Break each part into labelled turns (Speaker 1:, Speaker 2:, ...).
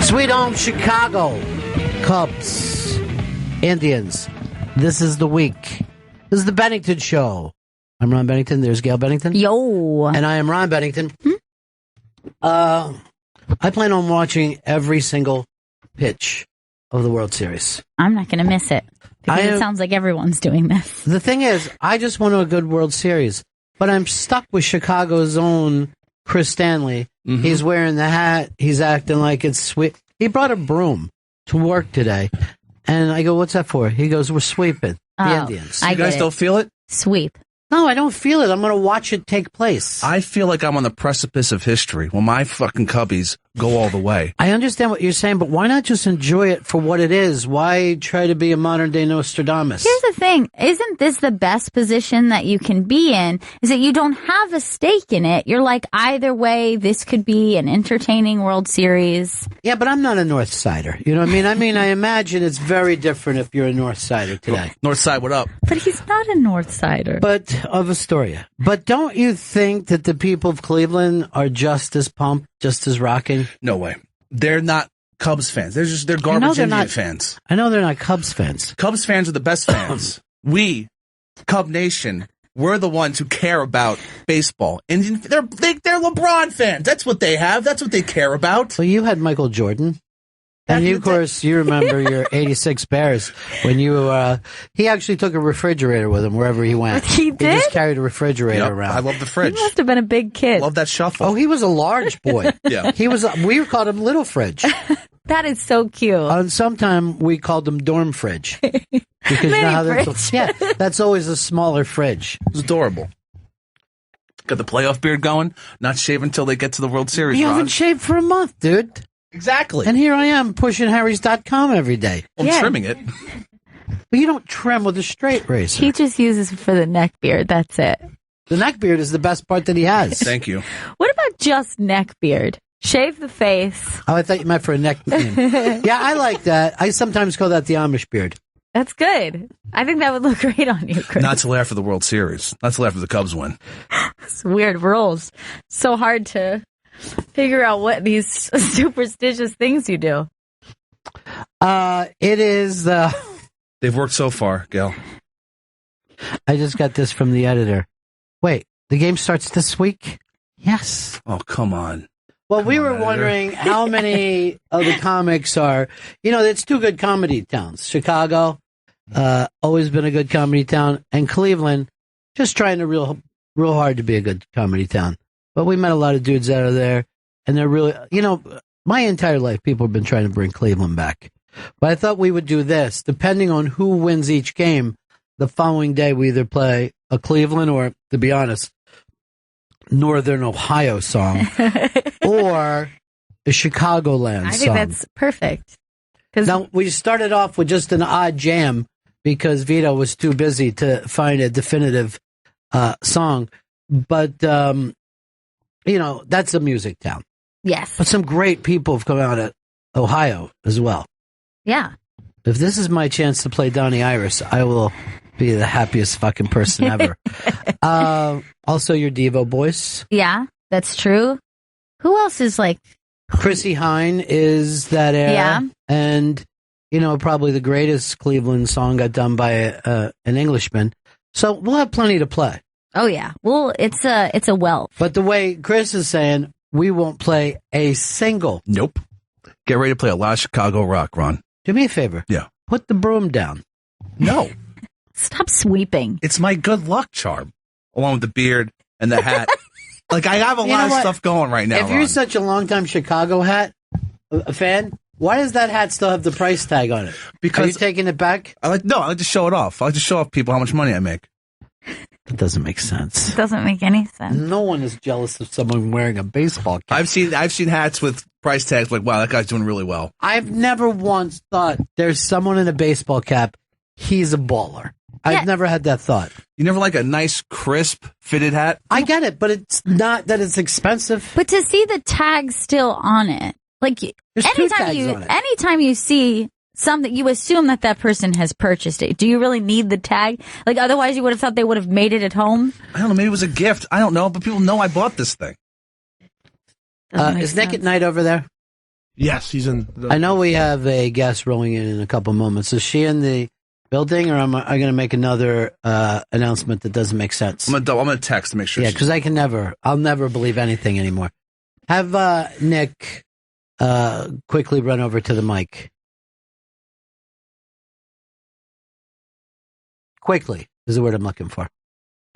Speaker 1: Sweet Home Chicago. Cubs. Indians. This is the week. This is the Bennington Show. I'm Ron Bennington. There's Gail Bennington.
Speaker 2: Yo.
Speaker 1: And I am Ron Bennington. I plan on watching every single pitch of the World Series.
Speaker 2: I'm not going to miss it. Because it sounds like everyone's doing this.
Speaker 1: The thing is, I just want a good World Series. But I'm stuck with Chicago's own Chris Stanley. Mm-hmm. He's wearing the hat. He's acting like it's sweet. He brought a broom to work today. And I go, what's that for? He goes, we're sweeping the Indians.
Speaker 3: You guys don't feel it?
Speaker 2: Sweep.
Speaker 1: No, I don't feel it. I'm going to watch it take place.
Speaker 3: I feel like I'm on the precipice of history when my fucking Cubbies go all the way.
Speaker 1: I understand what you're saying, but why not just enjoy it for what it is? Why try to be a modern-day Nostradamus?
Speaker 2: Here's the thing. Isn't this the best position that you can be in? Is that you don't have a stake in it. You're like, either way, this could be an entertaining World Series.
Speaker 1: Yeah, but I'm not a North Sider. You know what I mean? I imagine it's very different if you're a North Sider today.
Speaker 3: North Side, what up?
Speaker 2: But he's not a North Sider.
Speaker 1: But of Astoria. But don't you think that the people of Cleveland are just as pumped, just as rocking?
Speaker 3: No way. They're not Cubs fans. They're garbage Indian fans.
Speaker 1: I know they're not Cubs fans.
Speaker 3: Cubs fans are the best fans. We, Cub Nation, we're the ones who care about baseball. Indian, they're LeBron fans. That's what they have. That's what they care about.
Speaker 1: Well, you had Michael Jordan. And you, of course, you remember your 86 Bears when he actually took a refrigerator with him wherever he went.
Speaker 2: He did?
Speaker 1: He just carried a refrigerator around.
Speaker 3: I love the fridge.
Speaker 2: He must have been a big kid.
Speaker 3: Love that shuffle.
Speaker 1: Oh, he was a large boy.
Speaker 3: Yeah.
Speaker 1: We called him Little Fridge.
Speaker 2: That is so cute.
Speaker 1: And sometime we called him Dorm Fridge. Because you know how that's always a smaller fridge.
Speaker 3: It's adorable. Got the playoff beard going. Not shave until they get to the World Series,
Speaker 1: You
Speaker 3: Ron.
Speaker 1: haven't shaved for a month, dude.
Speaker 3: Exactly.
Speaker 1: And here I am pushing Harrys.com every day.
Speaker 3: I'm trimming it.
Speaker 1: But you don't trim with a straight razor.
Speaker 2: He just uses it for the neck beard. That's it.
Speaker 1: The neck beard is the best part that he has.
Speaker 3: Thank you.
Speaker 2: What about just neck beard? Shave the face.
Speaker 1: Oh, I thought you meant for a neck name. Yeah, I like that. I sometimes call that the Amish beard.
Speaker 2: That's good. I think that would look great on you, Chris.
Speaker 3: Not till after the World Series. Not till after the Cubs win.
Speaker 2: It's weird rules. So hard to figure out what these superstitious things you do.
Speaker 1: It is
Speaker 3: They've worked so far, Gail.
Speaker 1: I just got this from the editor. Wait, the game starts this week? Yes.
Speaker 3: Oh, come on.
Speaker 1: Well, we were wondering how many of the comics are, it's two good comedy towns. Chicago, always been a good comedy town, and Cleveland, just trying to real hard to be a good comedy town. But we met a lot of dudes out of there, and they're really, my entire life, people have been trying to bring Cleveland back. But I thought we would do this. Depending on who wins each game, the following day we either play a Cleveland or, to be honest, Northern Ohio song or a Chicagoland song.
Speaker 2: I think that's perfect.
Speaker 1: Now, we started off with just an odd jam because Vito was too busy to find a definitive song. But, that's a music town.
Speaker 2: Yes.
Speaker 1: But some great people have come out of Ohio as well.
Speaker 2: Yeah.
Speaker 1: If this is my chance to play Donnie Iris, I will be the happiest fucking person ever. Also, your Devo boys.
Speaker 2: Yeah, that's true. Who else is like...
Speaker 1: Chrissy Hine is that era.
Speaker 2: Yeah.
Speaker 1: And, probably the greatest Cleveland song got done by an Englishman. So we'll have plenty to play.
Speaker 2: Oh, yeah. Well, it's a wealth.
Speaker 1: But the way Chris is saying, we won't play a single.
Speaker 3: Nope. Get ready to play a lot of Chicago rock, Ron.
Speaker 1: Do me a favor.
Speaker 3: Yeah.
Speaker 1: Put the broom down.
Speaker 3: No.
Speaker 2: Stop sweeping.
Speaker 3: It's my good luck charm, along with the beard and the hat. Like, I have a lot of stuff going right now,
Speaker 1: If you're such a longtime Chicago a fan, why does that hat still have the price tag on it?
Speaker 3: Because
Speaker 1: are you taking it back?
Speaker 3: I like to show it off. I like to show off people how much money I make.
Speaker 1: That doesn't make sense.
Speaker 2: It doesn't make any sense.
Speaker 1: No one is jealous of someone wearing a baseball cap.
Speaker 3: I've seen hats with price tags like, wow, that guy's doing really well.
Speaker 1: I've never once thought there's someone in a baseball cap, he's a baller. I've never had that thought.
Speaker 3: You never like a nice, crisp, fitted hat?
Speaker 1: I get it, but it's not that it's expensive.
Speaker 2: But to see the tag still on it, like
Speaker 1: There's two tags on it.
Speaker 2: anytime you see something, you assume that person has purchased it. Do you really need the tag? Like, otherwise you would have thought they would have made it at home?
Speaker 3: I don't know. Maybe it was a gift. I don't know. But people know I bought this thing.
Speaker 1: Is Nick at Night over there?
Speaker 4: Yes, he's in.
Speaker 1: I know we have a guest rolling in a couple moments. Is she in the building, or am I going to make another announcement that doesn't make sense?
Speaker 3: I'm gonna text to make sure.
Speaker 1: Yeah, because I'll never believe anything anymore. Have Nick quickly run over to the mic. Quickly is the word I'm looking for.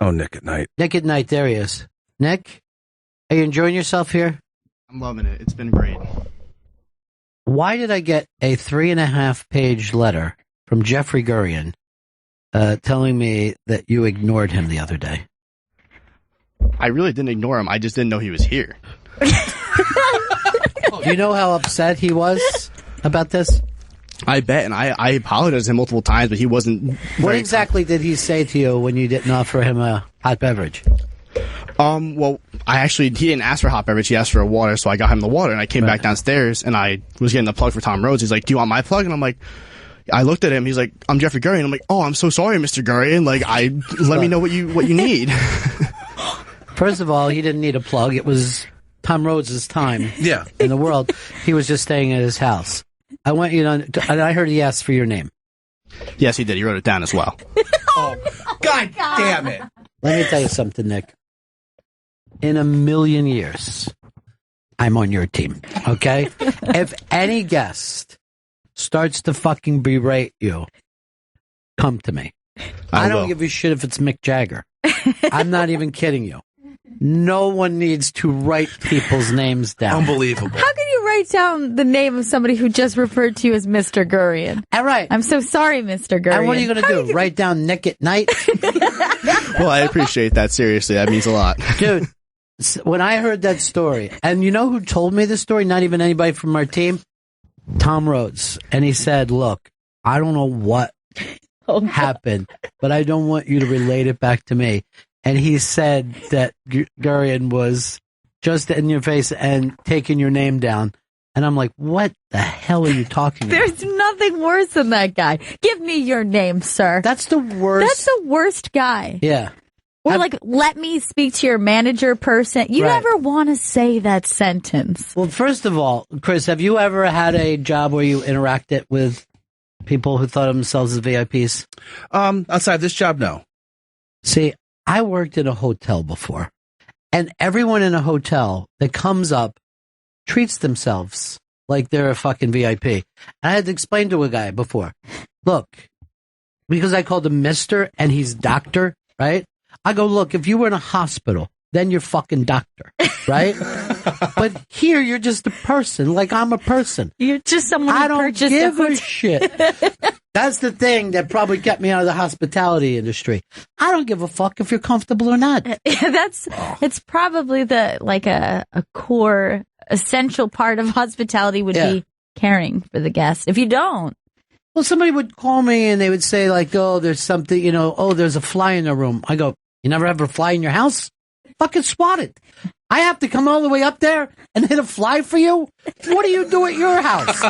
Speaker 3: Oh, Nick at Night.
Speaker 1: Nick at Night, there he is. Nick, are you enjoying yourself here?
Speaker 5: I'm loving it. It's been great.
Speaker 1: Why did I get a 3.5-page letter from Jeffrey Gurian telling me that you ignored him the other day?
Speaker 5: I really didn't ignore him. I just didn't know he was here.
Speaker 1: Do you know how upset he was about this?
Speaker 5: I bet, and I apologized to him multiple times, but he wasn't.
Speaker 1: What exactly did he say to you when you didn't offer him a hot beverage?
Speaker 5: Well, he didn't ask for a hot beverage. He asked for a water, so I got him the water, and I came back downstairs, and I was getting the plug for Tom Rhodes. He's like, "Do you want my plug?" And I'm like, I looked at him. He's like, "I'm Jeffrey Gurian." I'm like, "Oh, I'm so sorry, Mr. Gurian. Like, let me know what you need."
Speaker 1: First of all, he didn't need a plug. It was Tom Rhodes' time in the world. He was just staying at his house. I want you to, and I heard he asked for your name.
Speaker 5: Yes, he did. He wrote it down as well.
Speaker 3: God damn it.
Speaker 1: Let me tell you something, Nick. In a million years, I'm on your team, okay? If any guest starts to fucking berate you, come to me. I don't give a shit if it's Mick Jagger. I'm not even kidding you. No one needs to write people's names down.
Speaker 3: Unbelievable.
Speaker 2: How can you write down the name of somebody who just referred to you as Mr. Gurian?
Speaker 1: All right.
Speaker 2: I'm so sorry, Mr. Gurian.
Speaker 1: And what are you going to do? Write down Nick at Night?
Speaker 5: Well, I appreciate that. Seriously, that means a lot.
Speaker 1: Dude, when I heard that story, and you know who told me the story? Not even anybody from our team. Tom Rhodes. And he said, look, I don't know what happened, but I don't want you to relate it back to me. And he said that Gurian was just in your face and taking your name down. And I'm like, what the hell are you talking about?
Speaker 2: There's nothing worse than that guy. Give me your name, sir.
Speaker 1: That's the worst.
Speaker 2: That's the worst guy.
Speaker 1: Yeah.
Speaker 2: Or let me speak to your manager person. You never want to say that sentence.
Speaker 1: Well, first of all, Chris, have you ever had a job where you interacted with people who thought of themselves as VIPs?
Speaker 3: Outside this job, no.
Speaker 1: See, I worked in a hotel before, and everyone in a hotel that comes up treats themselves like they're a fucking VIP. And I had to explain to a guy before, look, because I called him Mr. and he's doctor, right? I go, look, if you were in a hospital, then you're fucking doctor, right? But here you're just a person, like I'm a person.
Speaker 2: You're just someone who
Speaker 1: I don't
Speaker 2: purchased
Speaker 1: give
Speaker 2: a
Speaker 1: a shit. That's the thing that probably kept me out of the hospitality industry. I don't give a fuck if you're comfortable or not.
Speaker 2: It's probably a core essential part of hospitality would be caring for the guest. If you don't.
Speaker 1: Well, somebody would call me and they would say like, oh, there's something, there's a fly in the room. I go, you never have a fly in your house? Fucking swat it. I have to come all the way up there and hit a fly for you? What do you do at your house?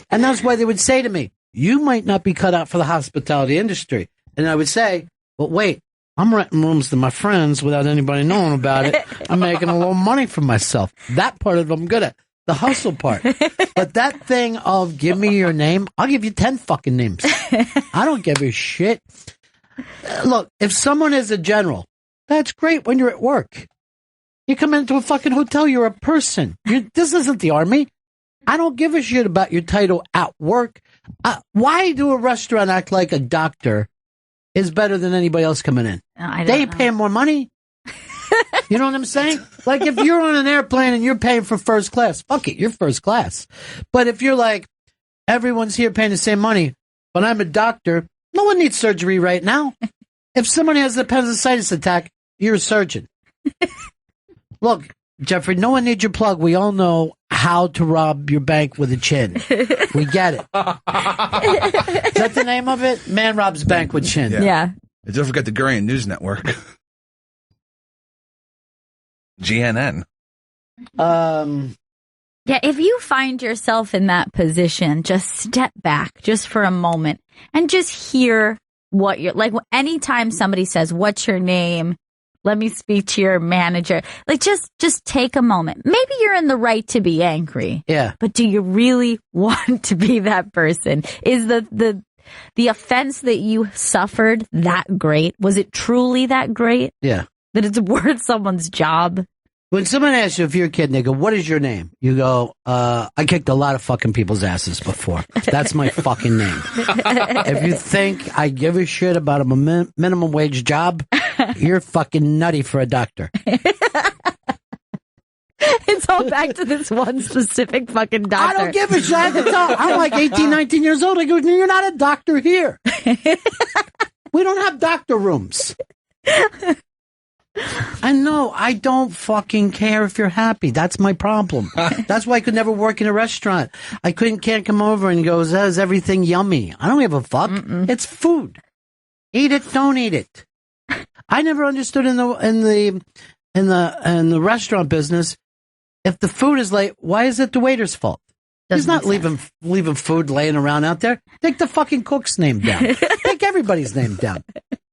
Speaker 1: And that's why they would say to me, you might not be cut out for the hospitality industry. And I would say, but wait, I'm renting rooms to my friends without anybody knowing about it. I'm making a little money for myself. That part of it I'm good at. The hustle part. But that thing of give me your name, I'll give you 10 fucking names. I don't give a shit. Look, if someone is a general, that's great when you're at work. You come into a fucking hotel, you're a person. This isn't the army. I don't give a shit about your title at work. Why do a restaurant act like a doctor is better than anybody else coming in? They pay more money. You know what I'm saying? Like if you're on an airplane and you're paying for first class, fuck it, you're first class. But if you're like, everyone's here paying the same money, but I'm a doctor, no one needs surgery right now. If someone has an appendicitis attack, you're a surgeon. Look, Jeffrey, no one needs your plug. We all know how to rob your bank with a chin. We get it. Is that the name of it? Man robs bank with chin.
Speaker 2: Yeah.
Speaker 3: And don't forget the Gurian News Network. GNN.
Speaker 2: Yeah, if you find yourself in that position, just step back just for a moment and just hear what you're like. Anytime somebody says, what's your name? Let me speak to your manager. Like, just take a moment. Maybe you're in the right to be angry.
Speaker 1: Yeah.
Speaker 2: But do you really want to be that person? Is the offense that you suffered that great? Was it truly that great?
Speaker 1: Yeah.
Speaker 2: That it's worth someone's job?
Speaker 1: When someone asks you if you're a kid and they go, what is your name? You go, I kicked a lot of fucking people's asses before. That's my fucking name. If you think I give a shit about a minimum wage job, you're fucking nutty for a doctor.
Speaker 2: It's all back to this one specific fucking doctor.
Speaker 1: I don't give a shit. I can tell. I'm like 18, 19 years old. I go, you're not a doctor here. We don't have doctor rooms. And no, I don't fucking care if you're happy. That's my problem. That's why I could never work in a restaurant. I can't come over and go, is everything yummy? I don't give a fuck. It's food. Eat it, don't eat it. I never understood in the restaurant business, if the food is late, why is it the waiter's fault? He's not leaving food laying around out there. Take the fucking cook's name down. Take everybody's name down.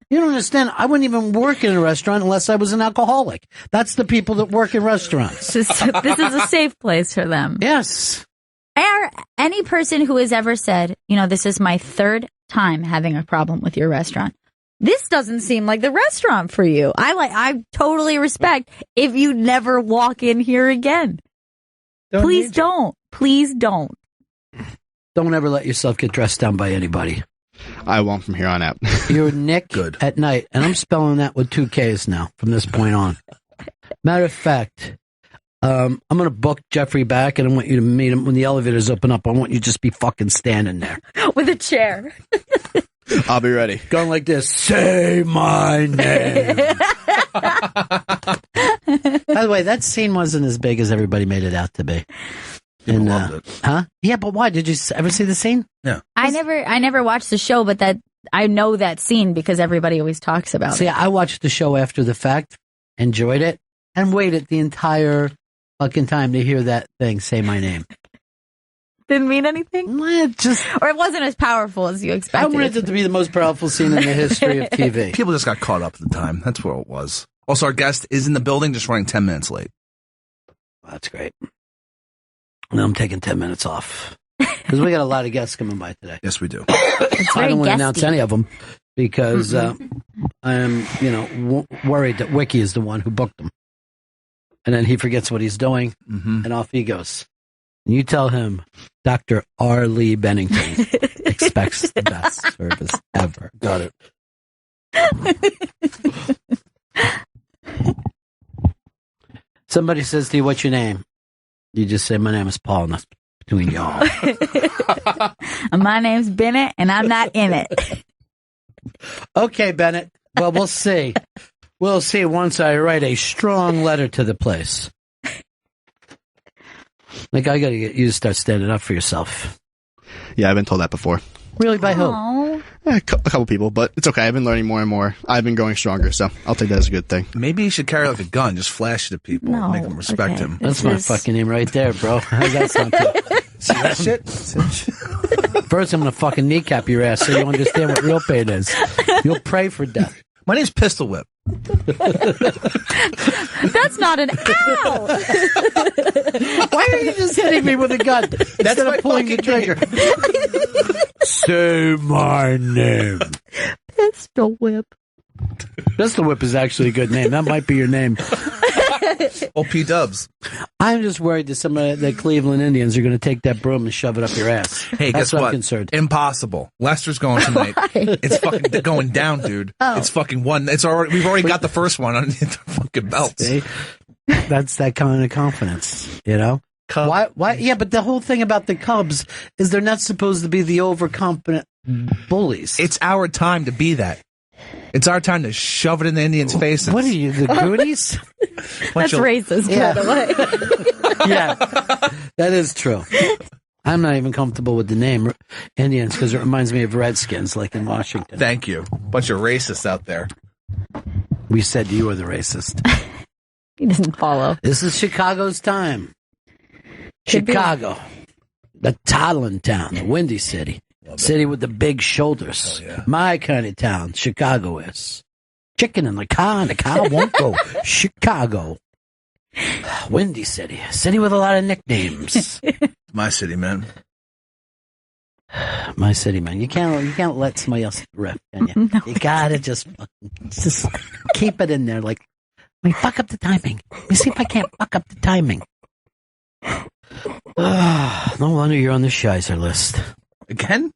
Speaker 1: You don't understand. I wouldn't even work in a restaurant unless I was an alcoholic. That's the people that work in restaurants.
Speaker 2: This is a safe place for them.
Speaker 1: Yes.
Speaker 2: Any person who has ever said, this is my third time having a problem with your restaurant. This doesn't seem like the restaurant for you. I totally respect if you never walk in here again. Please don't. Please don't.
Speaker 1: Don't ever let yourself get dressed down by anybody.
Speaker 5: I won't from here on out.
Speaker 1: You're Nick at night, and I'm spelling that with 2 Ks now from this point on. Matter of fact, I'm going to book Jeffrey back, and I want you to meet him when the elevators open up. I want you to just be fucking standing there.
Speaker 2: With a chair.
Speaker 5: I'll be ready.
Speaker 1: Going like this, say my name. By the way, that scene wasn't as big as everybody made it out to be.
Speaker 3: People loved it.
Speaker 1: Huh? Yeah, but why? Did you ever see the scene?
Speaker 3: Yeah.
Speaker 2: I never watched the show, but I know that scene because everybody always talks about it.
Speaker 1: See, I watched the show after the fact, enjoyed it, and waited the entire fucking time to hear that thing, say my name.
Speaker 2: Didn't mean anything?
Speaker 1: Or
Speaker 2: it wasn't as powerful as you expected.
Speaker 1: I wanted it to be the most powerful scene in the history of TV.
Speaker 3: People just got caught up at the time. That's what it was. Also, our guest is in the building, just running 10 minutes late.
Speaker 1: Well, that's great. Now I'm taking 10 minutes off. Because we got a lot of guests coming by today.
Speaker 3: Yes, we do.
Speaker 1: I don't want to announce any of them because I'm, worried that Wiki is the one who booked them. And then he forgets what he's doing, and off he goes. And you tell him Dr. R. Lee Bennington expects the best service ever. Got it. Somebody says to you, what's your name? You just say, my name is Paul, and that's between y'all.
Speaker 2: My name's Bennett, and I'm not in it.
Speaker 1: Okay, Bennett. Well, we'll see. We'll see once I write a strong letter to the place. Like, I got to get you to start standing up for yourself.
Speaker 5: Yeah, I've been told that before.
Speaker 1: Really? By who?
Speaker 5: A couple people, but it's okay. I've been learning more and more. I've been growing stronger, so I'll take that as a good thing.
Speaker 3: Maybe he should carry like a gun, just flash it at people, make them respect him.
Speaker 1: That's my fucking name right there, bro. How's that sound?
Speaker 3: See that shit?
Speaker 1: First, I'm going to fucking kneecap your ass so you understand what real pain is. You'll pray for death.
Speaker 3: My name's Pistol Whip.
Speaker 2: That's not an ow!
Speaker 1: Why are you just hitting me with a gun instead of pulling the trigger? Say my name.
Speaker 2: Pistol Whip.
Speaker 1: Pistol Whip is actually a good name. That might be your name.
Speaker 3: Oh, P-Dubs.
Speaker 1: I'm just worried that some of the Cleveland Indians are going to take that broom and shove it up your ass.
Speaker 3: Hey,
Speaker 1: That's
Speaker 3: guess what?
Speaker 1: I'm concerned.
Speaker 3: Impossible. Lester's going tonight. It's fucking going down, dude. It's fucking one. We've already got the first one underneath the fucking belts.
Speaker 1: See? That's that kind of confidence, you know? Why? Yeah, but the whole thing about the Cubs is they're not supposed to be the overconfident bullies.
Speaker 3: It's our time to be that. It's our time to shove it in the Indians' faces.
Speaker 1: What are you, the Goonies?
Speaker 2: That's racist, by the way.
Speaker 1: Yeah, that is true. I'm not even comfortable with the name Indians because it reminds me of Redskins, like in Washington.
Speaker 3: Thank you. Bunch of racists out there.
Speaker 1: We said you were the racist.
Speaker 2: He doesn't follow.
Speaker 1: This is Chicago's time. Chicago, the toddling town, the windy city. City with the big shoulders.
Speaker 3: Yeah.
Speaker 1: My kind of town, Chicago is. chicken in the car, and the car won't go. Chicago. Windy City. City with a lot of nicknames.
Speaker 3: My city, man.
Speaker 1: My city, man. You can't let somebody else rip, can you?
Speaker 2: No.
Speaker 1: You gotta just keep it in there. Like, let me fuck up the timing. Let me see if I can't fuck up the timing. No wonder you're on the Shizer list.
Speaker 3: Again?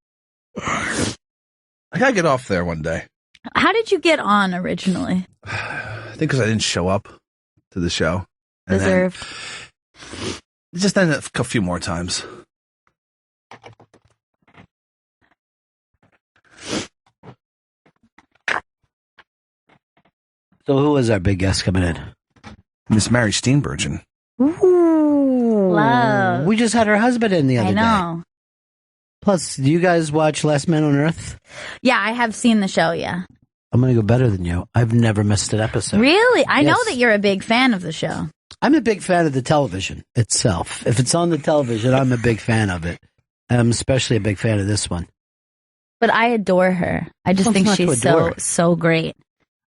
Speaker 3: I gotta get off there one day.
Speaker 2: How did you get on originally?
Speaker 3: I think because I didn't show up to the show. And
Speaker 2: Deserved.
Speaker 3: Just then a few more times.
Speaker 1: So who was our big guest coming in?
Speaker 3: Miss Mary Steenburgen.
Speaker 1: Ooh.
Speaker 2: Love.
Speaker 1: We just had her husband in the other
Speaker 2: I
Speaker 1: day.
Speaker 2: know.
Speaker 1: Plus, do you guys watch Last Man on Earth?
Speaker 2: Yeah, I have seen the show, yeah.
Speaker 1: I'm going to go better than you. I've never missed an episode.
Speaker 2: Really? I know
Speaker 1: Yes.
Speaker 2: that you're a big fan of the show.
Speaker 1: I'm a big fan of the television itself. If it's on the television, I'm a big fan of it. I'm especially a big fan of this one.
Speaker 2: But I adore her. I just
Speaker 1: What's
Speaker 2: think
Speaker 1: not to
Speaker 2: she's
Speaker 1: adore?
Speaker 2: so great.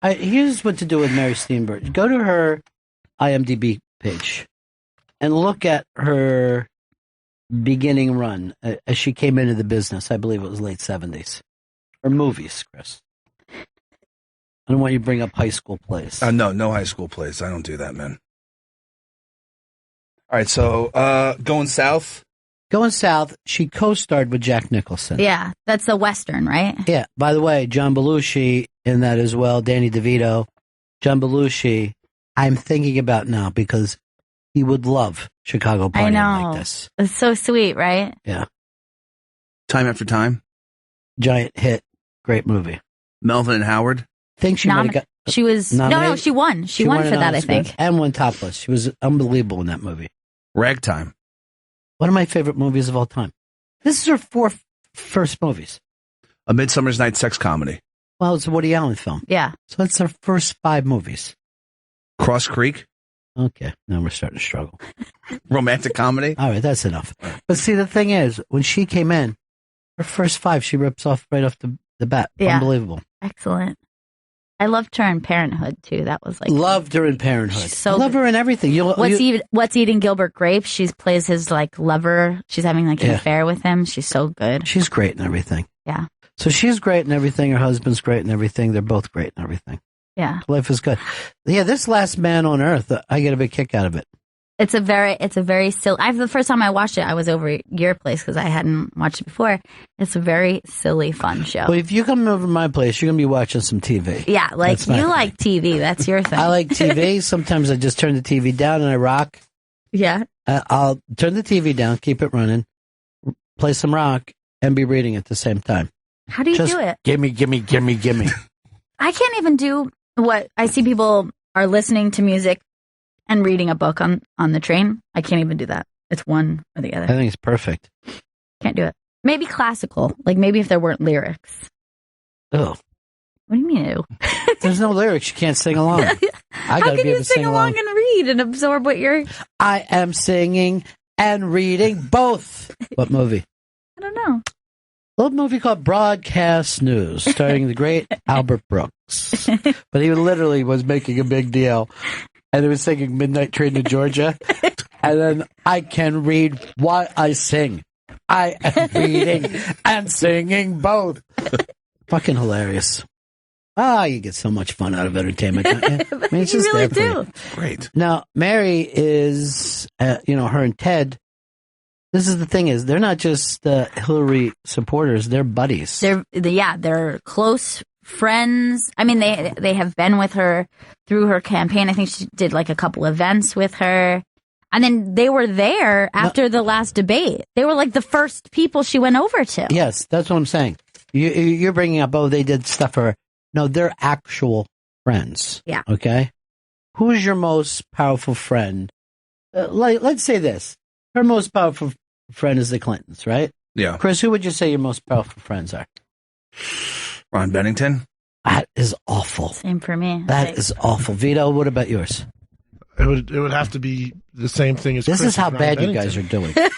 Speaker 1: Here's what to do with Mary Steenburgen. Go to her IMDb page and look at her beginning run as she came into the business. I believe it was late 70s. Her movies, Chris. I don't want you to bring up high school plays.
Speaker 3: No high school plays. I don't do that, man. All right, so going south.
Speaker 1: Going south, she co-starred with Jack Nicholson.
Speaker 2: Yeah, that's the Western, right?
Speaker 1: Yeah. By the way, John Belushi in that as well. Danny DeVito. John Belushi, I'm thinking about now because he would love Chicago
Speaker 2: I
Speaker 1: partying
Speaker 2: know.
Speaker 1: like this.
Speaker 2: It's so sweet, right?
Speaker 1: Yeah.
Speaker 3: Time After Time.
Speaker 1: Giant hit. Great movie.
Speaker 3: Melvin and Howard.
Speaker 1: Think she might have got.
Speaker 2: She was
Speaker 1: nominated?
Speaker 2: no, she won. She won
Speaker 1: an
Speaker 2: for that, I
Speaker 1: Oscar
Speaker 2: think.
Speaker 1: and won topless. She was unbelievable in that movie.
Speaker 3: Ragtime.
Speaker 1: One of my favorite movies of all time. This is her first movies.
Speaker 3: A Midsummer's Night Sex Comedy.
Speaker 1: Well, it's a Woody Allen film.
Speaker 2: Yeah.
Speaker 1: So it's her first 5 movies.
Speaker 3: Cross Creek.
Speaker 1: Okay, now we're starting to struggle.
Speaker 3: Romantic comedy.
Speaker 1: All right, that's enough. But see, the thing is, when she came in, her first 5, she rips off right off the bat.
Speaker 2: Yeah.
Speaker 1: Unbelievable.
Speaker 2: Excellent. I loved her in Parenthood too. That was like
Speaker 1: Loved her in Parenthood.
Speaker 2: She's so
Speaker 1: Love her in everything.
Speaker 2: What's Eating Gilbert Grape? She plays his like lover. She's having like an
Speaker 1: Yeah.
Speaker 2: affair with him. She's so good.
Speaker 1: She's great in everything.
Speaker 2: Yeah.
Speaker 1: So she's great in everything. Her husband's great in everything. They're both great in everything.
Speaker 2: Yeah.
Speaker 1: Life is good. Yeah, this Last Man on Earth, I get a big kick out of it.
Speaker 2: It's a very silly. The first time I watched it, I was over at your place because I hadn't watched it before. It's a very silly, fun show.
Speaker 1: Well, if you come over to my place, you're going to be watching some TV.
Speaker 2: Yeah, like
Speaker 1: That's my
Speaker 2: you like TV. That's your thing.
Speaker 1: I like TV. Sometimes I just turn the TV down and I rock.
Speaker 2: Yeah.
Speaker 1: I'll turn the TV down, keep it running, play some rock, and be reading at the same time.
Speaker 2: How do you
Speaker 1: Just
Speaker 2: do it?
Speaker 1: Gimme.
Speaker 2: I can't even do what I see people are listening to music and reading a book on the train. I can't even do that. It's one or the
Speaker 1: I
Speaker 2: other.
Speaker 1: think it's perfect.
Speaker 2: Can't do it. Maybe classical. Like maybe if there weren't lyrics.
Speaker 1: Oh,
Speaker 2: What do you mean? Ew?
Speaker 1: there's no lyrics. You can't sing along. I
Speaker 2: How
Speaker 1: gotta
Speaker 2: can
Speaker 1: be able
Speaker 2: you
Speaker 1: to
Speaker 2: sing along and read and absorb what you're?
Speaker 1: I am singing and reading both. What movie?
Speaker 2: I don't know.
Speaker 1: A little movie called Broadcast News, starring the great Albert Brooks. But he literally was making a big deal. And he was singing Midnight Train to Georgia. And then I can read while I sing. I am reading and singing both. Fucking hilarious. You get so much fun out of entertainment, don't you? I mean, it's
Speaker 2: You
Speaker 1: just
Speaker 2: really
Speaker 1: there for
Speaker 2: do.
Speaker 1: you.
Speaker 3: Great.
Speaker 1: Now, Mary is, her and Ted. This is the thing is, they're not just Hillary supporters; they're buddies.
Speaker 2: They're close friends. I mean, they have been with her through her campaign. I think she did like a couple events with her. And then they were there after the last debate. They were like the first people she went over to.
Speaker 1: Yes, that's what I'm saying. You're bringing up, they did stuff for her. No, they're actual friends.
Speaker 2: Yeah.
Speaker 1: Okay? Who is your most powerful friend? Let's say this. Her most powerful friend is the Clintons, right?
Speaker 3: Yeah.
Speaker 1: Chris, who would you say your most powerful friends are?
Speaker 3: Ron Bennington.
Speaker 1: That is awful.
Speaker 2: Same for me.
Speaker 1: That is awful. Vito, what about yours?
Speaker 4: It would have to be the same thing as
Speaker 1: This
Speaker 4: Chris
Speaker 1: is how
Speaker 4: and
Speaker 1: bad
Speaker 4: Ron
Speaker 1: you guys are
Speaker 4: Bennington.
Speaker 1: doing.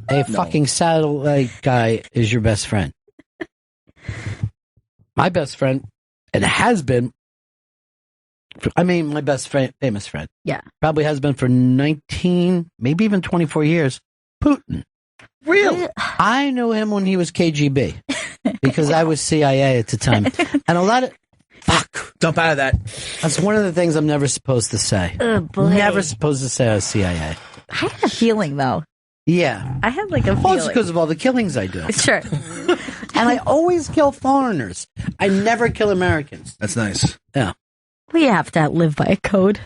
Speaker 1: A fucking satellite guy is your best friend. My best friend, and has been I mean, my best friend, famous friend.
Speaker 2: Yeah.
Speaker 1: Probably has been for 19, maybe even 24 years. Putin.
Speaker 3: Really?
Speaker 1: I knew him when he was KGB because I was CIA at the time. And a lot of... Fuck.
Speaker 3: Dump out of that.
Speaker 1: That's one of the things I'm never supposed to say.
Speaker 2: Oh, boy.
Speaker 1: Never supposed to say I was CIA.
Speaker 2: I had a feeling, though.
Speaker 1: Yeah.
Speaker 2: I had like a
Speaker 1: Well,
Speaker 2: feeling.
Speaker 1: it's because of all the killings I do.
Speaker 2: Sure.
Speaker 1: And I always kill foreigners. I never kill Americans.
Speaker 3: That's nice.
Speaker 1: Yeah.
Speaker 2: We have to live by a code.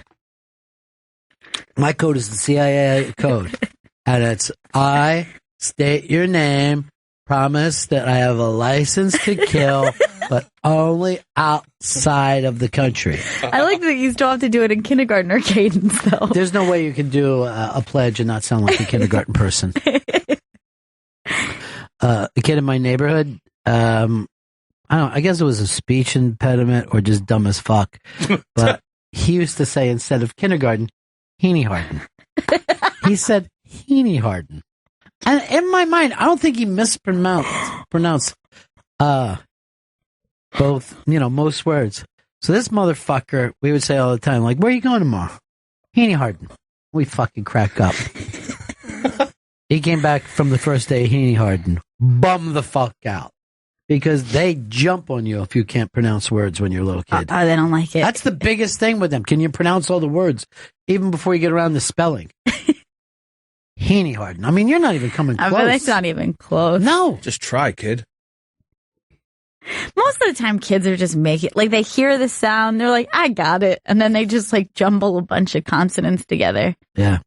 Speaker 1: My code is the CIA code. And it's, I state your name, promise that I have a license to kill, but only outside of the country.
Speaker 2: I like that you still have to do it in kindergartner cadence, though.
Speaker 1: There's no way you can do a pledge and not sound like a kindergarten person. A kid in my neighborhood, I don't know, I guess it was a speech impediment or just dumb as fuck. But he used to say instead of kindergarten, Heaney Harden. He said Heaney Harden. And in my mind, I don't think he mispronounced both, most words. So this motherfucker, we would say all the time, like, where are you going tomorrow? Heaney Harden. We fucking crack up. He came back from the first day of Heaney Harden. Bum the fuck out. Because they jump on you if you can't pronounce words when you're a little kid.
Speaker 2: They don't like it.
Speaker 1: That's the biggest thing with them. Can you pronounce all the words, even before you get around to spelling? Heaney Harden. I mean, you're not even coming close.
Speaker 2: I mean, that's not even close.
Speaker 1: No.
Speaker 3: Just try, kid.
Speaker 2: Most of the time, kids are just making like they hear the sound, they're like, "I got it," and then they just like jumble a bunch of consonants together.
Speaker 1: Yeah.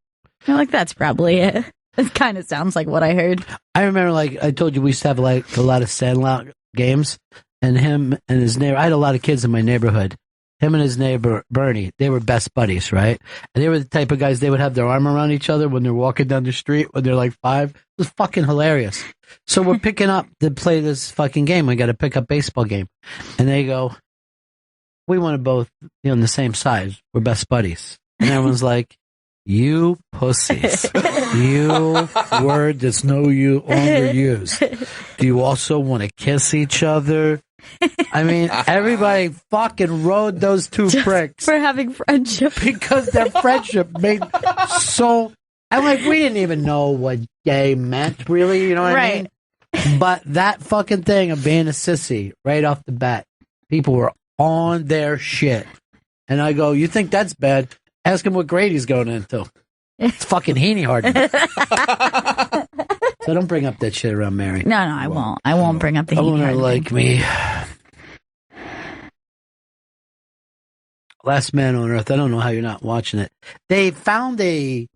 Speaker 2: You're like, that's probably it. It kind of sounds like what I heard.
Speaker 1: I remember, like I told you, we used to have like a lot of Sandlot games, and him and his neighbor. I had a lot of kids in my neighborhood. Him and his neighbor Bernie, they were best buddies, right? And they were the type of guys, they would have their arm around each other when they're walking down the street when they're like 5. It was fucking hilarious. So we're picking up to play this fucking game. We got to pick up baseball game, and they go, "We want to both be on the same side. We're best buddies." And everyone's like, "You pussies! You word that's no longer used. Do you also want to kiss each other?" I mean, everybody fucking rode those two pricks
Speaker 2: For having friendship.
Speaker 1: because their friendship made so. I'm like, we didn't even know what gay meant, really. You know what I mean? But that fucking thing of being a sissy right off the bat, people were on their shit. And I go, you think that's bad? Ask him what grade he's going into. It's fucking Heaney Harden. So don't bring up that shit around Mary.
Speaker 2: No, I won't. I won't bring up the
Speaker 1: I
Speaker 2: Heaney
Speaker 1: want her
Speaker 2: Harden
Speaker 1: like
Speaker 2: thing.
Speaker 1: me. Last Man on Earth. I don't know how you're not watching it. They found a...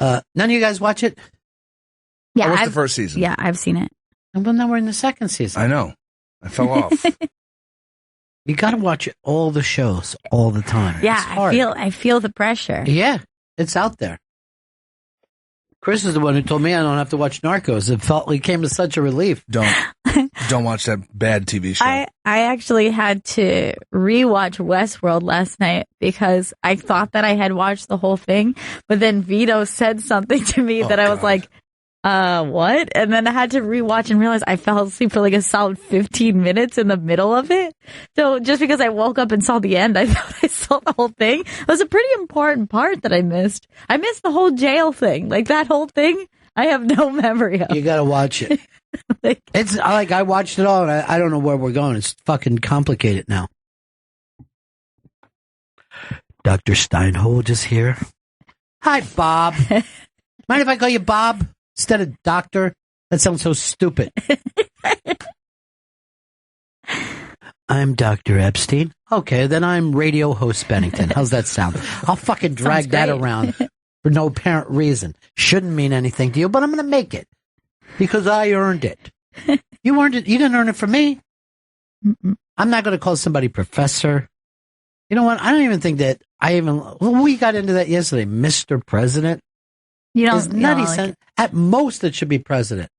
Speaker 1: none of you guys watch it?
Speaker 2: Yeah,
Speaker 3: I watched the first season.
Speaker 2: Yeah, I've seen it.
Speaker 1: Well, now we're in the second season.
Speaker 3: I know. I fell off.
Speaker 1: You got to watch all the shows all the time.
Speaker 2: Yeah,
Speaker 1: It's hard.
Speaker 2: I feel the pressure.
Speaker 1: Yeah, it's out there. Chris is the one who told me I don't have to watch Narcos. It came as such a relief.
Speaker 3: Don't watch that bad TV show.
Speaker 2: I actually had to rewatch Westworld last night because I thought that I had watched the whole thing, but then Vito said something to me that I was like, what? And then I had to rewatch and realize I fell asleep for like a solid 15 minutes in the middle of it. So just because I woke up and saw the end, I thought I saw the whole thing. It was a pretty important part that I missed. I missed the whole jail thing. Like that whole thing, I have no memory of.
Speaker 1: You got to watch it. It's like I watched it all, and I don't know where we're going. It's fucking complicated now. Dr. Steinhold is here. Hi, Bob. Mind if I call you Bob instead of Doctor? That sounds so stupid. I'm Dr. Epstein. Okay, then I'm radio host Bennington. How's that sound? I'll fucking drag that around for no apparent reason. Shouldn't mean anything to you, but I'm going to make it. Because I earned it. You earned it. You didn't earn it from me. I'm not going to call somebody professor. You know what? I don't even think that we got into that yesterday. Mr. President.
Speaker 2: You know,
Speaker 1: It's nutty. At most, it should be president.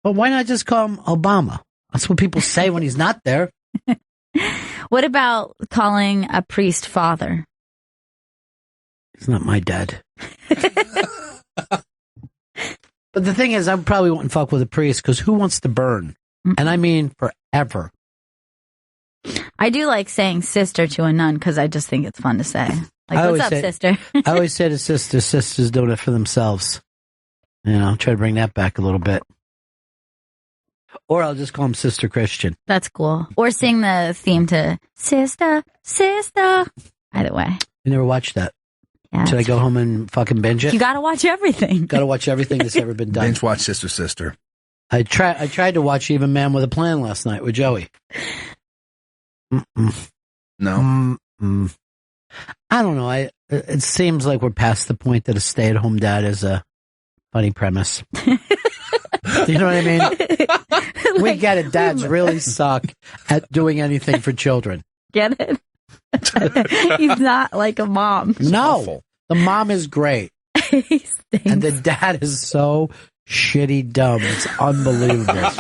Speaker 1: But why not just call him Obama? That's what people say when he's not there.
Speaker 2: What about calling a priest father?
Speaker 1: He's not my dad. But the thing is, I probably wouldn't fuck with a priest because who wants to burn? And I mean forever.
Speaker 2: I do like saying sister to a nun because I just think it's fun to say. Like,
Speaker 1: I
Speaker 2: what's
Speaker 1: always
Speaker 2: up,
Speaker 1: say-
Speaker 2: sister?
Speaker 1: I always say to sisters doing it for themselves. Try to bring that back a little bit. Or I'll just call him Sister Christian.
Speaker 2: That's cool. Or sing the theme to Sister, Sister. Either way.
Speaker 1: You never watched that.
Speaker 2: Yeah.
Speaker 1: Should I go home and fucking binge it?
Speaker 2: You gotta watch everything.
Speaker 1: Gotta watch everything that's ever been done.
Speaker 3: Binge watch Sister.
Speaker 1: I tried to watch Even Man with a Plan last night with Joey.
Speaker 3: No.
Speaker 1: I don't know. It seems like we're past the point that a stay-at-home dad is a funny premise. You know what I mean? We get it. Dads really suck at doing anything for children.
Speaker 2: Get it? He's not like a mom.
Speaker 1: No.
Speaker 3: Awful.
Speaker 1: The mom is great.
Speaker 2: He stinks.
Speaker 1: And the dad is so shitty dumb. It's unbelievable.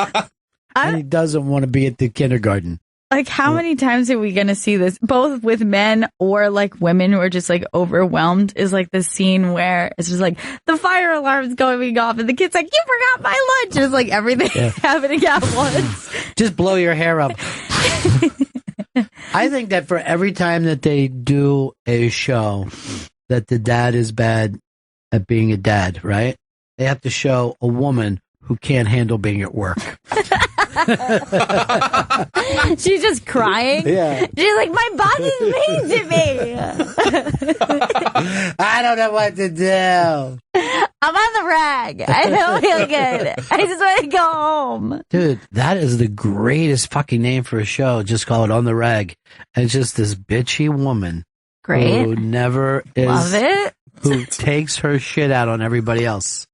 Speaker 1: And he doesn't want to be at the kindergarten.
Speaker 2: Like, how many times are we going to see this, both with men or like women who are just like overwhelmed? Is like the scene where it's just like the fire alarm's going off and the kid's like, "You forgot my lunch." And it's like everything happening at once.
Speaker 1: Just blow your hair up. I think that for every time that they do a show that the dad is bad at being a dad, right? They have to show a woman who can't handle being at work.
Speaker 2: She's just crying.
Speaker 1: Yeah.
Speaker 2: She's like, "My boss is mean to me.
Speaker 1: I don't know what to do.
Speaker 2: I'm on the rag. I don't feel good. I just want to go home."
Speaker 1: Dude, that is the greatest fucking name for a show. Just call it On the Rag. And it's just this bitchy woman
Speaker 2: Great.
Speaker 1: who never is,
Speaker 2: Love it.
Speaker 1: who takes her shit out on everybody else.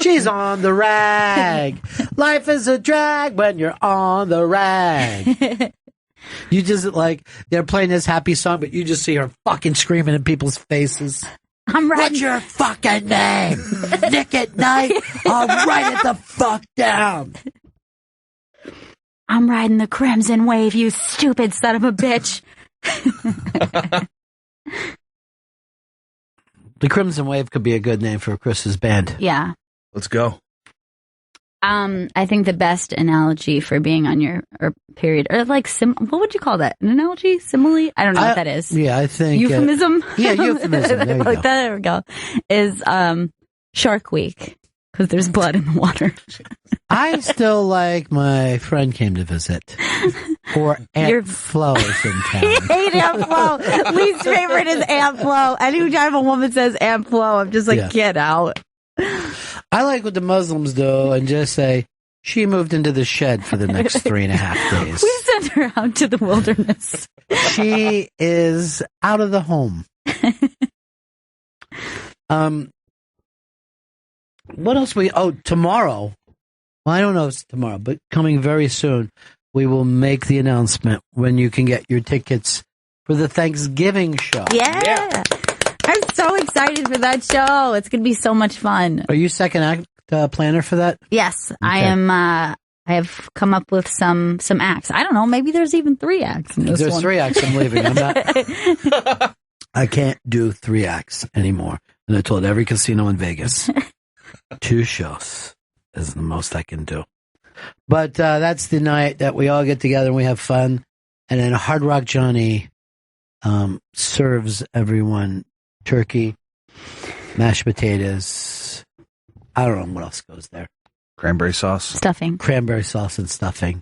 Speaker 1: She's on the rag. Life is a drag when you're on the rag. You just like, they're playing this happy song, but you just see her fucking screaming in people's faces.
Speaker 2: I'm
Speaker 1: What's
Speaker 2: riding.
Speaker 1: your fucking name? Nick at Night? I'll write it the fuck down.
Speaker 2: I'm riding the crimson wave, you stupid son of a bitch.
Speaker 1: The Crimson Wave could be a good name for Chris's band.
Speaker 2: Yeah.
Speaker 3: Let's go.
Speaker 2: I think the best analogy for being on your period, or like what would you call that? An analogy? Simile? I don't know what that is.
Speaker 1: Yeah, I think
Speaker 2: Euphemism?
Speaker 1: yeah, euphemism. There you
Speaker 2: Like
Speaker 1: go.
Speaker 2: there we go. Is Shark Week, because there's blood in the water.
Speaker 1: I still like My Friend Came to Visit. Or Aunt
Speaker 2: You're-
Speaker 1: Flo is in
Speaker 2: I
Speaker 1: town.
Speaker 2: hate Aunt Flo. Least favorite is Aunt Flo. Anytime a woman says Aunt Flo, I'm just like,
Speaker 1: Yeah.
Speaker 2: get out.
Speaker 1: I like what the Muslims do and just say, she moved into the shed for the next 3.5 days.
Speaker 2: We send her out to the wilderness.
Speaker 1: She is out of the home. What else tomorrow. Well, I don't know if it's tomorrow, but coming very soon, we will make the announcement when you can get your tickets for the Thanksgiving show.
Speaker 2: Yeah. I'm so excited for that show. It's going to be so much fun.
Speaker 1: Are you second act planner for that?
Speaker 2: Yes, I am. I have come up with some acts. I don't know. Maybe there's even 3 acts in this
Speaker 1: There's
Speaker 2: one.
Speaker 1: 3 acts. I'm leaving. I can't do 3 acts anymore. And I told every casino in Vegas, 2 shows is the most I can do. But that's the night that we all get together and we have fun. And then Hard Rock Johnny serves everyone turkey, mashed potatoes. I don't know what else goes there.
Speaker 3: Cranberry sauce.
Speaker 2: Stuffing.
Speaker 1: Cranberry sauce and stuffing.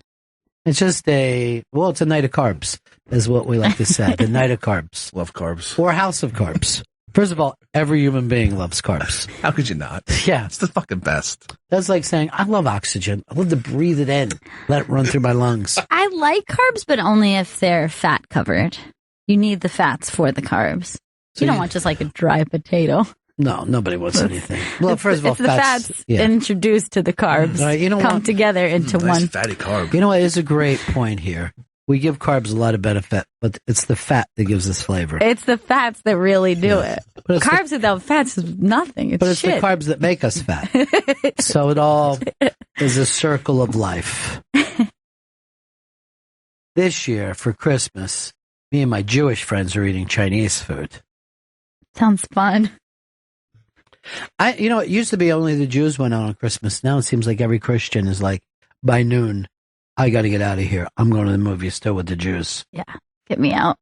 Speaker 1: It's just it's a night of carbs, is what we like to say. The night of carbs.
Speaker 3: Love carbs.
Speaker 1: Or a house of carbs. First of all, every human being loves carbs.
Speaker 3: How could you not?
Speaker 1: Yeah.
Speaker 3: It's the fucking best.
Speaker 1: That's like saying, I love oxygen. I love to breathe it in, let it run through my lungs.
Speaker 2: I like carbs, but only if they're fat covered. You need the fats for the carbs.
Speaker 1: So
Speaker 2: You don't want just like a dry potato.
Speaker 1: No, nobody wants anything. Well, first of all,
Speaker 2: it's the fats introduced to the carbs
Speaker 1: Right, you know
Speaker 2: come
Speaker 1: what?
Speaker 2: together into
Speaker 3: Nice
Speaker 2: one.
Speaker 3: fatty carb.
Speaker 1: You know what is a great point here? We give carbs a lot of benefit, but it's the fat that gives us flavor.
Speaker 2: It's the fats that really do it.
Speaker 1: But it's
Speaker 2: Carbs without fats is nothing. It's
Speaker 1: But it's
Speaker 2: shit.
Speaker 1: the carbs that make us fat. So it all is a circle of life. This year, for Christmas, me and my Jewish friends are eating Chinese food.
Speaker 2: Sounds fun.
Speaker 1: It used to be only the Jews went out on Christmas. Now it seems like every Christian is like, by noon, I got to get out of here. I'm going to the movies still with the Jews.
Speaker 2: Yeah, get me out.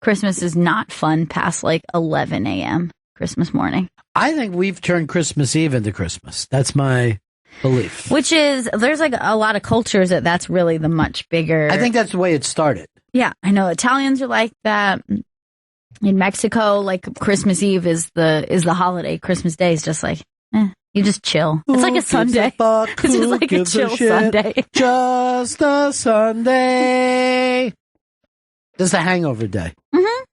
Speaker 2: Christmas is not fun past like 11 a.m. Christmas morning.
Speaker 1: I think we've turned Christmas Eve into Christmas. That's my belief.
Speaker 2: Which is, there's like a lot of cultures that's really the much bigger.
Speaker 1: I think that's the way it started.
Speaker 2: Yeah, I know Italians are like that. In Mexico, like Christmas Eve is the holiday. Christmas Day is just like, you just chill. It's like a Sunday. It's just like a chill Sunday.
Speaker 1: Just a Sunday. Just a hangover day.
Speaker 2: Mm-hmm.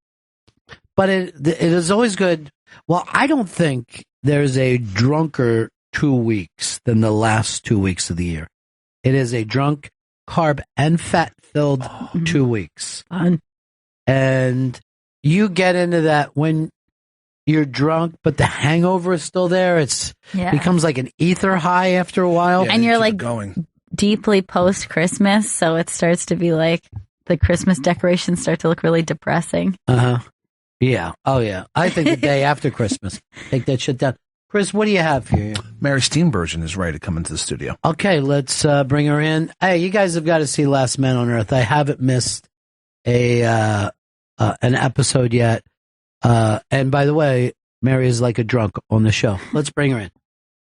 Speaker 1: But it is always good. Well, I don't think there's a drunker 2 weeks than the last 2 weeks of the year. It is a drunk, carb, and fat-filled 2 weeks.
Speaker 2: Fun.
Speaker 1: And you get into that when you're drunk, but the hangover is still there. It becomes like an ether high after a while.
Speaker 2: Yeah, and you're like deeply post-Christmas, so it starts to be like the Christmas decorations start to look really depressing.
Speaker 1: Uh-huh. Yeah. Oh, yeah. I think the day after Christmas, take that shit down. Chris, what do you have here?
Speaker 3: Mary Steenburgen is ready to come into the studio.
Speaker 1: Okay, let's bring her in. Hey, you guys have got to see Last Man on Earth. I haven't missed an episode yet. And by the way, Mary is like a drunk on the show. Let's bring her in.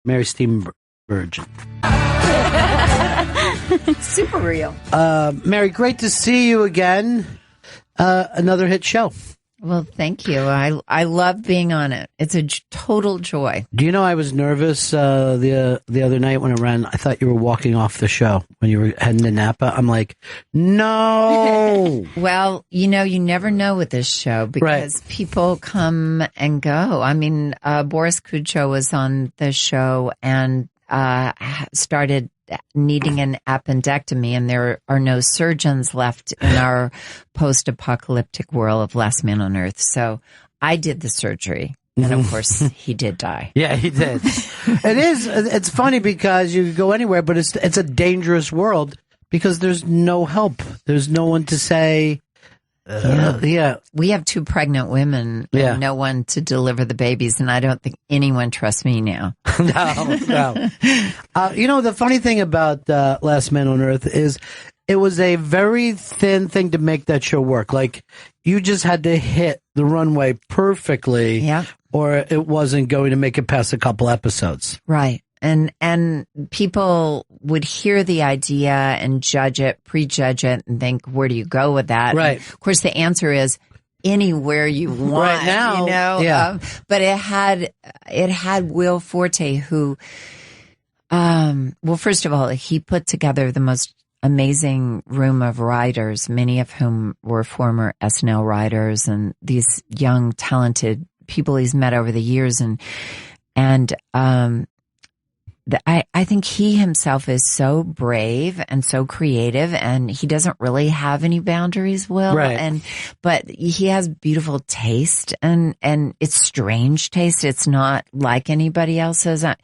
Speaker 1: Mary Steenburgen.
Speaker 6: Super real.
Speaker 1: Mary, great to see you again. Another hit show.
Speaker 6: Well, thank you. I love being on it. It's a total joy.
Speaker 1: Do you know I was nervous the other night when I ran? I thought you were walking off the show when you were heading to Napa. I'm like, no.
Speaker 6: Well, you never know with this show because people come and go. I mean, Boris Kujo was on the show and started needing an appendectomy, and there are no surgeons left in our post-apocalyptic world of Last Man on Earth. So I did the surgery, and of course he did die.
Speaker 1: Yeah, he did. It's funny because you go anywhere, but it's a dangerous world because there's no help. There's no one to say, yeah.
Speaker 6: We have 2 pregnant women and no one to deliver the babies, and I don't think anyone trusts me now.
Speaker 1: No. The funny thing about Last Man on Earth is it was a very thin thing to make that show work. Like, you just had to hit the runway perfectly or it wasn't going to make it past a couple episodes.
Speaker 6: Right. And people would hear the idea and judge it, prejudge it, and think, where do you go with that?
Speaker 1: Right.
Speaker 6: And of course, the answer is anywhere you want.
Speaker 1: Right now, yeah.
Speaker 6: But it had Will Forte, who, well, first of all, he put together the most amazing room of writers, many of whom were former SNL writers, and these young, talented people he's met over the years, and I think he himself is so brave and so creative, and he doesn't really have any boundaries, Will.
Speaker 1: Right.
Speaker 6: But he has beautiful taste, and it's strange taste. It's not like anybody else's. I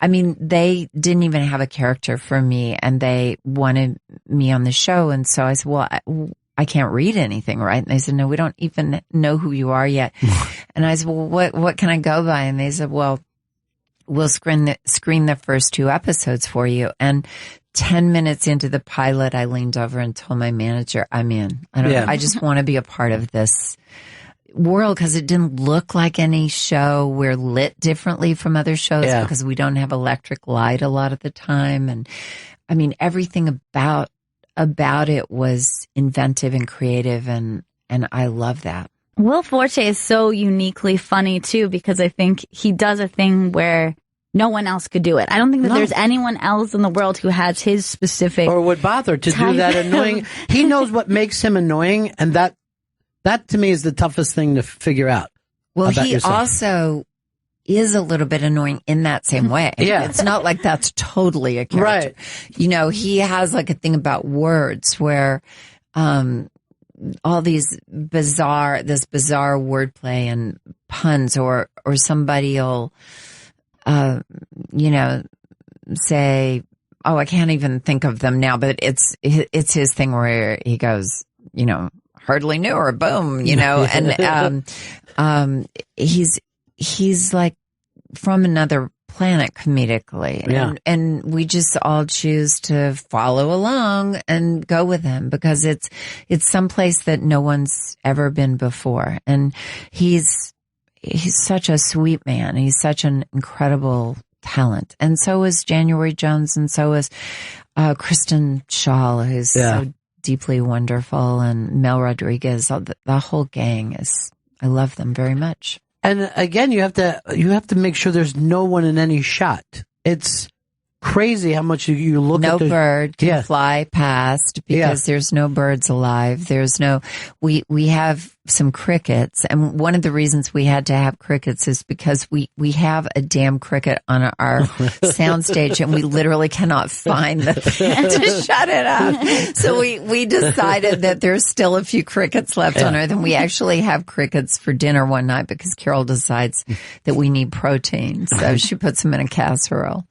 Speaker 6: mean, they didn't even have a character for me, and they wanted me on the show. And so I said, well, I can't read anything, right? And they said, no, we don't even know who you are yet. And I said, well, what can I go by? And they said, well, we'll screen the first 2 episodes for you. And 10 minutes into the pilot, I leaned over and told my manager, I'm in. I just want to be a part of this world because it didn't look like any show. We're lit differently from other shows because we don't have electric light a lot of the time. And I mean, everything about it was inventive and creative. And I love that.
Speaker 2: Will Forte is so uniquely funny, too, because I think he does a thing where no one else could do it. I don't think that there's anyone else in the world who has his specific...
Speaker 1: Or would bother to do that annoying... He knows what makes him annoying, and that to me is the toughest thing to figure out.
Speaker 6: Well, he also is a little bit annoying in that same way.
Speaker 1: Yeah.
Speaker 6: It's not like that's totally a character.
Speaker 1: Right.
Speaker 6: He has like a thing about words where... all these bizarre wordplay and puns, or somebody will, say, oh, I can't even think of them now, but it's his thing where he goes, hardly knew her, boom, and, he's like from another planet comedically.
Speaker 1: Yeah.
Speaker 6: And we just all choose to follow along and go with him because it's someplace that no one's ever been before. And he's such a sweet man. He's such an incredible talent. And so is January Jones, and so is Kristen Shaw, who's so deeply wonderful, and Mel Rodriguez. The whole gang I love them very much.
Speaker 1: And again, you have to make sure there's no one in any shot. It's crazy how much you look at.
Speaker 6: No bird can fly past because there's no birds alive. There's no, we have some crickets. And one of the reasons we had to have crickets is because we have a damn cricket on our soundstage and we literally cannot find the fan to shut it up. So we decided that there's still a few crickets left on Earth, and we actually have crickets for dinner one night because Carol decides that we need protein. So she puts them in a casserole.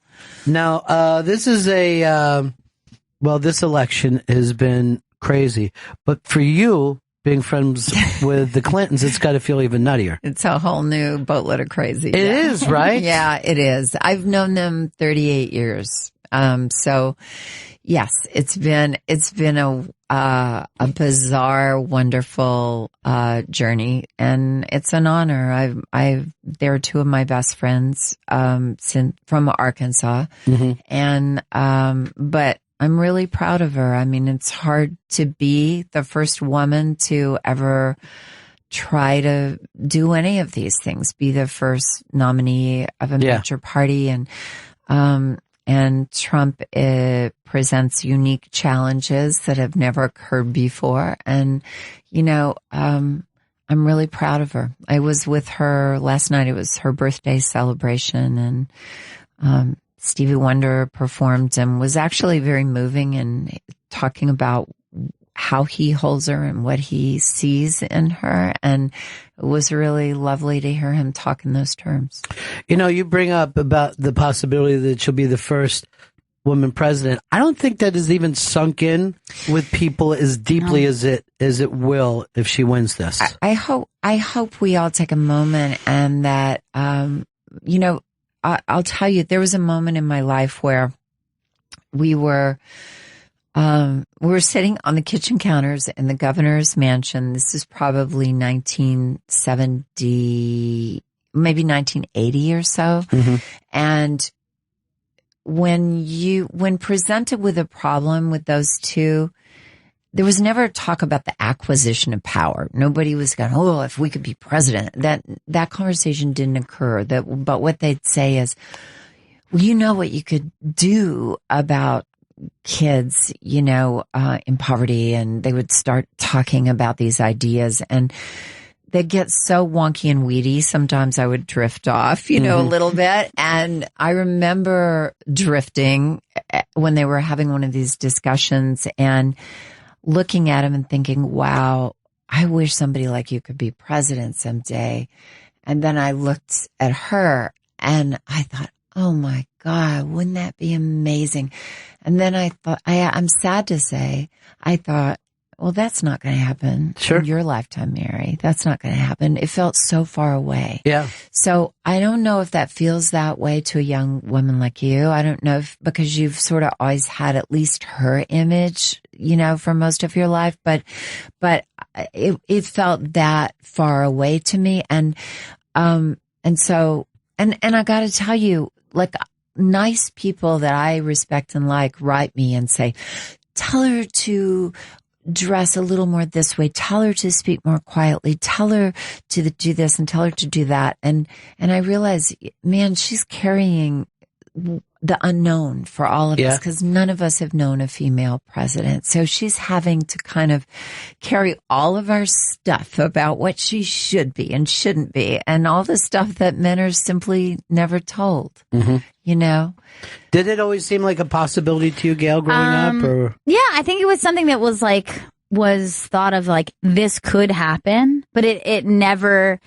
Speaker 1: Now, this is this election has been crazy, but for you, being friends with the Clintons, it's got to feel even nuttier.
Speaker 6: It's a whole new boatload of crazy.
Speaker 1: It is, right?
Speaker 6: Yeah, it is. I've known them 38 years. So yes, it's been a bizarre, wonderful, journey, and it's an honor. They're two of my best friends, from Arkansas, and, but I'm really proud of her. I mean, it's hard to be the first woman to ever try to do any of these things, be the first nominee of a major party, and Trump presents unique challenges that have never occurred before. And, I'm really proud of her. I was with her last night. It was her birthday celebration, and Stevie Wonder performed and was actually very moving and talking about how he holds her and what he sees in her. And it was really lovely to hear him talk in those terms.
Speaker 1: You bring up about the possibility that she'll be the first woman president. I don't think that is even sunk in with people as deeply as it will if she wins this.
Speaker 6: I hope we all take a moment and that, I'll tell you, there was a moment in my life where we were sitting on the kitchen counters in the governor's mansion. This is probably 1970, maybe 1980 or so. And when presented with a problem with those two, there was never talk about the acquisition of power. Nobody was going, oh, if we could be president. That conversation didn't occur. But what they'd say is, well, you know what you could do about kids, in poverty. And they would start talking about these ideas, and they get so wonky and weedy. Sometimes I would drift off, a little bit. And I remember drifting when they were having one of these discussions and looking at him and thinking, wow, I wish somebody like you could be president someday. And then I looked at her and I thought, oh my God, wouldn't that be amazing? And then I thought, I'm sad to say, I thought, well, that's not going to happen in your lifetime, Mary. That's not going to happen. It felt so far away.
Speaker 1: Yeah.
Speaker 6: So I don't know if that feels that way to a young woman like you. I don't know because you've sort of always had at least her image, for most of your life, but it felt that far away to me. And so I got to tell you, like, nice people that I respect and like write me and say, tell her to dress a little more this way. Tell her to speak more quietly. Tell her to do this and tell her to do that. And I realize, man, she's carrying the unknown for all of us because none of us have known a female president. So she's having to kind of carry all of our stuff about what she should be and shouldn't be, and all the stuff that men are simply never told.
Speaker 1: Did it always seem like a possibility to you, Gail, growing up? Or?
Speaker 2: Yeah, I think it was something that was thought of like this could happen, but it never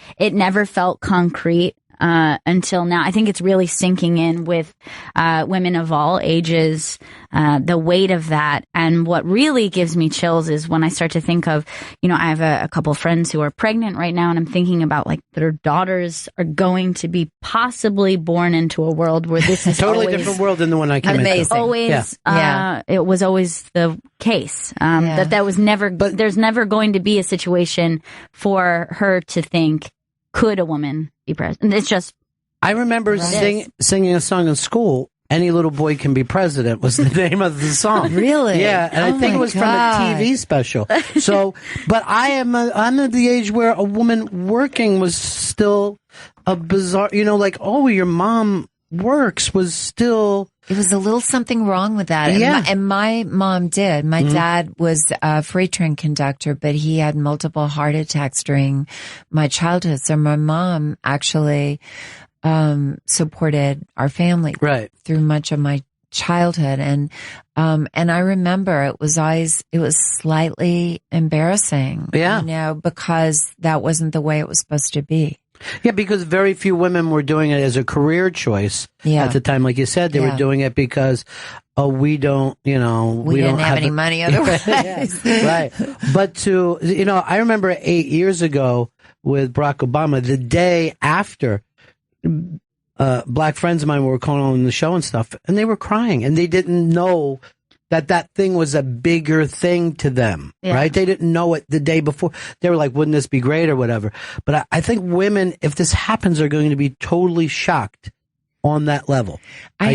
Speaker 2: felt concrete. until now. I think it's really sinking in with women of all ages, the weight of that. And what really gives me chills is when I start to think of, I have a couple of friends who are pregnant right now, and I'm thinking about like their daughters are going to be possibly born into a world where this is
Speaker 1: totally
Speaker 2: always,
Speaker 1: different world than the one I came into.
Speaker 2: always, it was always the case, that was never, there's never going to be a situation for her to think, could a woman be president? It's just.
Speaker 1: I remember singing a song in school. Any Little Boy Can Be President was the name of the song.
Speaker 6: Really?
Speaker 1: Yeah, and I think it was from a TV special. So, but I'm at the age where a woman working was still a bizarre, like, oh, your mom works was still.
Speaker 6: It was a little something wrong with that.
Speaker 1: Yeah.
Speaker 6: And my mom did. My dad was a freight train conductor, but he had multiple heart attacks during my childhood. So my mom actually supported our family through much of my childhood. And I remember it was slightly embarrassing, because that wasn't the way it was supposed to be.
Speaker 1: Yeah, because very few women were doing it as a career choice at the time. Like you said, they were doing it because, we don't, we
Speaker 6: didn't have any money otherwise.
Speaker 1: Right. But I remember 8 years ago with Barack Obama, the day after, black friends of mine were calling on the show and stuff, and they were crying, and they didn't know that thing was a bigger thing to them, right? They didn't know it the day before. They were like, wouldn't this be great or whatever? But I think women, if this happens, are going to be totally shocked on that level.
Speaker 6: I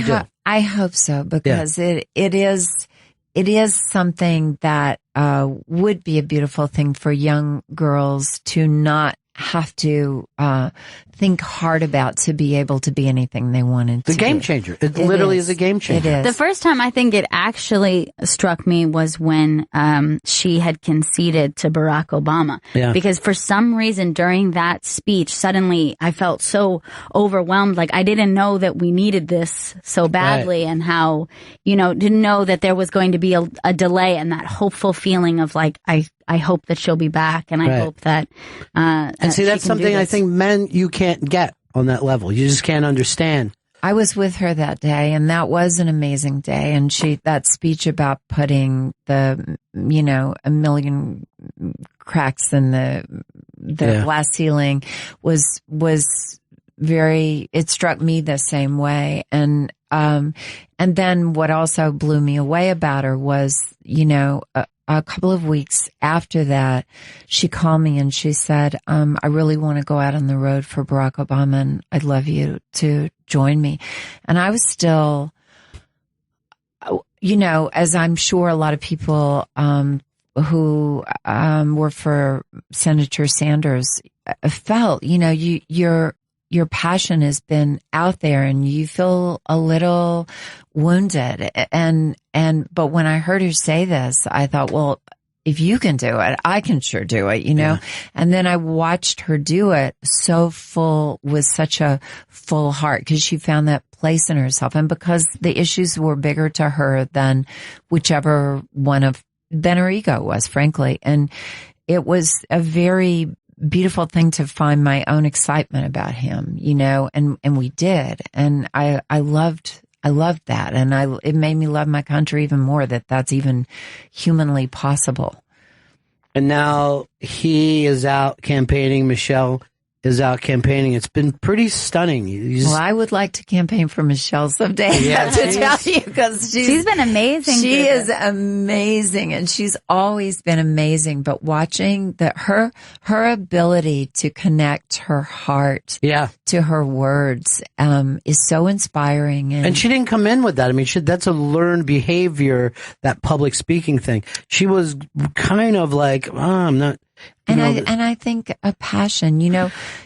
Speaker 6: hope so, because it is something that would be a beautiful thing for young girls to not have to think hard about, to be able to be anything they wanted to be.
Speaker 1: The game changer. It literally is a game changer.
Speaker 6: It is.
Speaker 2: The first time I think it actually struck me was when she had conceded to Barack Obama.
Speaker 1: Yeah.
Speaker 2: Because for some reason during that speech, suddenly I felt so overwhelmed. Like I didn't know that we needed this so badly, and how, didn't know that there was going to be a delay, and that hopeful feeling of like, I hope that she'll be back, and I hope that.
Speaker 1: And see, that's something I think men, you can't get on that level. You just can't understand.
Speaker 6: I was with her that day, and that was an amazing day. And that speech about putting the, a million cracks in the glass ceiling was very, it struck me the same way. And then what also blew me away about her was, a couple of weeks after that, she called me and she said, I really want to go out on the road for Barack Obama, and I'd love you to join me. And I was still, as I'm sure a lot of people who were for Senator Sanders felt, your passion has been out there, and you feel a little wounded. But when I heard her say this, I thought, well, if you can do it, I can sure do it, Yeah. And then I watched her do it with such a full heart, because she found that place in herself, and because the issues were bigger to her than whichever than her ego was, frankly. And it was a very beautiful thing to find my own excitement about him, and we did. And I loved that. And it made me love my country even more, that's even humanly possible.
Speaker 1: And now he is out campaigning. Michelle is out campaigning. It's been pretty stunning.
Speaker 6: Well, I would like to campaign for Michelle someday.
Speaker 1: Yeah,
Speaker 6: to tell you, because
Speaker 2: she's been amazing.
Speaker 6: She is amazing, and she's always been amazing. But watching her ability to connect her heart to her words is so inspiring. And
Speaker 1: she didn't come in with that. I mean, that's a learned behavior, that public speaking thing. She was kind of like, I'm not.
Speaker 6: And I think a passion,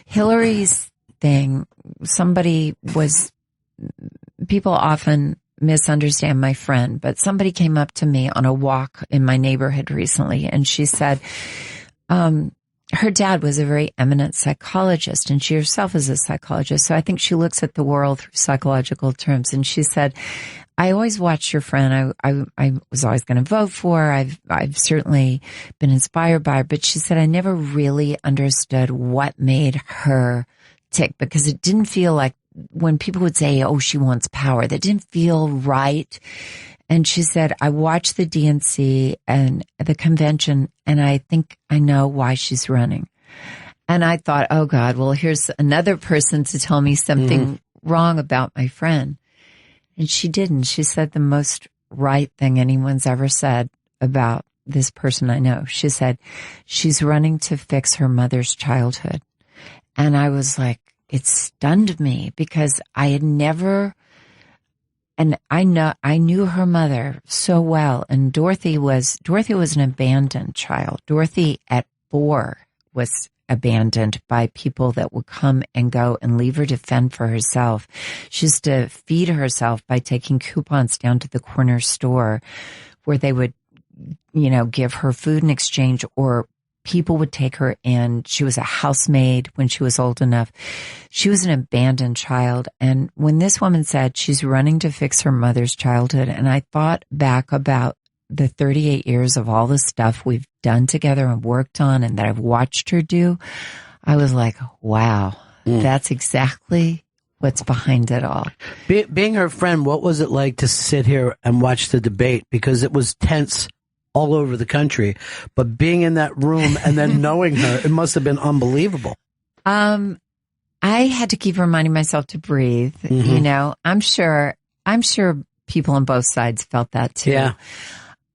Speaker 6: Hillary's thing, people often misunderstand my friend, but somebody came up to me on a walk in my neighborhood recently, and she said, her dad was a very eminent psychologist, and she herself is a psychologist. So I think she looks at the world through psychological terms. And she said, I always watched your friend. I was always going to vote for her. I've certainly been inspired by her, but she said, I never really understood what made her tick because it didn't feel like when people would say, oh, she wants power, that didn't feel right. And she said, I watched the DNC and the convention, and I think I know why she's running. And I thought, oh, God, well, here's another person to tell me something wrong about my friend. And she didn't. She said the most right thing anyone's ever said about this person I know. She said, she's running to fix her mother's childhood. And I was like, it stunned me because I had never, and I knew her mother so well. And Dorothy was an abandoned child. Dorothy at 4 was abandoned by people that would come and go and leave her to fend for herself. She used to feed herself by taking coupons down to the corner store where they would, give her food in exchange, or people would take her in. She was a housemaid when she was old enough. She was an abandoned child. And when this woman said she's running to fix her mother's childhood, and I thought back about the 38 years of all the stuff we've done together and worked on and that I've watched her do, I was like, wow, that's exactly what's behind it all.
Speaker 1: Being her friend, what was it like to sit here and watch the debate? Because it was tense all over the country, but being in that room and then knowing her, it must have been unbelievable.
Speaker 6: I had to keep reminding myself to breathe. I'm sure people on both sides felt that too.
Speaker 1: Yeah.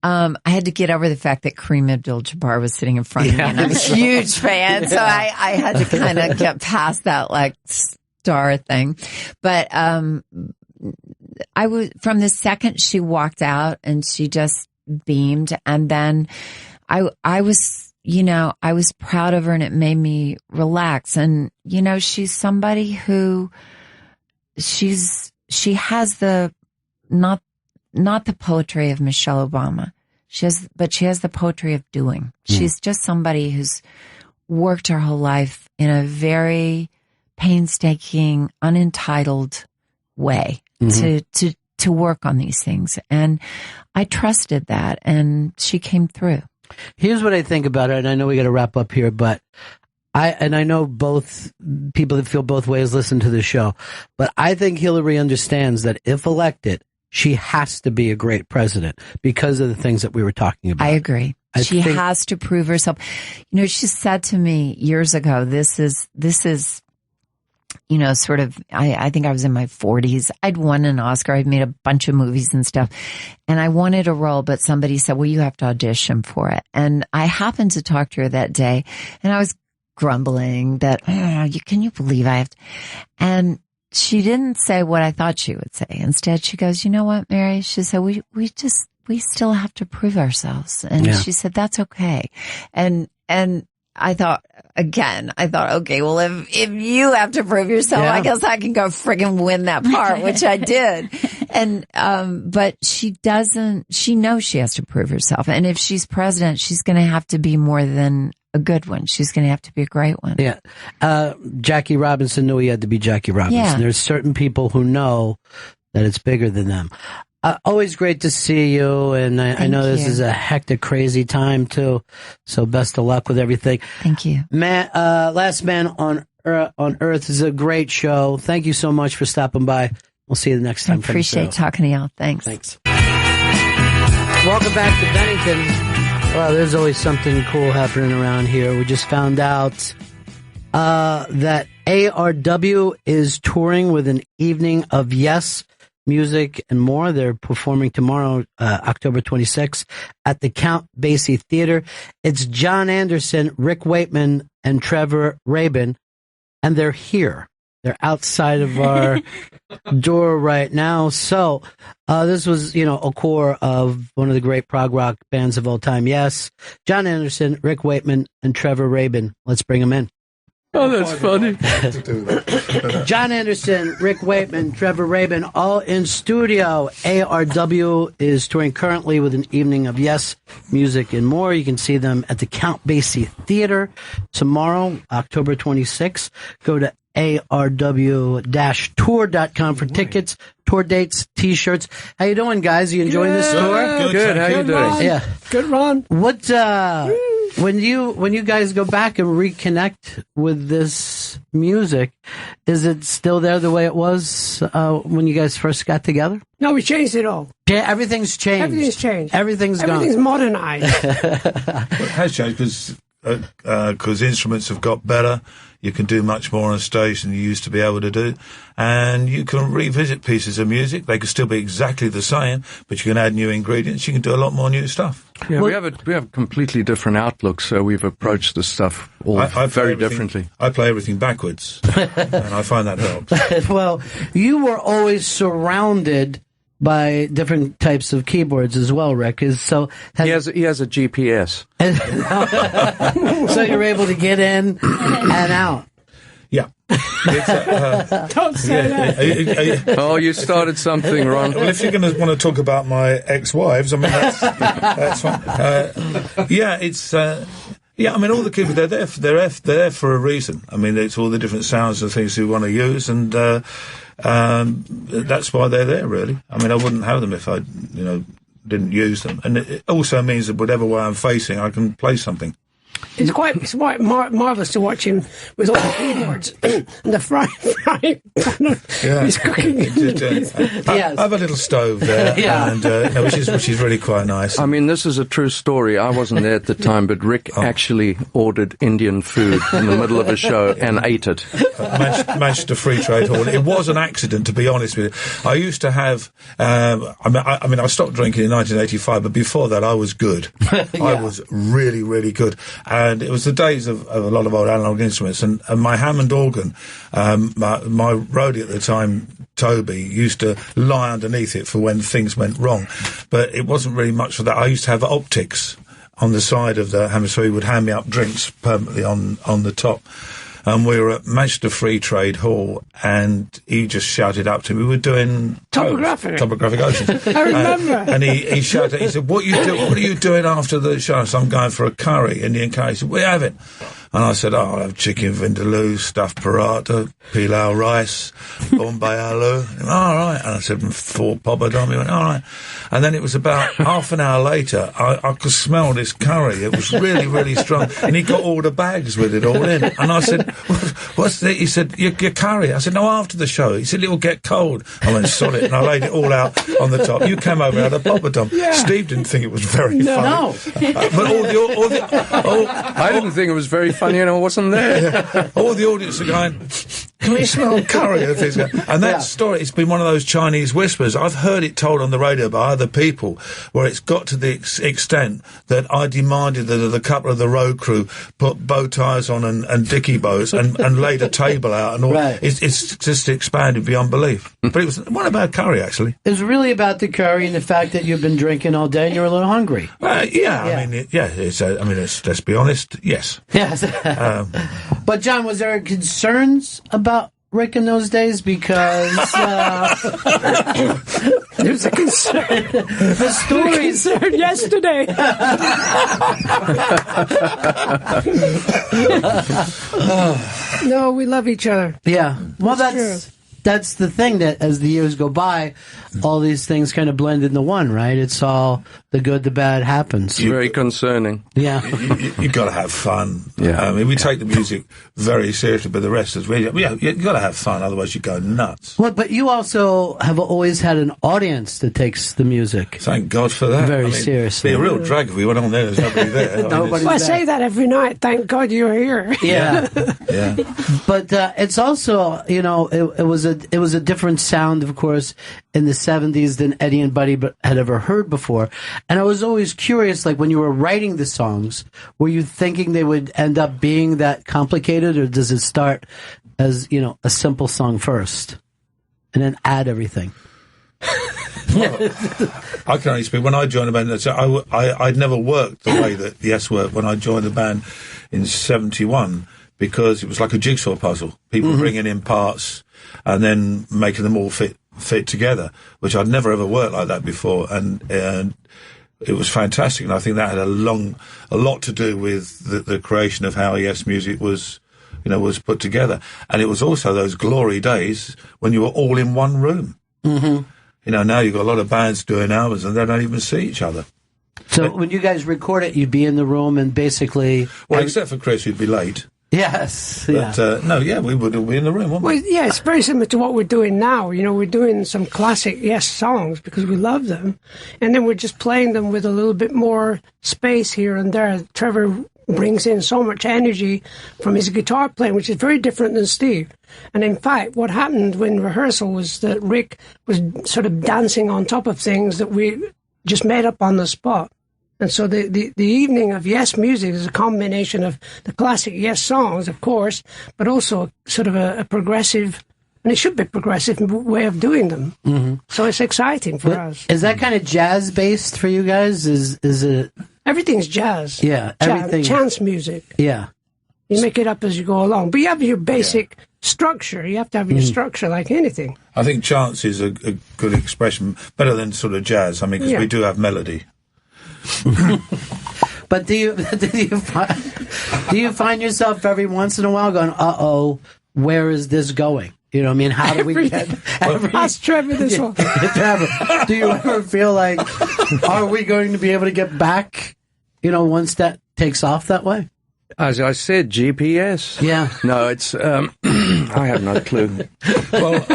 Speaker 6: I had to get over the fact that Kareem Abdul-Jabbar was sitting in front of me, and I'm a huge fan, so I had to kind of get past that like star thing. But I was, from the second she walked out, and she just beamed, and then I was proud of her, and it made me relax. And she's somebody who she has the not the poetry of Michelle Obama. But she has the poetry of doing. She's just somebody who's worked her whole life in a very painstaking, unentitled way to work on these things. And I trusted that, and she came through.
Speaker 1: Here's what I think about it, and I know we got to wrap up here, but I know both people that feel both ways listen to the show, but I think Hillary understands that if elected, she has to be a great president because of the things that we were talking about.
Speaker 6: I agree. She has to prove herself. She said to me years ago, this is, sort of, I think I was in my 40s. I'd won an Oscar. I'd made a bunch of movies and stuff. And I wanted a role, but somebody said, well, you have to audition for it. And I happened to talk to her that day, and I was grumbling that, can you believe I have to? And she didn't say what I thought she would say. Instead, she goes, you know what, Mary? She said, we still have to prove ourselves. And she said, that's okay. And I thought, okay, well, if you have to prove yourself, I guess I can go friggin' win that part, which I did. And, but she knows she has to prove herself. And if she's president, she's going to have to be more than a good one. She's going to have to be a great one.
Speaker 1: Yeah. Jackie Robinson knew he had to be Jackie Robinson.
Speaker 6: Yeah.
Speaker 1: There's certain people who know that it's bigger than them. Always great to see you, and I know this is a hectic, crazy time too. So best of luck with everything.
Speaker 6: Thank you,
Speaker 1: Last Man on Earth is a great show. Thank you so much for stopping by. We'll see you the next time.
Speaker 6: I appreciate talking to y'all. Thanks.
Speaker 1: Welcome back to Bennington. Well, there's always something cool happening around here. We just found out that ARW is touring with an evening of Yes Music and more. They're performing tomorrow, October 26th at the Count Basie Theater. It's John Anderson, Rick Wakeman, and Trevor Rabin, and they're here. They're outside of our door right now. So this was, a core of one of the great prog rock bands of all time. Yes, John Anderson, Rick Wakeman, and Trevor Rabin. Let's bring them in.
Speaker 7: Oh, that's funny.
Speaker 1: John Anderson, Rick Wakeman, Trevor Rabin, all in studio. ARW is touring currently with an evening of Yes Music and more. You can see them at the Count Basie Theater tomorrow, October 26th. Go to arw-tour.com for tickets, tour dates, t-shirts. How you doing, guys? You enjoying this tour?
Speaker 7: Good. How you doing?
Speaker 1: Yeah.
Speaker 4: Good, Ron.
Speaker 1: What when you guys go back and reconnect with this Yes music. Is it still there the way it was when you guys first got together?
Speaker 8: No, we changed it all.
Speaker 1: Yeah, everything's changed.
Speaker 8: Everything's changed.
Speaker 1: Everything's
Speaker 8: gone. Modernized.
Speaker 9: It has changed because instruments have got better. You can do much more on stage than you used to be able to do. And you can revisit pieces of music. They can still be exactly the same, but you can add new ingredients. You can do a lot more new stuff.
Speaker 7: Yeah, we have a completely different outlook, so we've approached this stuff all very differently.
Speaker 9: I play everything backwards, and I find that helps.
Speaker 1: Well, you were always surrounded by different types of keyboards as well, Rick. He has
Speaker 7: a GPS.
Speaker 1: So you're able to get in and out.
Speaker 9: Yeah.
Speaker 8: Don't say that.
Speaker 7: Oh, you started something, Ron.
Speaker 9: Well, if you're going to want to talk about my ex-wives, I mean, that's fine. It's... I mean, all the keyboards, they're there for a reason. I mean, it's all the different sounds and things you want to use, and that's why they're there, really. I mean, I wouldn't have them if I, didn't use them. And it also means that whatever way I'm facing, I can play something.
Speaker 8: It's quite marvelous to watch him with all the keyboards and the frying pan. He's cooking.
Speaker 9: I have a little stove there, and which is really quite nice.
Speaker 7: I mean, this is a true story. I wasn't there at the time, but Rick actually ordered Indian food in the middle of a show and ate it.
Speaker 9: Manchester Free Trade Hall. It was an accident, to be honest with you. I used to have. I stopped drinking in 1985, but before that, I was good. I was really, really good. And it was the days of a lot of old analog instruments, and my Hammond organ, my roadie at the time, Toby, used to lie underneath it for when things went wrong. But it wasn't really much for that. I used to have optics on the side of the Hammond, so he would hand me up drinks permanently on the top. And we were at Manchester Free Trade Hall, and he just shouted up to me. We were doing
Speaker 8: Topographic
Speaker 9: Oceans.
Speaker 8: I remember.
Speaker 9: And he shouted, he said, what are you doing after the show? So I'm going for a curry, Indian curry. He said, what are you having? And I said, I'll have chicken vindaloo, stuffed paratha, pilau rice, Bombay aloo. He went, all right. And I said, 4 papadom. He went, all right. And then it was about half an hour later, I could smell this curry. It was really, really strong. And he got all the bags with it all in. And I said, what's that? He said, your curry. I said, no, after the show. He said, it'll get cold. I went, sod it. And I laid it all out on the top. You came over and had a papadom. Yeah. Steve didn't think it was very funny.
Speaker 1: No.
Speaker 9: But
Speaker 7: I didn't think it was very funny, and I wasn't there.
Speaker 9: Yeah. All the audience are going, can we smell curry? And that story, it's been one of those Chinese whispers. I've heard it told on the radio by other people, where it's got to the extent that I demanded that a couple of the road crew put bow ties on and dicky bows and laid a table out and all.
Speaker 1: Right.
Speaker 9: It's just expanded beyond belief. But it was one about curry, actually.
Speaker 1: It was really about the curry and the fact that you've been drinking all day and you're a little hungry.
Speaker 9: Let's be honest, yes.
Speaker 1: Yes. But John, was there concerns about Rick in those days? Because
Speaker 8: there was a concern.
Speaker 1: The stories
Speaker 8: yesterday. No, we love each other.
Speaker 1: Yeah. Well, that's the thing, that as the years go by, all these things kind of blend into one, right? It's all the good, the bad happens.
Speaker 7: It's very concerning.
Speaker 1: Yeah.
Speaker 9: You've got to have fun.
Speaker 7: Yeah.
Speaker 9: I mean, we take the music very seriously, but the rest is really, you've got to have fun, otherwise you go nuts.
Speaker 1: Well, but you also have always had an audience that takes the music.
Speaker 9: Thank God for that.
Speaker 1: Very seriously.
Speaker 9: It'd be a real drag if we went on there, there's nobody there.
Speaker 8: I say that every night. Thank God you're here.
Speaker 1: Yeah.
Speaker 9: Yeah.
Speaker 1: But it's also, it was a different sound, of course, in the 70s than Eddie and Buddy had ever heard before. And I was always curious, like, when you were writing the songs, were you thinking they would end up being that complicated, or does it start as, a simple song first and then add everything?
Speaker 9: Well, I can only speak. When I joined the band, I'd never worked the way that Yes worked when I joined the band in 71, because it was like a jigsaw puzzle. People bringing in parts and then making them all fit together, which I'd never ever worked like that before, and it was fantastic. And I think that had a lot to do with the creation of how Yes music was put together. And it was also those glory days when you were all in one room. Mm-hmm. Now you've got a lot of bands doing albums and they don't even see each other.
Speaker 1: So when you guys record it, you'd be in the room and basically...
Speaker 9: Well, except for Chris, who'd be late.
Speaker 1: Yes.
Speaker 9: But we would all be in the room, wouldn't we?
Speaker 8: Well, yeah, it's very similar to what we're doing now. You know, we're doing some classic Yes songs because we love them, and then we're just playing them with a little bit more space here and there. Trevor brings in so much energy from his guitar playing, which is very different than Steve. And in fact, what happened when rehearsal was that Rick was sort of dancing on top of things that we just made up on the spot. And so the evening of Yes music is a combination of the classic Yes songs, of course, but also sort of a progressive, and it should be progressive way of doing them. Mm-hmm. So it's exciting for us.
Speaker 1: Is that kind of jazz based for you guys? Is it?
Speaker 8: Everything's jazz.
Speaker 1: Yeah, everything.
Speaker 8: Chance music.
Speaker 1: Yeah.
Speaker 8: You make it up as you go along. But you have your basic structure. You have to have your structure like anything.
Speaker 9: I think chance is a good expression, better than sort of jazz. I mean, because we do have melody.
Speaker 1: But do you find yourself every once in a while going, uh-oh, where is this going? You know what I mean? How do we get...
Speaker 8: Ask Trevor this one.
Speaker 1: Trevor, do you ever feel like, are we going to be able to get back, once that takes off that way?
Speaker 7: As I said, GPS.
Speaker 1: Yeah.
Speaker 7: No, it's... I have no clue.
Speaker 9: Well,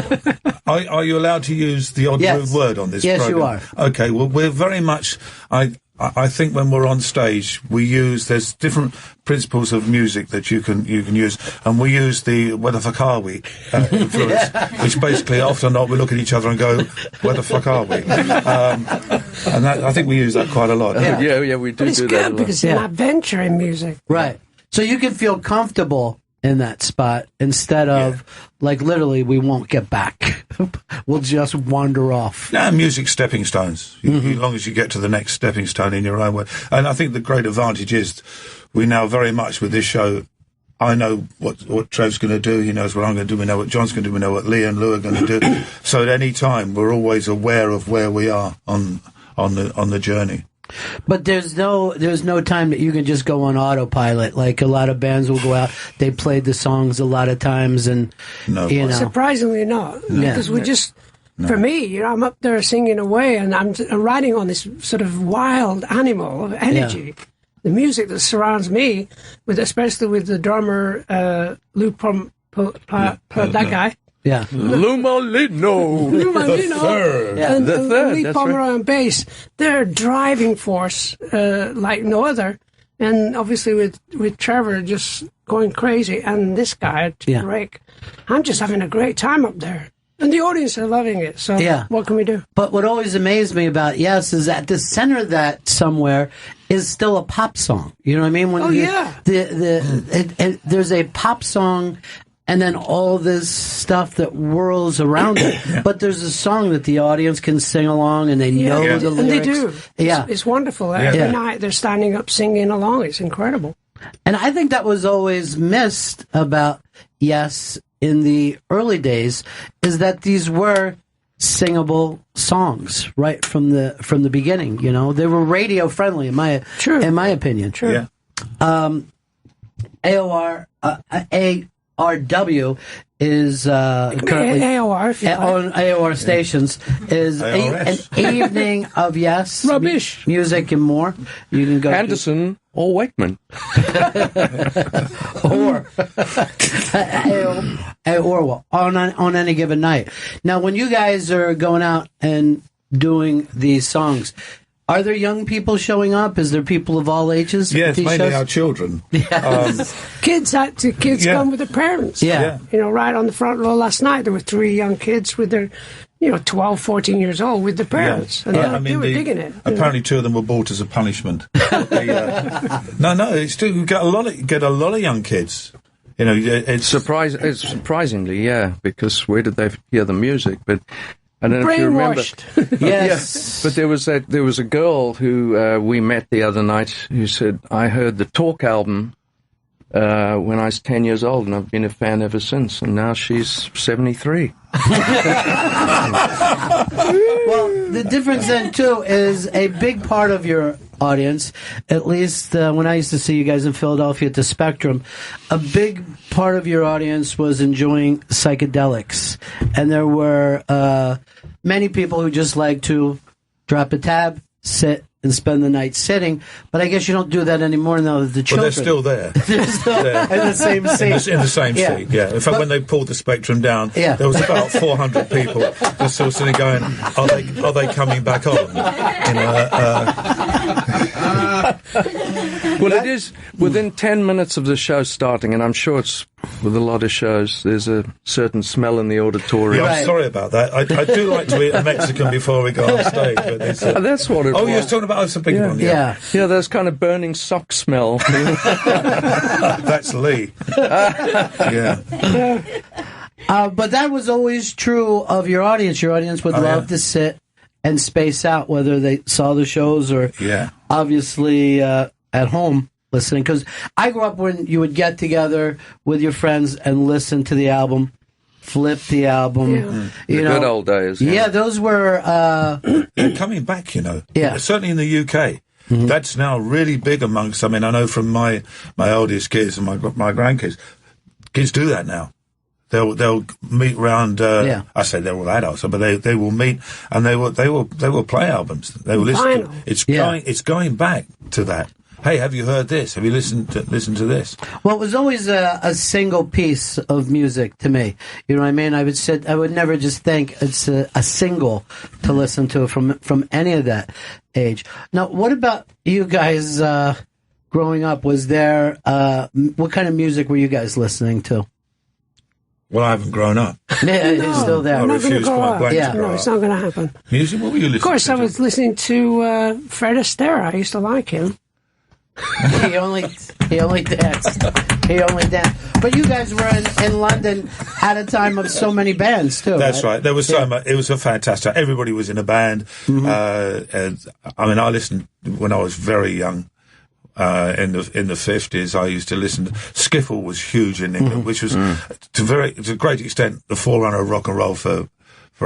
Speaker 9: are you allowed to use the odd word on this program? Yes, you are. Okay, well, we're very much... I think when we're on stage, there's different principles of music that you can use, and we use the "where the fuck are we" influence, which basically often not we look at each other and go, "Where the fuck are we?" And I think we use that quite a lot.
Speaker 7: Yeah, we do.
Speaker 8: But it's
Speaker 7: do
Speaker 8: good
Speaker 7: that
Speaker 8: because it's an adventure in music,
Speaker 1: right? So you can feel comfortable in that spot instead of like literally we won't get back. We'll just wander off.
Speaker 9: No, music stepping stones. As long as you get to the next stepping stone in your own way. And I think the great advantage is we now very much with this show, I know what Trev's going to do. He knows what I'm going to do. We know what John's going to do. We know what Lee and Lou are going to do. So at any time, we're always aware of where we are on the journey.
Speaker 1: But there's no time that you can just go on autopilot. Like a lot of bands will go out, they played the songs a lot of times, and
Speaker 8: surprisingly not, because we just. No. For me, I'm up there singing away, and I'm riding on this sort of wild animal of energy. Yeah. The music that surrounds me, especially with the drummer Lou that guy.
Speaker 1: Yeah,
Speaker 7: Lou Molino.
Speaker 8: And Lee Pomeroy on bass. They're a driving force like no other. And obviously with Trevor just going crazy, and this guy, Rick, I'm just having a great time up there. And the audience are loving it. So what can we do?
Speaker 1: But what always amazed me about Yes is at the center of that somewhere is still a pop song. You know what I mean? There's a pop song. And then all this stuff that whirls around it. But there's a song that the audience can sing along, and they know the lyrics.
Speaker 8: And they do.
Speaker 1: Yeah.
Speaker 8: It's wonderful. Every night they're standing up singing along. It's incredible.
Speaker 1: And I think that was always missed about Yes in the early days, is that these were singable songs right from the beginning. They were radio friendly in my opinion.
Speaker 8: True.
Speaker 1: Yeah. RW is currently
Speaker 8: AOR
Speaker 1: on AOR stations is an evening of
Speaker 8: rubbish
Speaker 1: music and more. You can go
Speaker 7: Anderson or Wakeman
Speaker 1: or on any given night. Now, when you guys are going out and doing these songs, are there young people showing up? Is there people of all ages?
Speaker 9: Yes, mainly our children.
Speaker 8: Kids come with their parents.
Speaker 1: Yeah.
Speaker 8: Right on the front row last night, there were 3 young kids with their, 12, 14 years old with their parents. And they were digging it.
Speaker 9: Apparently 2 of them were bought as a punishment. No, it's true. You get a lot of young kids.
Speaker 7: It's surprisingly, because where did they hear the music? But I don't know if you remember.
Speaker 1: Yes.
Speaker 7: But there was a girl who we met the other night who said, I heard the Talk album when I was 10 years old, and I've been a fan ever since. And now she's 73.
Speaker 1: Well, the difference then, too, is a big part of your audience, at least when I used to see you guys in Philadelphia at the Spectrum, a big part of your audience was enjoying psychedelics. And there were many people who just like to drop a tab, sit and spend the night sitting. But I guess you don't do that anymore now that the children.
Speaker 9: Well, they're still there.
Speaker 1: They're still in the same seat.
Speaker 9: In the same seat, yeah. In fact, when they pulled the Spectrum down, there was about 400 people just sort of sitting going, are they coming back on?
Speaker 7: Well, it is within 10 minutes of the show starting, and I'm sure it's with a lot of shows, there's a certain smell in the auditorium.
Speaker 9: Yeah, I'm sorry about that. I do like to eat a Mexican before we go on stage. But it's,
Speaker 7: that's what it was.
Speaker 9: Oh, you were talking about a big one.
Speaker 1: Yeah,
Speaker 7: those kind of burning sock smell.
Speaker 9: That's Lee. Yeah.
Speaker 1: But that was always true of your audience. Your audience would love to sit and space out, whether they saw the shows or obviously at home listening. Because I grew up when you would get together with your friends and listen to the album, flip the album.
Speaker 7: The good old days.
Speaker 1: Yeah, those were...
Speaker 9: They're coming back,
Speaker 1: Yeah.
Speaker 9: Certainly in the UK. Mm-hmm. That's now really big amongst... I mean, I know from my oldest kids and my grandkids, kids do that now. They'll meet round. I say they're all adults, but they will meet and they will play albums. They will listen. It's going back to that. Hey, have you heard this? Have you listened to this?
Speaker 1: Well, it was always a single piece of music to me. You know what I mean? I would never just think it's a single to listen to from any of that age. Now, what about you guys growing up? Was there what kind of music were you guys listening to?
Speaker 9: Well, I haven't grown up.
Speaker 1: Yeah, it's still there.
Speaker 8: I'm not going to grow up.
Speaker 1: No,
Speaker 8: it's not going to happen.
Speaker 9: Music? What were you listening to?
Speaker 8: Of course, I was listening to Fred Astaire. I used to like him.
Speaker 1: He only danced. But you guys were in London at a time of so many bands too.
Speaker 9: That's right. There was so much. It was a fantastic. Everybody was in a band. Mm-hmm. I mean, I listened when I was very young. In the 50s, I used to listen to Skiffle was huge in England, which was to a great extent the forerunner of rock and roll for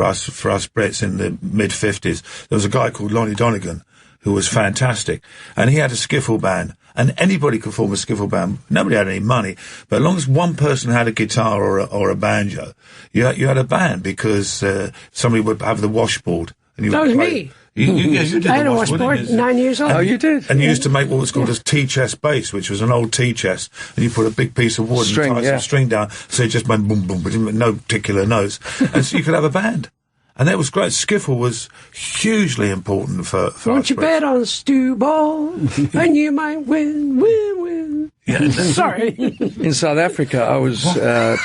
Speaker 9: us Brits in the mid 50s. There was a guy called Lonnie Donegan who was fantastic, and he had a skiffle band, and anybody could form a skiffle band. Nobody had any money, but as long as one person had a guitar or a banjo, you had a band because somebody would have the washboard. And you
Speaker 8: that was me.
Speaker 9: You did
Speaker 8: I had a washboard, 9 years old.
Speaker 7: Oh, you did?
Speaker 9: And you used to make what was called a tea chest bass, which was an old tea chest, and you put a big piece of wood and tie some string down, so it just went boom, boom, but no particular notes. And so you could have a band. And that was great. Skiffle was hugely important for
Speaker 8: Won't you bet on Stu Ball, and you might win.
Speaker 9: Yeah.
Speaker 8: Sorry.
Speaker 7: In South Africa, I was a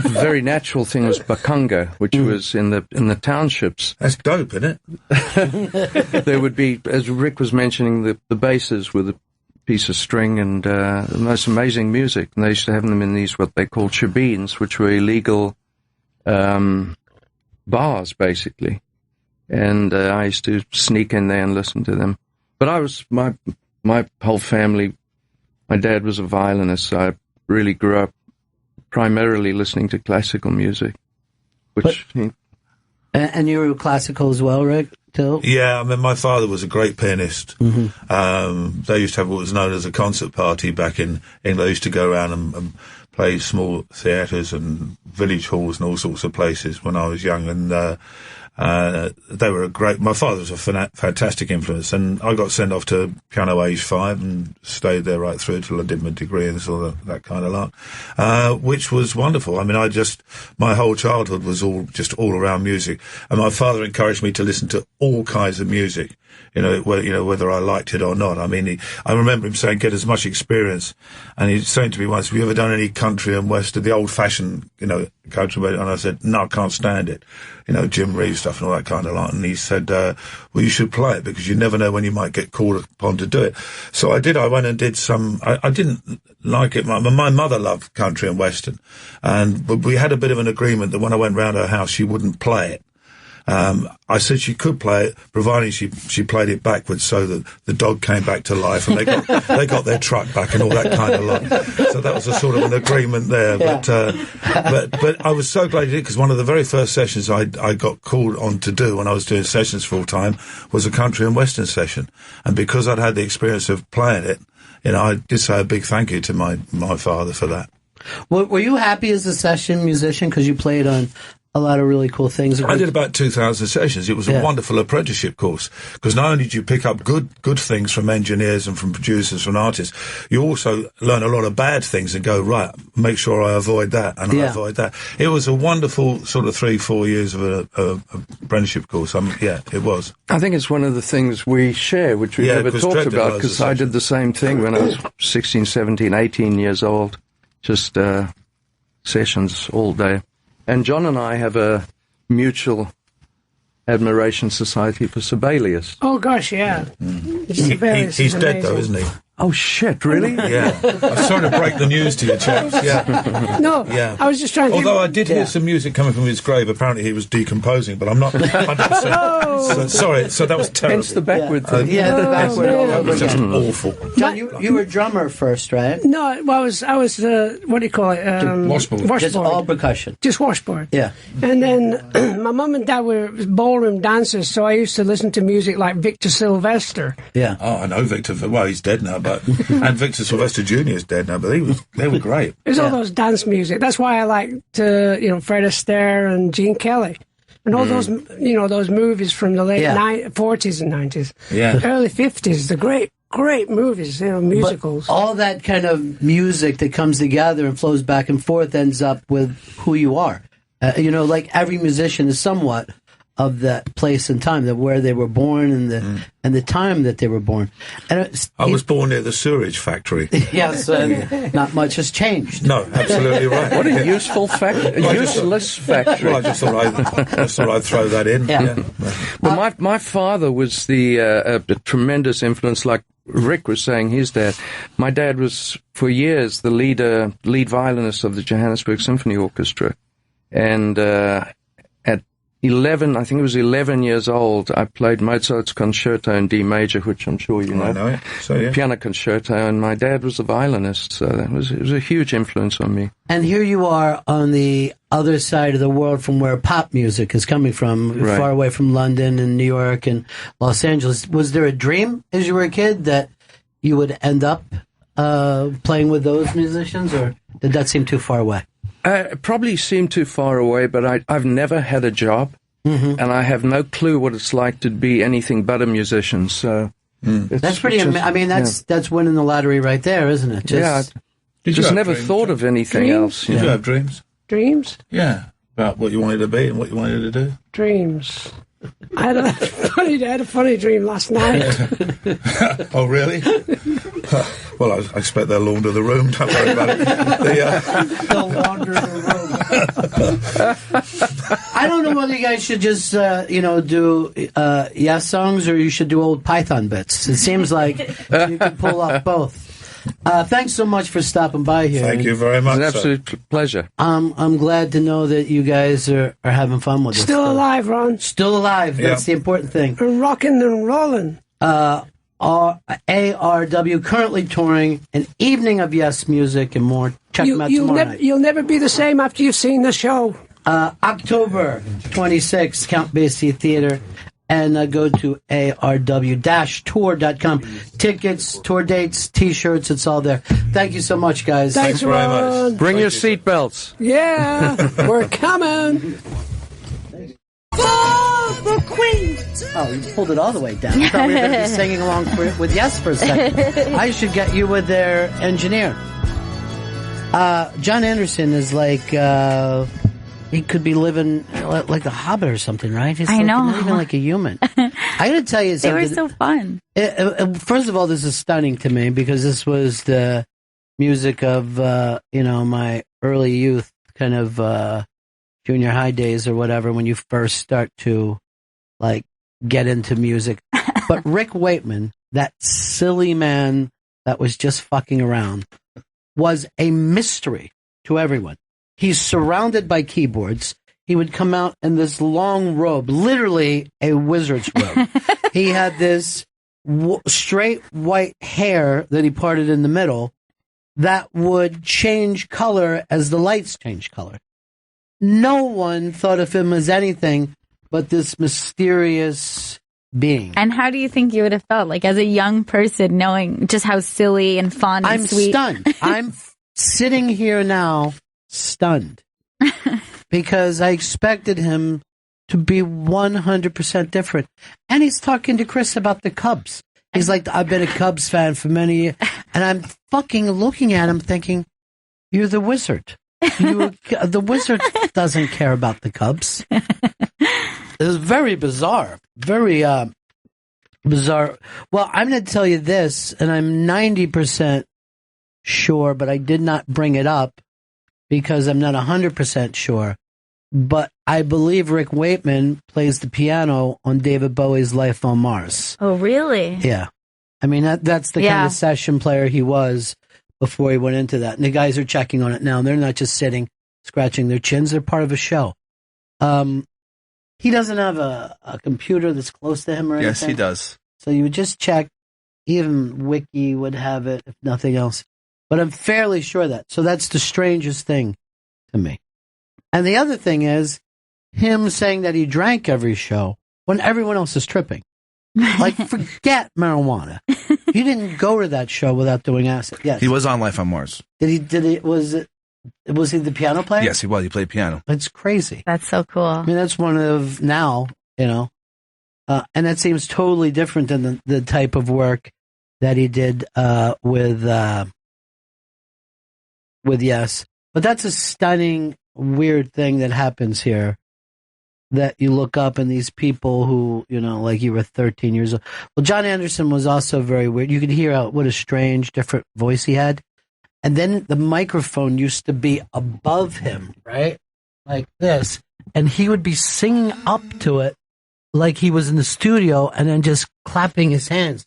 Speaker 7: very natural thing was bakunga, which was in the townships.
Speaker 9: That's dope, isn't it?
Speaker 7: There would be, as Rick was mentioning, the basses with a piece of string and the most amazing music. And they used to have them in these what they called shebeens, which were illegal bars, basically. And I used to sneak in there and listen to them. But I was my whole family. My dad was a violinist, so I really grew up primarily listening to classical music.
Speaker 1: And you were classical as well, Rick, too?
Speaker 9: Yeah, I mean, my father was a great pianist.
Speaker 1: Mm-hmm.
Speaker 9: They used to have what was known as a concert party back in England. They used to go around and play small theatres and village halls and all sorts of places when I was young. And they were my father was a fantastic influence, and I got sent off to piano age 5 and stayed there right through till I did my degree and all that kind of lot, which was wonderful. I mean, my whole childhood was all around music, and my father encouraged me to listen to all kinds of music, whether I liked it or not. I mean, I remember him saying, get as much experience, and he's saying to me once, have you ever done any country and western, the old-fashioned, country? And I said, no, I can't stand it. Jim Reeves stuff and all that kind of lot. And he said, well, you should play it because you never know when you might get called upon to do it. So I did. I went and did some. I didn't like it. My mother loved country and western, but we had a bit of an agreement that when I went round her house, she wouldn't play it. I said she could play it, providing she played it backwards so that the dog came back to life and they got their truck back and all that kind of lot. So that was a sort of an agreement there. Yeah. But I was so glad you did, because one of the very first sessions I got called on to do when I was doing sessions full time was a country and western session. And because I'd had the experience of playing it, I did say a big thank you to my father for that.
Speaker 1: Were you happy as a session musician because you played on a lot of really cool things.
Speaker 9: I did about 2,000 sessions. It was a wonderful apprenticeship course because not only do you pick up good things from engineers and from producers, from artists, you also learn a lot of bad things and go, right, make sure I avoid that and I avoid that. It was a wonderful sort of 3-4 years of a apprenticeship course. It was.
Speaker 7: I think it's one of the things we share, which we never talked about, because I did the same thing when I was 16, 17, 18 years old. Just sessions all day. And John and I have a mutual admiration society for Sibelius.
Speaker 8: Oh, gosh, yeah.
Speaker 9: He's dead, though, isn't he?
Speaker 7: Oh, shit, really?
Speaker 9: Yeah. I'm sorry to break the news to you, chaps. Yeah.
Speaker 8: No, I was just trying to...
Speaker 9: Although I did hear some music coming from his grave. Apparently he was decomposing, but I'm not 100%. Sorry, so that was terrible.
Speaker 7: Hence the backward thing.
Speaker 1: the backward.
Speaker 9: It was just awful.
Speaker 1: John, you were drummer first, right?
Speaker 8: No, well, I was what do you call it?
Speaker 9: Washboard.
Speaker 1: Just all percussion.
Speaker 8: Just washboard.
Speaker 1: Yeah.
Speaker 8: And then my mum and dad were ballroom dancers, so I used to listen to music like Victor Sylvester.
Speaker 1: Yeah.
Speaker 9: Oh, I know Victor. Well, he's dead now, but and Victor Sylvester Jr. is dead now, but they were great.
Speaker 8: It was all those dance music. That's why I liked Fred Astaire and Gene Kelly. And all those, those movies from the late 40s and 90s.
Speaker 9: Yeah.
Speaker 8: Early 50s, the great movies, musicals.
Speaker 1: But all that kind of music that comes together and flows back and forth ends up with who you are. Like every musician is somewhat of that place and time, that where they were born and the time that they were born. And
Speaker 9: I was born near the sewage factory.
Speaker 1: Yes, not much has changed.
Speaker 9: No, absolutely right.
Speaker 7: What a useful useless factory.
Speaker 9: Well, I just thought I'd throw that in.
Speaker 1: Yeah.
Speaker 7: Well, my father was a tremendous influence, like Rick was saying, his dad. My dad was, for years, the lead violinist of the Johannesburg Symphony Orchestra. And at 11, I think it was 11 years old, I played Mozart's Concerto in D major, which I'm sure you know.
Speaker 9: I know it. So, yeah.
Speaker 7: Piano Concerto, and my dad was a violinist, so it was a huge influence on me.
Speaker 1: And here you are on the other side of the world from where pop music is coming from,
Speaker 7: Right.
Speaker 1: far away from London and New York and Los Angeles. Was there a dream as you were a kid that you would end up playing with those musicians, or did that seem too far away?
Speaker 7: It probably seemed too far away, but I've never had a job, and I have no clue what it's like to be anything but a musician. So
Speaker 1: That's pretty. I mean, that's winning the lottery right there, isn't it?
Speaker 7: Just never thought of anything else.
Speaker 9: Did you have dreams?
Speaker 8: Dreams?
Speaker 9: Yeah, about what you wanted to be and what you wanted to do.
Speaker 8: Dreams. I had a funny dream last night.
Speaker 9: Oh, really? Well, I expect they'll launder the room. Don't worry about it.
Speaker 1: They'll launder the room. I don't know whether you guys should just, do yes songs, or you should do old Python bits. It seems like you can pull off both. Thanks so much for stopping by here.
Speaker 9: Thank you very much.
Speaker 7: It's an absolute pleasure.
Speaker 1: I'm glad to know that you guys are having fun with us.
Speaker 8: Still alive, Ron.
Speaker 1: Still alive. That's the important thing.
Speaker 8: And rocking and rolling.
Speaker 1: ARW currently touring an evening of Yes music and more. Check them out tomorrow night.
Speaker 8: You'll never be the same after you've seen the show.
Speaker 1: October 26th, Count Basie Theater. And go to arw-tour.com. Tickets, tour dates, T-shirts, it's all there. Thank you so much, guys.
Speaker 8: Thanks
Speaker 9: very
Speaker 8: Ron.
Speaker 9: much.
Speaker 7: Bring your seatbelts.
Speaker 8: Yeah, we're coming. For the Queen.
Speaker 1: Oh, you pulled it all the way down. I thought we were going to be singing along with Yes for a second. I should get you with their engineer. John Anderson is like... he could be living like a hobbit or something, right? He's not even like a human. I got to tell you something.
Speaker 2: They were so fun.
Speaker 1: First of all, this is stunning to me because this was the music of, my early youth, kind of junior high days or whatever, when you first start to, get into music. But Rick Wakeman, that silly man that was just fucking around, was a mystery to everyone. He's surrounded by keyboards. He would come out in this long robe, literally a wizard's robe. He had this straight white hair that he parted in the middle that would change color as the lights change color. No one thought of him as anything but this mysterious being.
Speaker 2: And how do you think you would have felt, as a young person, knowing just how silly and fun and sweet?
Speaker 1: I'm stunned. I'm sitting here now stunned because I expected him to be 100% different. And he's talking to Chris about the Cubs. He's like, I've been a Cubs fan for many years. And I'm fucking looking at him thinking, you're the Wizard. The Wizard doesn't care about the Cubs. It was very bizarre. Very bizarre. Well, I'm going to tell you this, and I'm 90% sure, but I did not bring it up because I'm not 100% sure. But I believe Rick Wakeman plays the piano on David Bowie's Life on Mars.
Speaker 2: Oh, really?
Speaker 1: Yeah. I mean, that's the kind of session player he was before he went into that. And the guys are checking on it now. They're not just sitting, scratching their chins. They're part of a show. He doesn't have a computer that's close to him or anything.
Speaker 3: Yes, he does.
Speaker 1: So you would just check. Even Wiki would have it, if nothing else. But I'm fairly sure that. So that's the strangest thing to me. And the other thing is him saying that he drank every show when everyone else is tripping. Like, forget marijuana. You didn't go to that show without doing acid. Yes.
Speaker 3: He was on Life on Mars.
Speaker 1: Was he the piano player?
Speaker 3: Yes, he was. He played piano.
Speaker 1: That's crazy.
Speaker 2: That's so cool.
Speaker 1: I mean, that's one of now, and that seems totally different than the type of work that he did with Yes. But that's a stunning, weird thing that happens here. That you look up and these people who, like you were 13 years old. Well, John Anderson was also very weird. You could hear what a strange, different voice he had. And then the microphone used to be above him, right? Like this. And he would be singing up to it like he was in the studio and then just clapping his hands.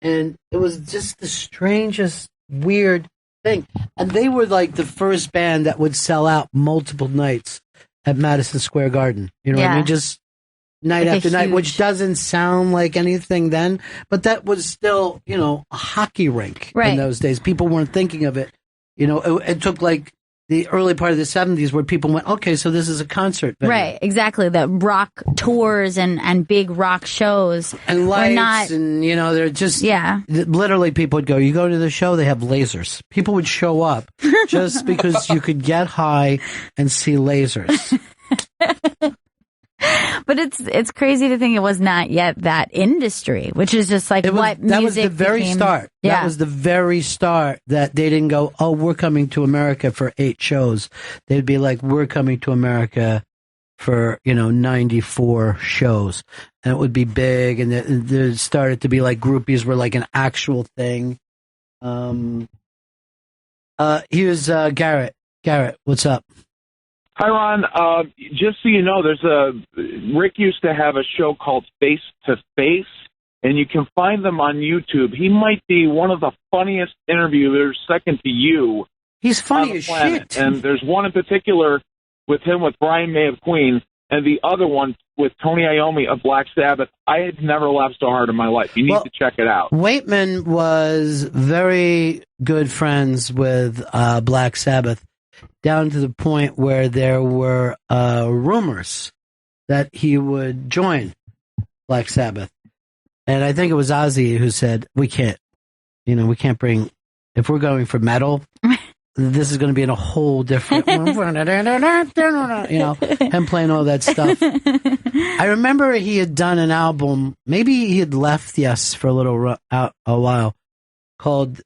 Speaker 1: And it was just the strangest, weird thing. And they were like the first band that would sell out multiple nights at Madison Square Garden. You know what I mean? Just night after night, which doesn't sound like anything then, but that was still, a hockey rink in those days. People weren't thinking of it. It took like the early part of the 70s where people went, okay, so this is a concert venue.
Speaker 2: Right, exactly. The rock tours and big rock shows.
Speaker 1: And lights and, they're just... Yeah. Literally, people would go, you go to the show, they have lasers. People would show up just because you could get high and see lasers.
Speaker 2: But it's crazy to think it was not yet that industry, which is just like what music
Speaker 1: that was the very start.
Speaker 2: Yeah.
Speaker 1: That was the very start that they didn't go, oh, we're coming to America for 8 shows. They'd be like, we're coming to America for, 94 shows. And it would be big. And there started to be like groupies were like an actual thing. Here's Garrett. Garrett, what's up?
Speaker 10: Hi, Ron. Just so you know, Rick used to have a show called Face to Face, and you can find them on YouTube. He might be one of the funniest interviewers, second to you.
Speaker 1: He's funny as shit.
Speaker 10: And there's one in particular with him with Brian May of Queen, and the other one with Tony Iommi of Black Sabbath. I had never laughed so hard in my life. You need to check it out.
Speaker 1: Waitman was very good friends with Black Sabbath, down to the point where there were rumors that he would join Black Sabbath. And I think it was Ozzy who said, we can't bring, if we're going for metal, this is going to be in a whole different, him playing all that stuff. I remember he had done an album, maybe he had left Yes for a while, called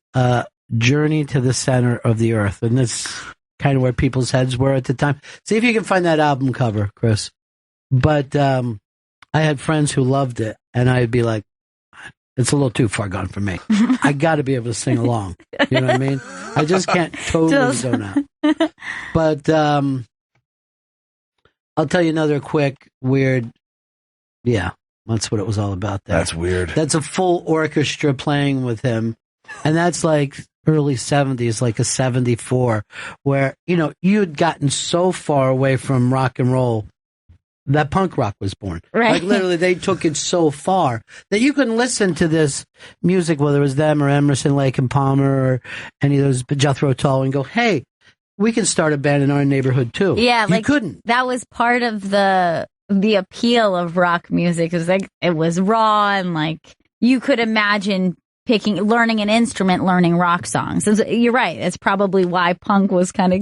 Speaker 1: Journey to the Center of the Earth. And this kind of where people's heads were at the time. See if you can find that album cover, Chris. But I had friends who loved it, and I'd be like, it's a little too far gone for me. I got to be able to sing along. You know what I mean? I just can't totally zone out. But I'll tell you another quick, weird, that's what it was all about there.
Speaker 3: That's weird.
Speaker 1: That's a full orchestra playing with him, and that's like early 70s, like a 74, where, you'd gotten so far away from rock and roll that punk rock was born.
Speaker 2: Right.
Speaker 1: Like, literally, they took it so far that you couldn't listen to this music, whether it was them or Emerson, Lake and Palmer or any of those, Jethro Tull, and go, hey, we can start a band in our neighborhood, too.
Speaker 2: Yeah,
Speaker 1: you couldn't.
Speaker 2: That was part of the appeal of rock music. It was like, it was raw, and like, you could imagine learning an instrument, learning rock songs. You're right. It's probably why punk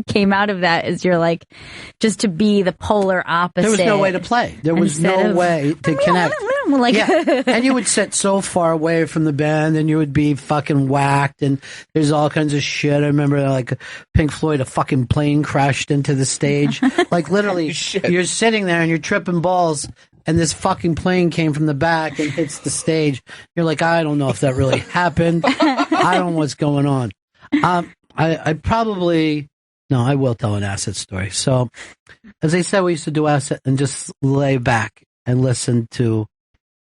Speaker 2: came out of that, is you're like, just to be the polar opposite.
Speaker 1: There was no way to play. There was no way to connect. And you would sit so far away from the band, and you would be fucking whacked, and there's all kinds of shit. I remember, like, Pink Floyd, a fucking plane crashed into the stage. Like, literally, you're sitting there and you're tripping balls, and this fucking plane came from the back and hits the stage. You're like, I don't know if that really happened. I don't know what's going on. I will tell an Acid story. So, as I said, we used to do Acid and just lay back and listen to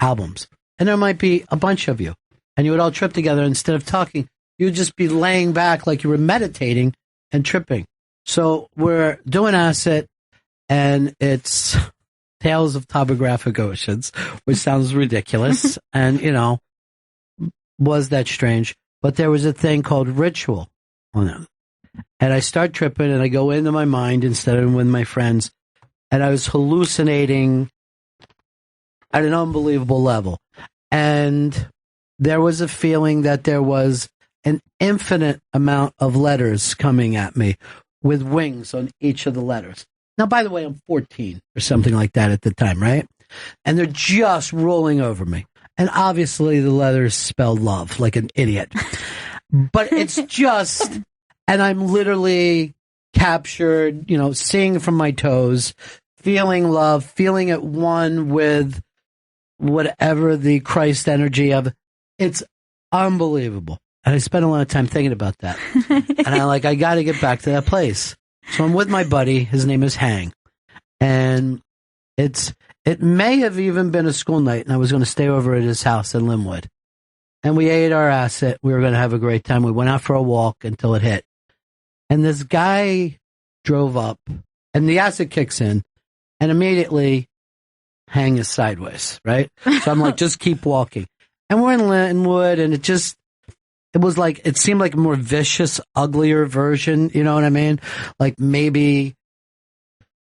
Speaker 1: albums. And there might be a bunch of you, and you would all trip together. Instead of talking, you would just be laying back like you were meditating and tripping. So we're doing Acid, and it's Tales of Topographic Oceans, which sounds ridiculous. And, was that strange? But there was a thing called Ritual on it. And I start tripping, and I go into my mind instead of with my friends. And I was hallucinating at an unbelievable level. And there was a feeling that there was an infinite amount of letters coming at me with wings on each of the letters. Now, by the way, I'm 14 or something like that at the time, right? And they're just rolling over me. And obviously the letters spelled love like an idiot. But it's just, and I'm literally captured, seeing from my toes, feeling love, feeling at one with whatever the Christ energy of. It's unbelievable. And I spent a lot of time thinking about that. And I got to get back to that place. So I'm with my buddy. His name is Hang. And it may have even been a school night, and I was going to stay over at his house in Linwood. And we ate our Acid. We were going to have a great time. We went out for a walk until it hit. And this guy drove up, and the Acid kicks in, and immediately Hang is sideways, right? So I'm like, just keep walking. And we're in Linwood, and it seemed like a more vicious, uglier version, you know what I mean? Like maybe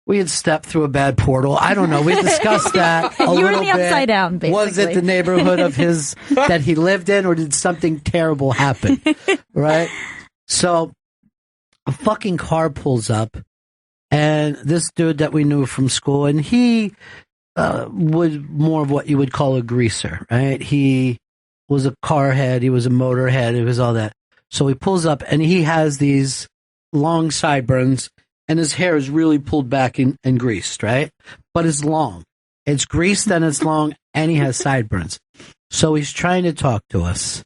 Speaker 1: we had stepped through a bad portal. I don't know. We discussed that a little bit.
Speaker 2: You were in the upside down, basically.
Speaker 1: Was it the neighborhood of his that he lived in, or did something terrible happen? Right? So a fucking car pulls up, and this dude that we knew from school, and he was more of what you would call a greaser, right? He was a car head, he was a motor head, it was all that. So he pulls up, and he has these long sideburns, and his hair is really pulled back and greased, right? But it's long. It's greased and it's long, and he has sideburns. So he's trying to talk to us,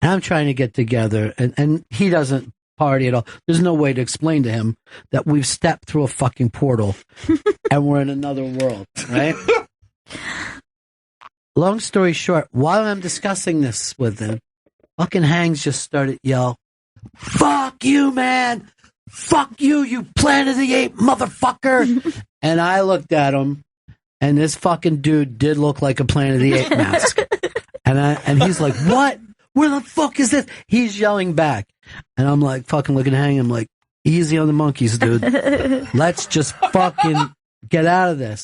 Speaker 1: and I'm trying to get together, and he doesn't party at all. There's no way to explain to him that we've stepped through a fucking portal and we're in another world, right? Long story short, while I'm discussing this with him, fucking Hangs just started yell, "Fuck you, man! Fuck you, you Planet of the Apes motherfucker!" And I looked at him, and this fucking dude did look like a Planet of the Apes mask. And he's like, "What? Where the fuck is this?" He's yelling back. And I'm like, fucking looking at Hang. I'm like, easy on the monkeys, dude. Let's just fucking get out of this.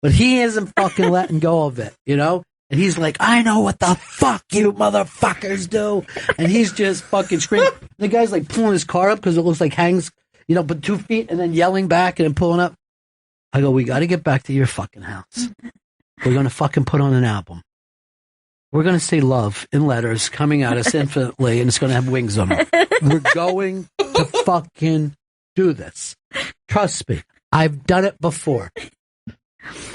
Speaker 1: But he isn't fucking letting go of it, And he's like, "I know what the fuck you motherfuckers do." And he's just fucking screaming. The guy's like pulling his car up because it looks like Hang's, but 2 feet, and then yelling back and then pulling up. I go, "We got to get back to your fucking house. We're going to fucking put on an album. We're going to say love in letters coming at us infinitely, and it's going to have wings on it. We're going to fucking do this. Trust me. I've done it before."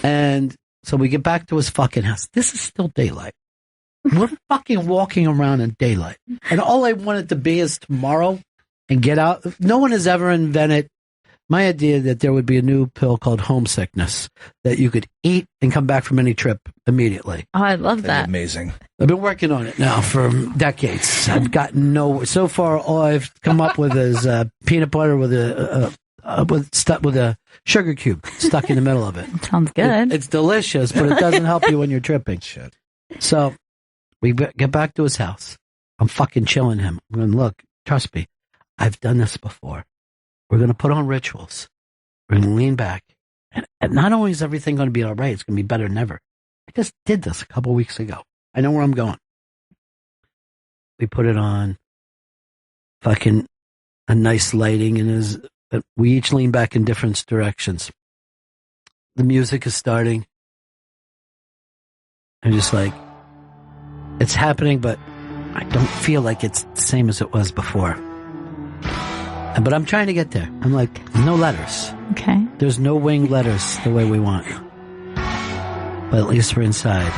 Speaker 1: And so we get back to his fucking house. This is still daylight. We're fucking walking around in daylight. And all I wanted to be is tomorrow and get out. No one has ever invented my idea that there would be a new pill called homesickness that you could eat and come back from any trip immediately.
Speaker 2: Oh, I love that.
Speaker 3: Amazing.
Speaker 1: I've been working on it now for decades. I've gotten nowhere. So far, all I've come up with is peanut butter with a sugar cube stuck in the middle of it.
Speaker 2: Sounds good.
Speaker 1: It's delicious, but it doesn't help you when you're tripping. Shit. So we get back to his house. I'm fucking chilling him. I'm going, "Look, trust me. I've done this before. We're going to put on rituals. We're going to lean back. And not only is everything going to be all right, it's going to be better than ever. I just did this a couple weeks ago. I know where I'm going." We put it on. Fucking a nice lighting, and we each lean back in different directions. The music is starting. I'm just like, it's happening, but I don't feel like it's the same as it was before. But I'm trying to get there. I'm like, no letters.
Speaker 2: Okay.
Speaker 1: There's no winged letters the way we want. But at least we're inside.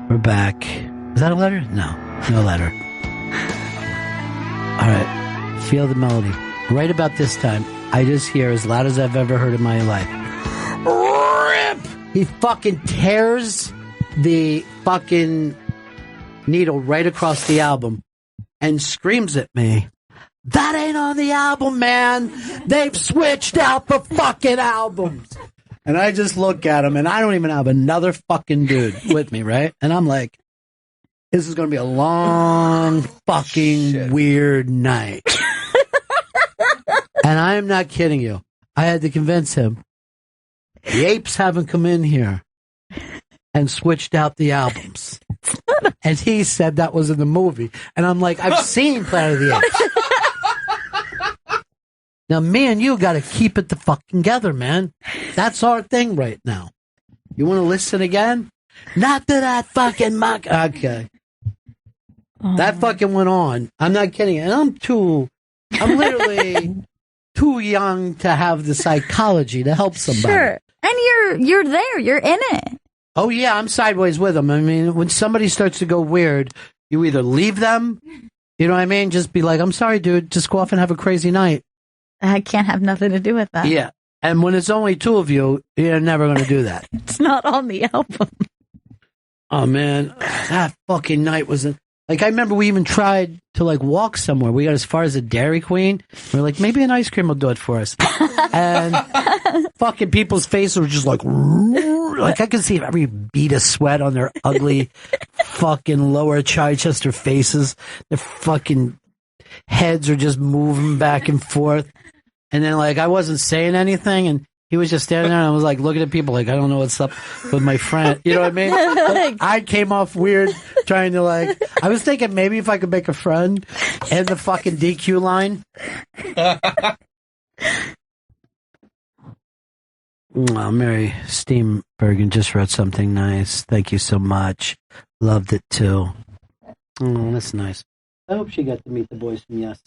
Speaker 1: We're back. Is that a letter? No letter. All right. Feel the melody. Right about this time, I just hear as loud as I've ever heard in my life. Rip! He fucking tears the fucking needle right across the album and screams at me, "That ain't on the album, man. They've switched out the fucking albums." And I just look at him, and I don't even have another fucking dude with me, right? And I'm like, this is going to be a long fucking weird night. And I am not kidding you. I had to convince him. The apes haven't come in here and switched out the albums. And he said that was in the movie. And I'm like, I've seen Planet of the Apes. Now, me and you got to keep it the fucking together, man. That's our thing right now. You want to listen again? Not to that fucking muck. Okay. That fucking went on. I'm not kidding. And I'm literally too young to have the psychology to help somebody.
Speaker 2: Sure. And you're there. You're in it.
Speaker 1: Oh, yeah, I'm sideways with them. I mean, when somebody starts to go weird, you either leave them, you know what I mean? Just be like, I'm sorry, dude, just go off and have a crazy night.
Speaker 2: I can't have nothing to do with that.
Speaker 1: Yeah. And when it's only two of you, you're never going to do that.
Speaker 2: It's not on the album.
Speaker 1: Oh, man, that fucking night was like, I remember we even tried to like walk somewhere. We got as far as a Dairy Queen. We were like, maybe an ice cream will do it for us. And fucking people's faces were just like I could see every bead of sweat on their ugly fucking lower Chichester faces. Their fucking heads are just moving back and forth. And then like I wasn't saying anything, and he was just standing there, and I was like looking at people like, I don't know what's up with my friend. You know what I mean? But I came off weird trying to like, I was thinking maybe if I could make a friend and the fucking DQ line. Oh, Mary Steenbergen just wrote something nice. Thank you so much. Loved it too. Oh, that's nice. I hope she got to meet the boys from Yes.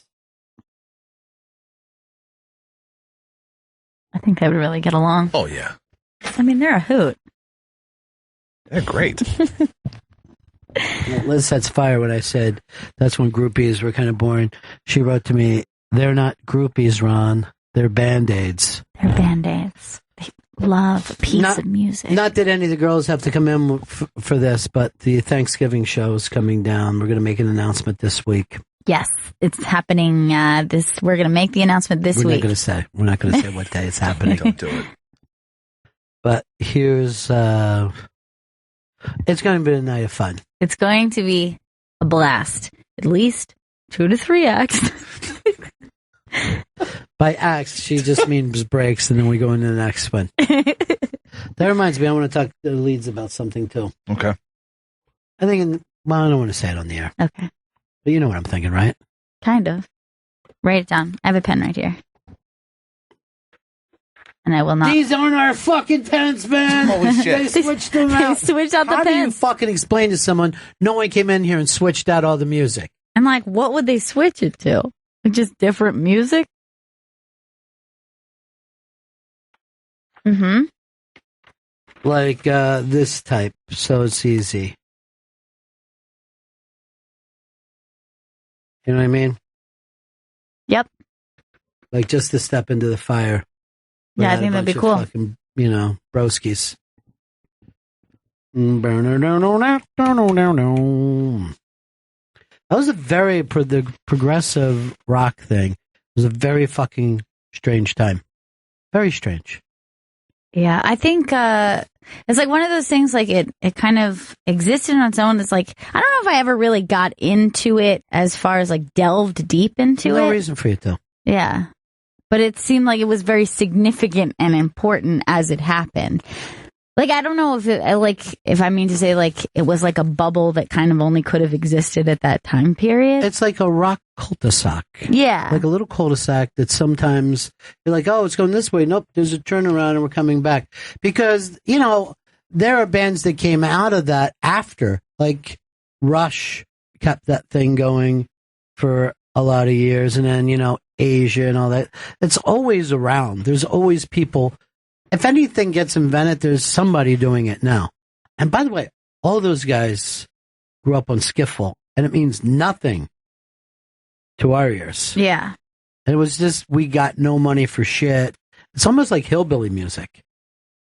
Speaker 2: I think they would really get along.
Speaker 3: Oh, yeah.
Speaker 2: I mean, they're a hoot.
Speaker 3: They're great.
Speaker 1: Liz sets fire when I said that's when groupies were kind of boring. She wrote to me, they're not groupies, Ron. They're Band-Aids.
Speaker 2: They're Band-Aids. They love a piece of music.
Speaker 1: Not that any of the girls have to come in for this, but the Thanksgiving show is coming down. We're going to make an announcement this week.
Speaker 2: Yes, it's happening. We're going to make the announcement this week.
Speaker 1: We're not going to say what day it's happening.
Speaker 3: Don't do it.
Speaker 1: But here's, it's going to be a night of fun.
Speaker 2: It's going to be a blast. At least 2 to 3 acts.
Speaker 1: By acts, she just means breaks, and then we go into the next one. That reminds me, I want to talk to the leads about something too.
Speaker 3: Okay.
Speaker 1: I think, I don't want to say it on the air.
Speaker 2: Okay.
Speaker 1: But you know what I'm thinking, right?
Speaker 2: Kind of. Write it down. I have a pen right here. And I will not.
Speaker 1: These aren't our fucking pens, man.
Speaker 3: Holy shit.
Speaker 1: They switched them out.
Speaker 2: They switched out the
Speaker 1: How
Speaker 2: pens.
Speaker 1: do you fucking explain to someone, no one came in here and switched out all the music?
Speaker 2: I'm like, what would they switch it to? Just different music? Mm-hmm.
Speaker 1: Like this type, so it's easy. You know what I mean?
Speaker 2: Yep.
Speaker 1: Like just to step into the fire.
Speaker 2: Yeah, I think that'd be cool.
Speaker 1: Fucking, broskies. That was a very progressive rock thing. It was a very fucking strange time. Very strange.
Speaker 2: Yeah, I think it's like one of those things, like it kind of existed on its own. It's like, I don't know if I ever really got into it as far as like delved deep into it.
Speaker 1: No reason for you to.
Speaker 2: Yeah. But it seemed like it was very significant and important as it happened. Like, I don't know if if I mean to say, like, it was like a bubble that kind of only could have existed at that time period.
Speaker 1: It's like a rock cul-de-sac.
Speaker 2: Yeah.
Speaker 1: Like a little cul-de-sac that sometimes you're like, oh, it's going this way. Nope, there's a turnaround and we're coming back. Because, there are bands that came out of that after. Like Rush kept that thing going for a lot of years. And then, Asia and all that. It's always around. There's always people. If anything gets invented, there's somebody doing it now. And by the way, all those guys grew up on skiffle, and it means nothing to our ears.
Speaker 2: Yeah.
Speaker 1: And it was just, we got no money for shit. It's almost like hillbilly music.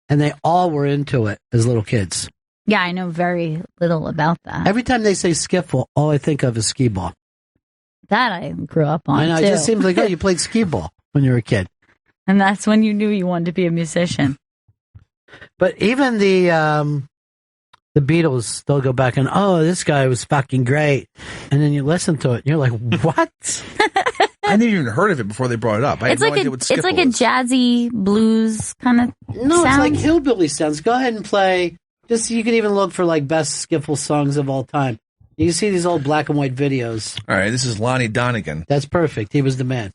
Speaker 1: And they all were into it as little kids.
Speaker 2: Yeah, I know very little about that.
Speaker 1: Every time they say skiffle, all I think of is skee ball.
Speaker 2: That I grew up on,
Speaker 1: I know,
Speaker 2: too.
Speaker 1: it just seems like, oh, you played skee ball when you were a kid.
Speaker 2: And that's when you knew you wanted to be a musician.
Speaker 1: But even the Beatles, they'll go back and, oh, this guy was fucking great. And then you listen to it, and you're like, what?
Speaker 3: I never even heard of it before they brought it up. I had no idea what skiffle
Speaker 2: It's like a jazzy blues kind of
Speaker 1: No,
Speaker 2: sound.
Speaker 1: it's like hillbilly sounds. Go ahead and play. You can even look for, like, best skiffle songs of all time. You can see these old black and white videos.
Speaker 3: All right, this is Lonnie Donegan.
Speaker 1: That's perfect. He was the man.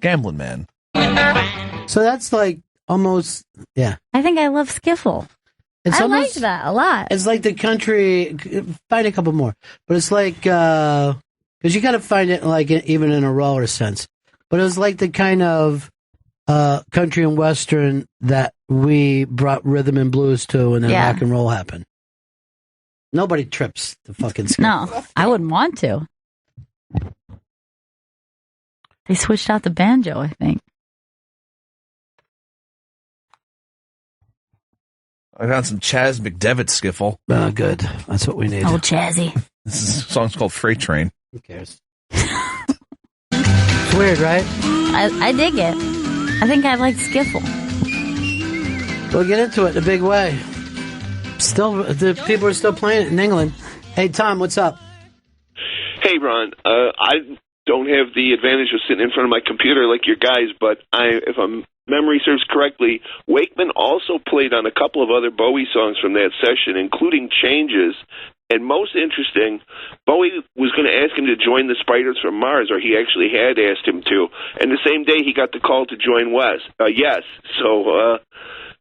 Speaker 3: Gambling man.
Speaker 1: So that's like almost, yeah.
Speaker 2: I think I love skiffle. I liked that a lot.
Speaker 1: It's like the country. Find a couple more, but it's like because you got to find it like even in a rawer sense. But it was like the kind of country and western that we brought rhythm and blues to, and then rock and roll happened. Nobody trips the fucking skiffle.
Speaker 2: No, I wouldn't want to. They switched out the banjo, I think.
Speaker 3: I found some Chaz McDevitt skiffle.
Speaker 1: Good. That's what we need.
Speaker 2: Oh, Chazzy.
Speaker 3: This song's called Freight Train.
Speaker 1: Who cares? It's weird, right?
Speaker 2: I dig it. I think I like skiffle.
Speaker 1: We'll get into it in a big way. Still, the people are still playing it in England. Hey, Tom, what's up?
Speaker 11: Hey, Ron. I don't have the advantage of sitting in front of my computer like your guys, but if memory serves correctly, Wakeman also played on a couple of other Bowie songs from that session, including Changes. And most interesting, Bowie was going to ask him to join the Spiders from Mars, or he actually had asked him to. And the same day, he got the call to join Yes. So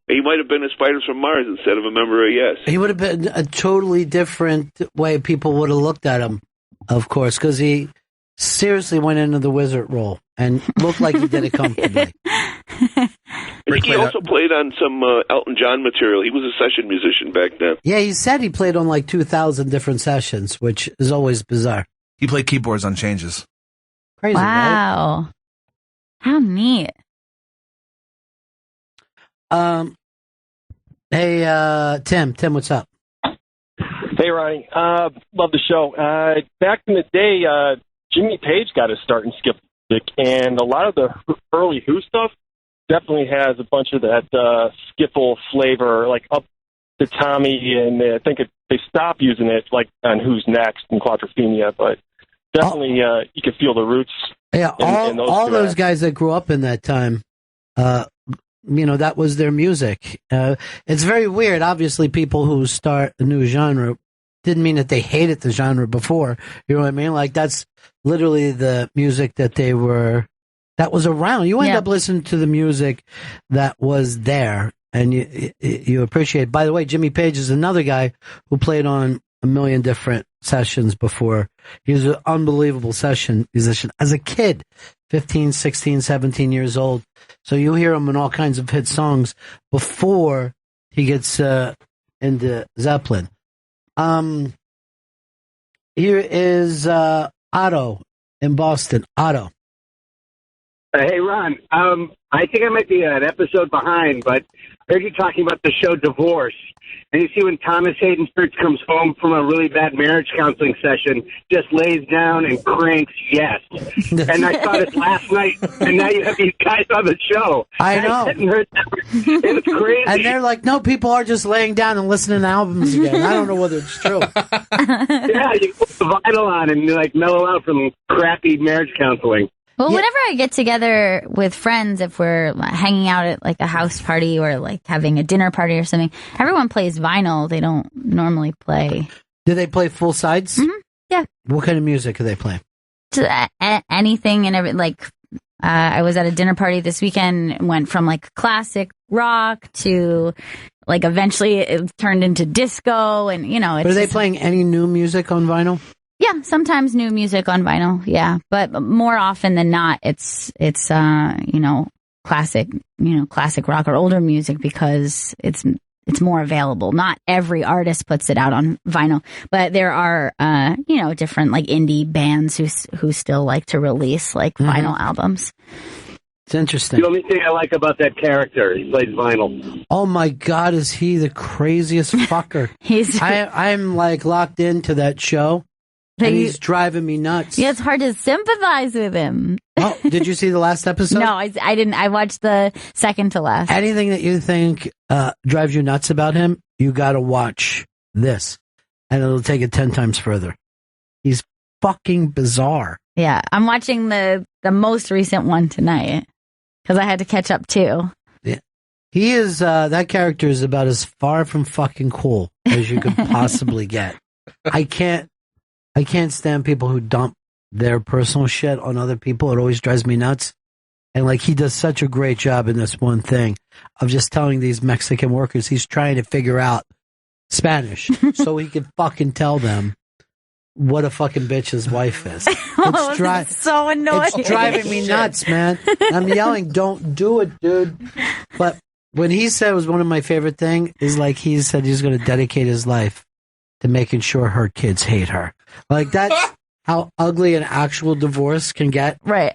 Speaker 11: he might have been a Spiders from Mars instead of a member of Yes.
Speaker 1: He would have been a totally different way people would have looked at him, of course, because he seriously went into the wizard role and looked like he did it comfortably.
Speaker 11: I think he also played on some Elton John material. He was a session musician back then.
Speaker 1: Yeah, he said he played on like 2,000 different sessions, which is always bizarre.
Speaker 3: He played keyboards on Changes.
Speaker 1: Crazy,
Speaker 2: wow.
Speaker 1: Right?
Speaker 2: How neat.
Speaker 1: Hey, Tim, what's up?
Speaker 12: Hey, Ronnie. Love the show. Back in the day, Jimmy Page got his start in skip music, and a lot of the early Who stuff definitely has a bunch of that skiffle flavor, like Up to Tommy, and I think they stopped using it like on Who's Next and Quadrophenia, but definitely you can feel the roots.
Speaker 1: Yeah,
Speaker 12: in
Speaker 1: all those guys that grew up in that time, that was their music. It's very weird. Obviously, people who start a new genre didn't mean that they hated the genre before. You know what I mean? Like, that's literally the music that that was around. You end up listening to the music that was there, and you appreciate it. By the way, Jimmy Page is another guy who played on a million different sessions before. He was an unbelievable session musician as a kid, 15, 16, 17 years old. So you hear him in all kinds of hit songs before he gets into Zeppelin. Here is Otto in Boston. Otto.
Speaker 13: Hey, Ron. I think I might be an episode behind, but I heard you talking about the show Divorce. And you see when Thomas Hayden Church comes home from a really bad marriage counseling session, just lays down and cranks yes. And I saw this last night, and now you have these guys on the show.
Speaker 1: I know.
Speaker 13: I hadn't heard that. It's crazy.
Speaker 1: And they're like, no, people are just laying down and listening to albums again. I don't know whether it's true.
Speaker 13: Yeah, you put the vinyl on and you like mellow out from crappy marriage counseling.
Speaker 2: Well, whenever I get together with friends, if we're hanging out at like a house party or like having a dinner party or something, everyone plays vinyl. They don't normally play.
Speaker 1: Do they play full sides?
Speaker 2: Mm-hmm. Yeah.
Speaker 1: What kind of music do they play?
Speaker 2: Anything and everything. Like, I was at a dinner party this weekend, went from like classic rock to like eventually it turned into disco, and you know.
Speaker 1: But are they playing any new music on vinyl?
Speaker 2: Yeah, sometimes new music on vinyl. Yeah, but more often than not, it's classic rock or older music because it's more available. Not every artist puts it out on vinyl, but there are different like indie bands who still like to release like vinyl albums.
Speaker 1: It's interesting.
Speaker 13: The only thing I like about that character, he plays vinyl.
Speaker 1: Oh my God, is he the craziest fucker? I'm like locked into that show, and he's driving me nuts.
Speaker 2: Yeah, it's hard to sympathize with him.
Speaker 1: Oh, did you see the last episode?
Speaker 2: No, I didn't. I watched the second to last.
Speaker 1: Anything that you think drives you nuts about him, you got to watch this, and it'll take it 10 times further. He's fucking bizarre.
Speaker 2: Yeah, I'm watching the most recent one tonight because I had to catch up too.
Speaker 1: Yeah, he is. That character is about as far from fucking cool as you could possibly get. I can't stand people who dump their personal shit on other people. It always drives me nuts. And like he does such a great job in this one thing of just telling these Mexican workers he's trying to figure out Spanish so he can fucking tell them what a fucking bitch his wife is.
Speaker 2: It's so annoying.
Speaker 1: It's driving me nuts, man. I'm yelling, don't do it, dude. But when he said it was one of my favorite things is like he said he's going to dedicate his life to making sure her kids hate her. Like that's how ugly an actual divorce can get.
Speaker 2: Right.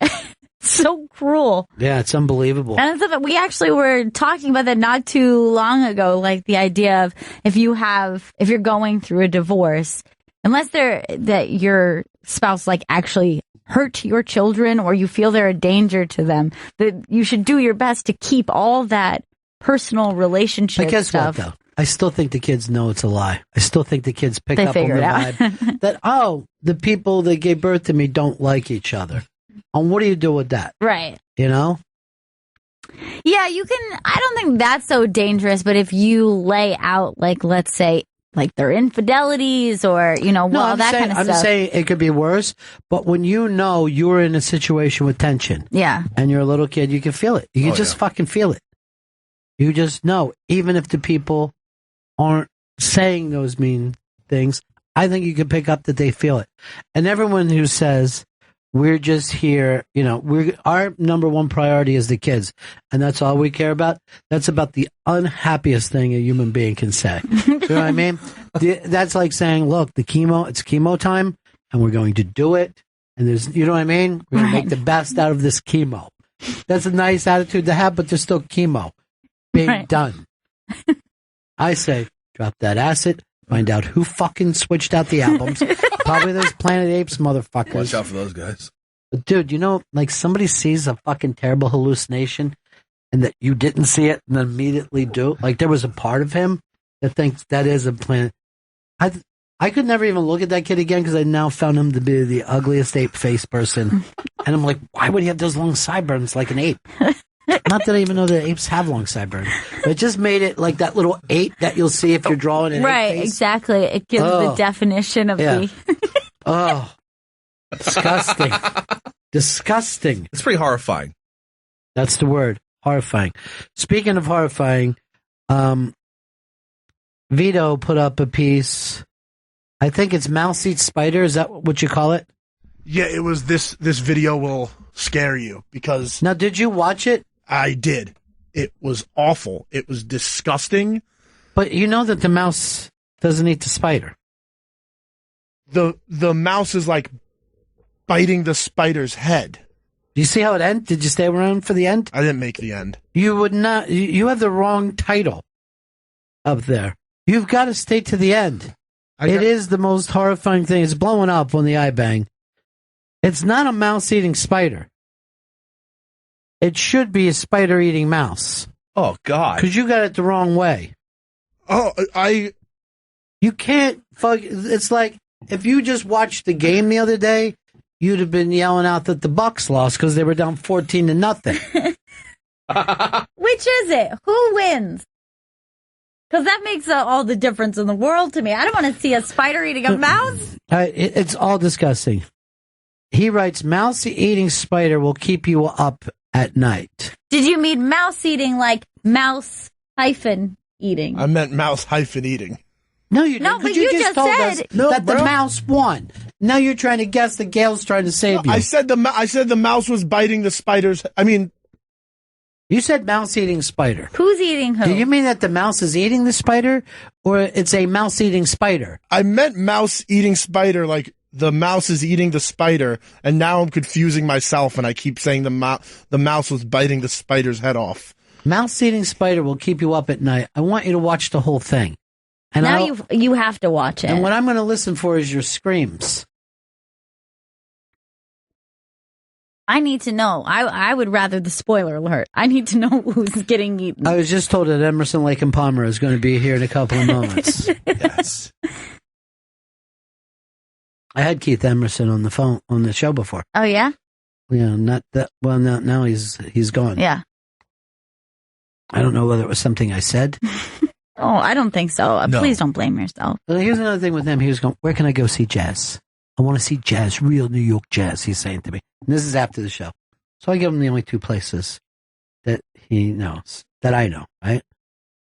Speaker 2: So cruel.
Speaker 1: Yeah, it's unbelievable.
Speaker 2: And we actually were talking about that not too long ago, like the idea of if you're going through a divorce, unless that your spouse like actually hurt your children or you feel they're a danger to them, that you should do your best to keep all that personal relationship
Speaker 1: but guess
Speaker 2: stuff.
Speaker 1: What, though? I still think the kids know it's a lie. I still think the kids pick up on the
Speaker 2: vibe
Speaker 1: that, the people that gave birth to me don't like each other. And what do you do with that?
Speaker 2: Right.
Speaker 1: You know?
Speaker 2: Yeah, you can. I don't think that's so dangerous, but if you lay out, like, let's say, like their infidelities or, that kind of stuff.
Speaker 1: I'm saying it could be worse, but when you know you're in a situation with tension.
Speaker 2: Yeah.
Speaker 1: And you're a little kid, you can feel it. You can fucking feel it. You just know, even if the people aren't saying those mean things, I think you can pick up that they feel it. And everyone who says, we're just here, our number one priority is the kids, and that's all we care about. That's about the unhappiest thing a human being can say. You know what I mean? That's like saying, look, it's chemo time, and we're going to do it. And there's, you know what I mean? We're going to make the best out of this chemo. That's a nice attitude to have, but there's still chemo being done. I say, drop that acid, find out who fucking switched out the albums. Probably those Planet Apes motherfuckers.
Speaker 3: Watch out for those guys.
Speaker 1: But dude, like somebody sees a fucking terrible hallucination and that you didn't see it and then immediately do. Like there was a part of him that thinks that is a planet. I could never even look at that kid again because I now found him to be the ugliest ape face person. And I'm like, why would he have those long sideburns like an ape? Not that I even know that apes have long sideburns. But it just made it like that little ape that you'll see if you're drawing an ape face.
Speaker 2: Exactly. It gives the definition of the...
Speaker 1: Oh, disgusting. Disgusting.
Speaker 3: It's pretty horrifying.
Speaker 1: That's the word. Horrifying. Speaking of horrifying, Vito put up a piece. I think it's Mouse Eats Spider. Is that what you call it?
Speaker 4: Yeah, it was this video will scare you because...
Speaker 1: Now, did you watch it?
Speaker 4: I did. It was awful. It was disgusting.
Speaker 1: But you know that the mouse doesn't eat the spider.
Speaker 4: The mouse is like biting the spider's head.
Speaker 1: Do you see how it ends? Did you stay around for the end?
Speaker 4: I didn't make the end.
Speaker 1: You would not. You have the wrong title up there. You've got to stay to the end. It is the most horrifying thing. It's blowing up on the eye bang. It's not a mouse eating spider. It should be a spider eating mouse.
Speaker 3: Oh, God.
Speaker 1: Because you got it the wrong way.
Speaker 4: Oh,
Speaker 1: You can't fuck. It's like if you just watched the game the other day you'd have been yelling out that the Bucks lost because they were down 14-0.
Speaker 2: Which is it? Who wins? Because that makes all the difference in the world to me. I don't want to see a spider eating a mouse.
Speaker 1: It's all disgusting. He writes, mouse-eating spider will keep you up at night.
Speaker 2: Did you mean mouse eating like mouse hyphen eating?
Speaker 4: I meant mouse hyphen eating.
Speaker 1: No, you
Speaker 2: No,
Speaker 1: didn't.
Speaker 2: but
Speaker 1: 'cause
Speaker 2: you
Speaker 1: just
Speaker 2: just
Speaker 1: told
Speaker 2: said-
Speaker 1: us that the mouse won. Now you're trying to guess that Gail's trying to save you.
Speaker 4: I said the mouse was biting the spider's. I mean,
Speaker 1: you said mouse-eating spider.
Speaker 2: Who's eating who?
Speaker 1: Do you mean that the mouse is eating the spider, or it's a mouse-eating spider?
Speaker 4: I meant mouse eating spider, like the mouse is eating the spider, and now I'm confusing myself, and I keep saying the mouse was biting the spider's head off.
Speaker 1: Mouse-eating spider will keep you up at night. I want you to watch the whole thing. And
Speaker 2: now you have to watch it.
Speaker 1: And what I'm going to listen for is your screams.
Speaker 2: I need to know. I would rather the spoiler alert. I need to know who's getting eaten.
Speaker 1: I was just told that Emerson, Lake and Palmer is going to be here in a couple of moments.
Speaker 4: Yes.
Speaker 1: I had Keith Emerson on the phone on the show before.
Speaker 2: Oh yeah?
Speaker 1: Yeah, not that. Well, now he's gone.
Speaker 2: Yeah.
Speaker 1: I don't know whether it was something I said.
Speaker 2: Oh, I don't think so.
Speaker 1: No.
Speaker 2: Please don't blame yourself.
Speaker 1: Well, here's another thing with him. He was going, where can I go see jazz? I want to see jazz, real New York jazz, he's saying to me. And this is after the show. So I give him the only two places that he knows, that I know, right?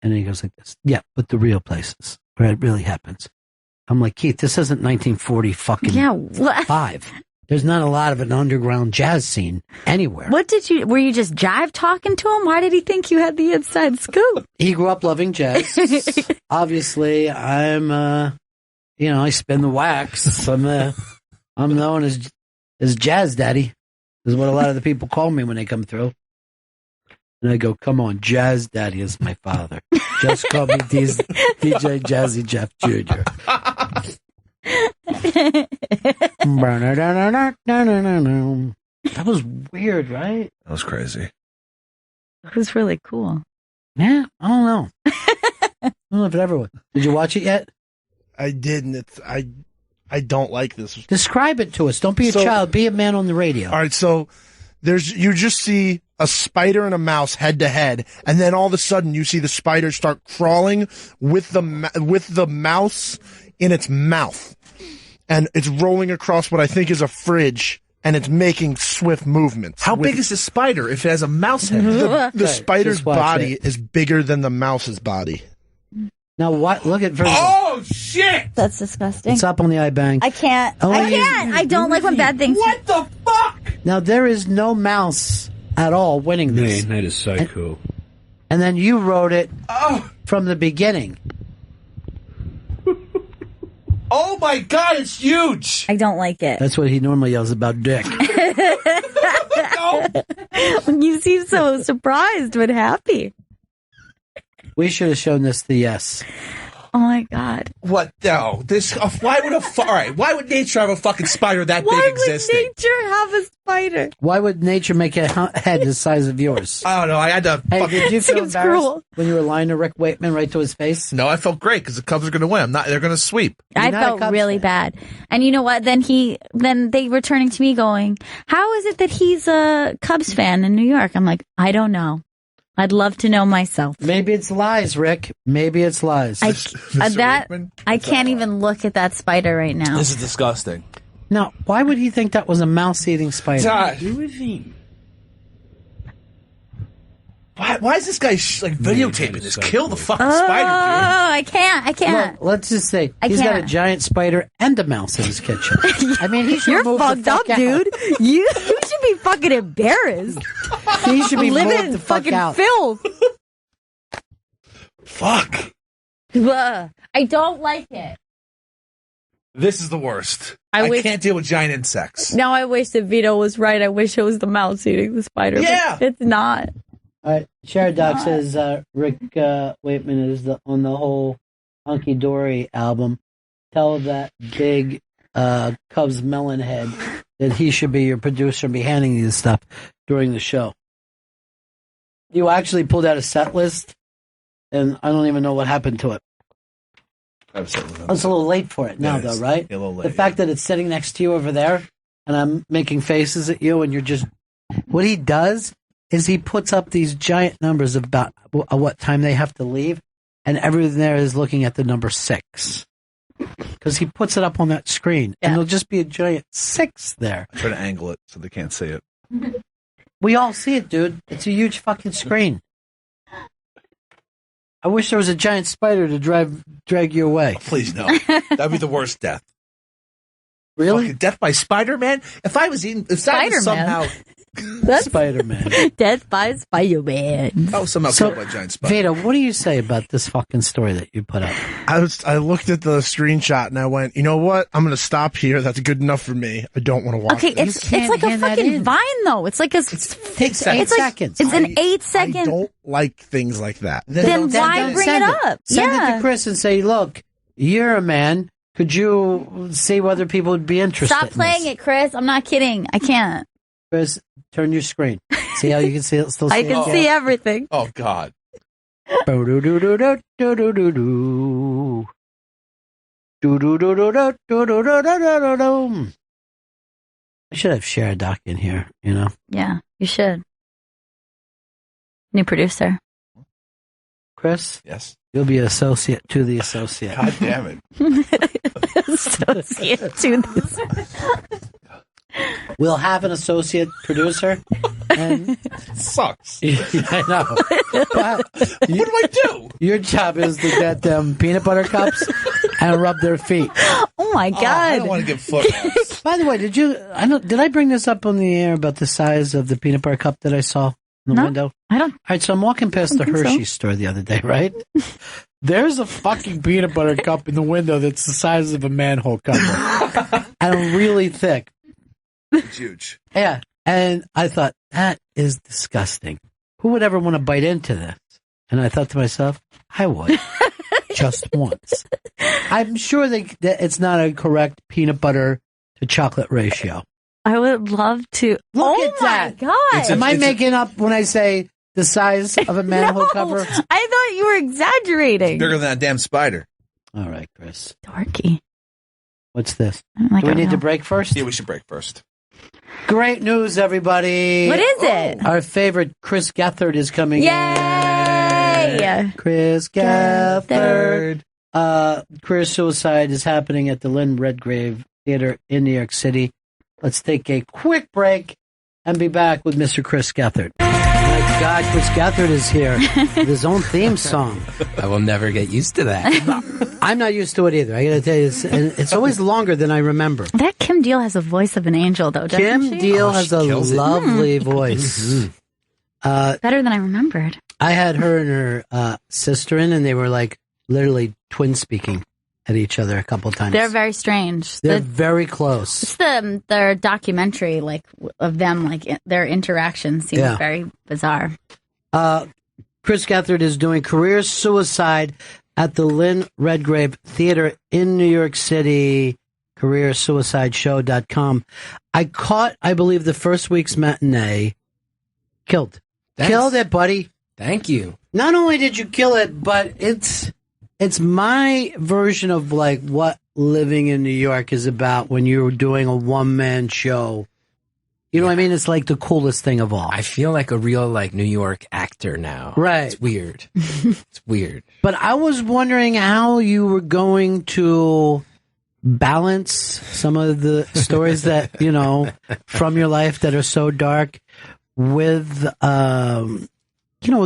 Speaker 1: And then he goes like this. Yeah, but the real places where it really happens. I'm like, Keith, this isn't 1940 fucking five. There's not a lot of an underground jazz scene anywhere.
Speaker 2: Were you just jive talking to him? Why did he think you had the inside scoop?
Speaker 1: He grew up loving jazz. Obviously, I'm, I spin the wax. I'm known as Jazz Daddy, is what a lot of the people call me when they come through. And I go, come on, Jazz Daddy is my father. Just call me DJ Jazzy Jeff Jr. That was weird, right?
Speaker 9: That was crazy.
Speaker 2: It was really cool.
Speaker 1: Yeah, I don't know. I don't know if it ever was. Did you watch it yet?
Speaker 4: I didn't. I don't like this.
Speaker 1: Describe it to us. Don't be a child. Be a man on the radio.
Speaker 4: All right, so you just see a spider and a mouse head to head, and then all of a sudden you see the spider start crawling with the mouse in its mouth, and it's rolling across what I think is a fridge, and it's making swift movements.
Speaker 3: How big is the spider if it has a mouse head?
Speaker 4: The spider's body is bigger than the mouse's body.
Speaker 1: Now what? Look at version.
Speaker 3: Oh shit!
Speaker 2: That's disgusting.
Speaker 1: It's up on the iBang.
Speaker 2: I can't.
Speaker 1: Oh,
Speaker 2: I can't. I don't like when bad things.
Speaker 3: What the fuck?
Speaker 1: Now there is no mouse at all winning this.
Speaker 14: Man, that is so cool.
Speaker 1: And then you wrote it from the beginning.
Speaker 3: Oh my god, it's huge!
Speaker 2: I don't like it.
Speaker 1: That's what he normally yells about dick.
Speaker 2: You seem so surprised but happy.
Speaker 1: We should have shown this to Yes.
Speaker 2: Oh my god.
Speaker 3: What? No. This. Why would why would nature have a fucking spider that big existing?
Speaker 2: Why would nature have a spider?
Speaker 1: Why would nature make a head the size of yours?
Speaker 3: I don't know. I had to.
Speaker 1: Hey, did you feel
Speaker 2: Seems
Speaker 1: embarrassed
Speaker 2: cruel.
Speaker 1: when you were lying to Rick Wakeman right to his face?
Speaker 3: No, I felt great because the Cubs are going to win. They're going to sweep.
Speaker 2: I felt really bad. And you know what? Then they were turning to me going, how is it that he's a Cubs fan in New York? I'm like, I don't know. I'd love to know myself.
Speaker 1: Maybe it's lies, Rick. Maybe it's lies.
Speaker 2: I can't even look at that spider right now.
Speaker 3: This is disgusting.
Speaker 1: Now, why would he think that was a mouse-eating spider?
Speaker 3: Josh.
Speaker 14: Do with him.
Speaker 3: Why is this guy videotaping this? Kill the fucking
Speaker 2: Oh,
Speaker 3: spider,
Speaker 2: I can't.
Speaker 1: Well, let's just say
Speaker 2: I
Speaker 1: he's got a
Speaker 2: can't.
Speaker 1: giant spider and a mouse in his kitchen. I mean, he should
Speaker 2: You're
Speaker 1: move
Speaker 2: fucked
Speaker 1: the
Speaker 2: up,
Speaker 1: fuck out.
Speaker 2: dude. You should be fucking embarrassed.
Speaker 1: He should be
Speaker 2: living
Speaker 1: moved
Speaker 2: in
Speaker 1: the fuck
Speaker 2: fucking
Speaker 1: out.
Speaker 2: filth.
Speaker 3: Fuck.
Speaker 2: Ugh. I don't like it.
Speaker 3: This is the worst.
Speaker 2: I wish-
Speaker 3: can't deal with giant insects.
Speaker 2: Now I wish that Vito was right. I wish it was the mouse eating the spider.
Speaker 3: Yeah.
Speaker 2: But it's not.
Speaker 1: All right, Sharon Doc says Rick Wakeman is on the whole Hunky Dory album. Tell that big Cubs melon head that he should be your producer and be handing you this stuff during the show. You actually pulled out a set list, and I don't even know what happened to it. It's a little late for it now, though, right?
Speaker 9: A little late,
Speaker 1: the fact that it's sitting next to you over there, and I'm making faces at you, and you're just, what he does is he puts up these giant numbers about what time they have to leave, and everyone there is looking at the number 6. Because he puts it up on that screen, and there'll just be a giant 6 there.
Speaker 3: I try to angle it so they can't see it.
Speaker 1: We all see it, dude. It's a huge fucking screen. I wish there was a giant spider to drag you away.
Speaker 3: Please no. That'd be the worst death.
Speaker 1: Really?
Speaker 3: Fucking death by Spider-Man? If I was
Speaker 2: Spider-Man.
Speaker 3: somehow...
Speaker 1: Spider-Man.
Speaker 2: Death by Spider-Man.
Speaker 3: I was somehow killed by a giant spider.
Speaker 1: Veda, what do you say about this fucking story that you put up?
Speaker 4: I looked at the screenshot and I went, you know what? I'm going to stop here. That's good enough for me. I don't want to watch
Speaker 2: Okay,
Speaker 4: this.
Speaker 2: it's like a fucking Vine, though. It's like
Speaker 1: takes 8 seconds.
Speaker 2: It's an 8
Speaker 4: I
Speaker 2: second.
Speaker 4: don't like things like that.
Speaker 2: Then why bring it up?
Speaker 1: Send it to Chris and say, look, you're a man. Could you see whether people would be interested?
Speaker 2: Stop playing it, Chris. I'm not kidding. I can't.
Speaker 1: Chris, turn your screen. See how you can see it? Still see
Speaker 2: I can
Speaker 1: it?
Speaker 2: see everything.
Speaker 3: Oh, God.
Speaker 1: I should have Sheridoc in here, you know?
Speaker 2: Yeah, you should. New producer.
Speaker 1: Chris?
Speaker 3: Yes.
Speaker 1: You'll be associate to the associate.
Speaker 3: God damn it.
Speaker 2: Associate to this.
Speaker 1: We'll have an associate producer. And
Speaker 3: sucks.
Speaker 1: I know. But
Speaker 3: what do I do?
Speaker 1: Your job is to get them peanut butter cups and rub their feet.
Speaker 2: Oh my God!
Speaker 3: I don't want to get foot.
Speaker 1: By the way, did I bring this up on the air about the size of the peanut butter cup that I saw in the window?
Speaker 2: I don't.
Speaker 1: All right, so I'm walking past the Hershey store the other day, right? There's a fucking peanut butter cup in the window that's the size of a manhole cover and really thick.
Speaker 3: It's huge.
Speaker 1: Yeah. And I thought, that is disgusting. Who would ever want to bite into this? And I thought to myself, I would. Just once. I'm sure that it's not a correct peanut butter to chocolate ratio.
Speaker 2: I would love to.
Speaker 1: Look at that.
Speaker 2: God.
Speaker 1: Am I making up when I say the size of a manhole cover?
Speaker 2: I thought you were exaggerating.
Speaker 3: Bigger than that damn spider.
Speaker 1: All right, Chris.
Speaker 2: Dorky.
Speaker 1: What's this?
Speaker 2: Like
Speaker 1: Do we need to break first?
Speaker 3: Yeah, we should break first.
Speaker 1: Great news, everybody.
Speaker 2: What is it?
Speaker 1: Our favorite Chris Gethard is coming
Speaker 2: Yay!
Speaker 1: in. Chris Gethard. Career suicide is happening at the Lynn Redgrave Theater in New York City. Let's take a quick break and be back with Mr. Chris Gethard. My God, Chris Gethard is here with his own theme song.
Speaker 14: I will never get used to that.
Speaker 1: I'm not used to it either. I got to tell you, it's always longer than I remember.
Speaker 2: That Kim Deal has a voice of an angel, though, doesn't
Speaker 1: Kim
Speaker 2: she?
Speaker 1: Deal has a lovely voice.
Speaker 2: Better than I remembered.
Speaker 1: I had her and her sister in, and they were like literally twin speaking at each other a couple times.
Speaker 2: They're very strange.
Speaker 1: They're very close.
Speaker 2: It's their documentary, like of them, like their interactions seems very bizarre.
Speaker 1: Chris Gethard is doing career suicide at the Lynn Redgrave Theater in New York City. CareerSuicideShow.com. I caught, I believe, the first week's matinee. Killed it, buddy.
Speaker 14: Thank you.
Speaker 1: Not only did you kill it, but it's my version of like what living in New York is about when you're doing a one-man show. You know what I mean? It's like the coolest thing of all.
Speaker 14: I feel like a real like New York actor now.
Speaker 1: Right.
Speaker 14: It's weird. It's weird.
Speaker 1: But I was wondering how you were going to balance some of the stories that, you know, from your life that are so dark with, you know,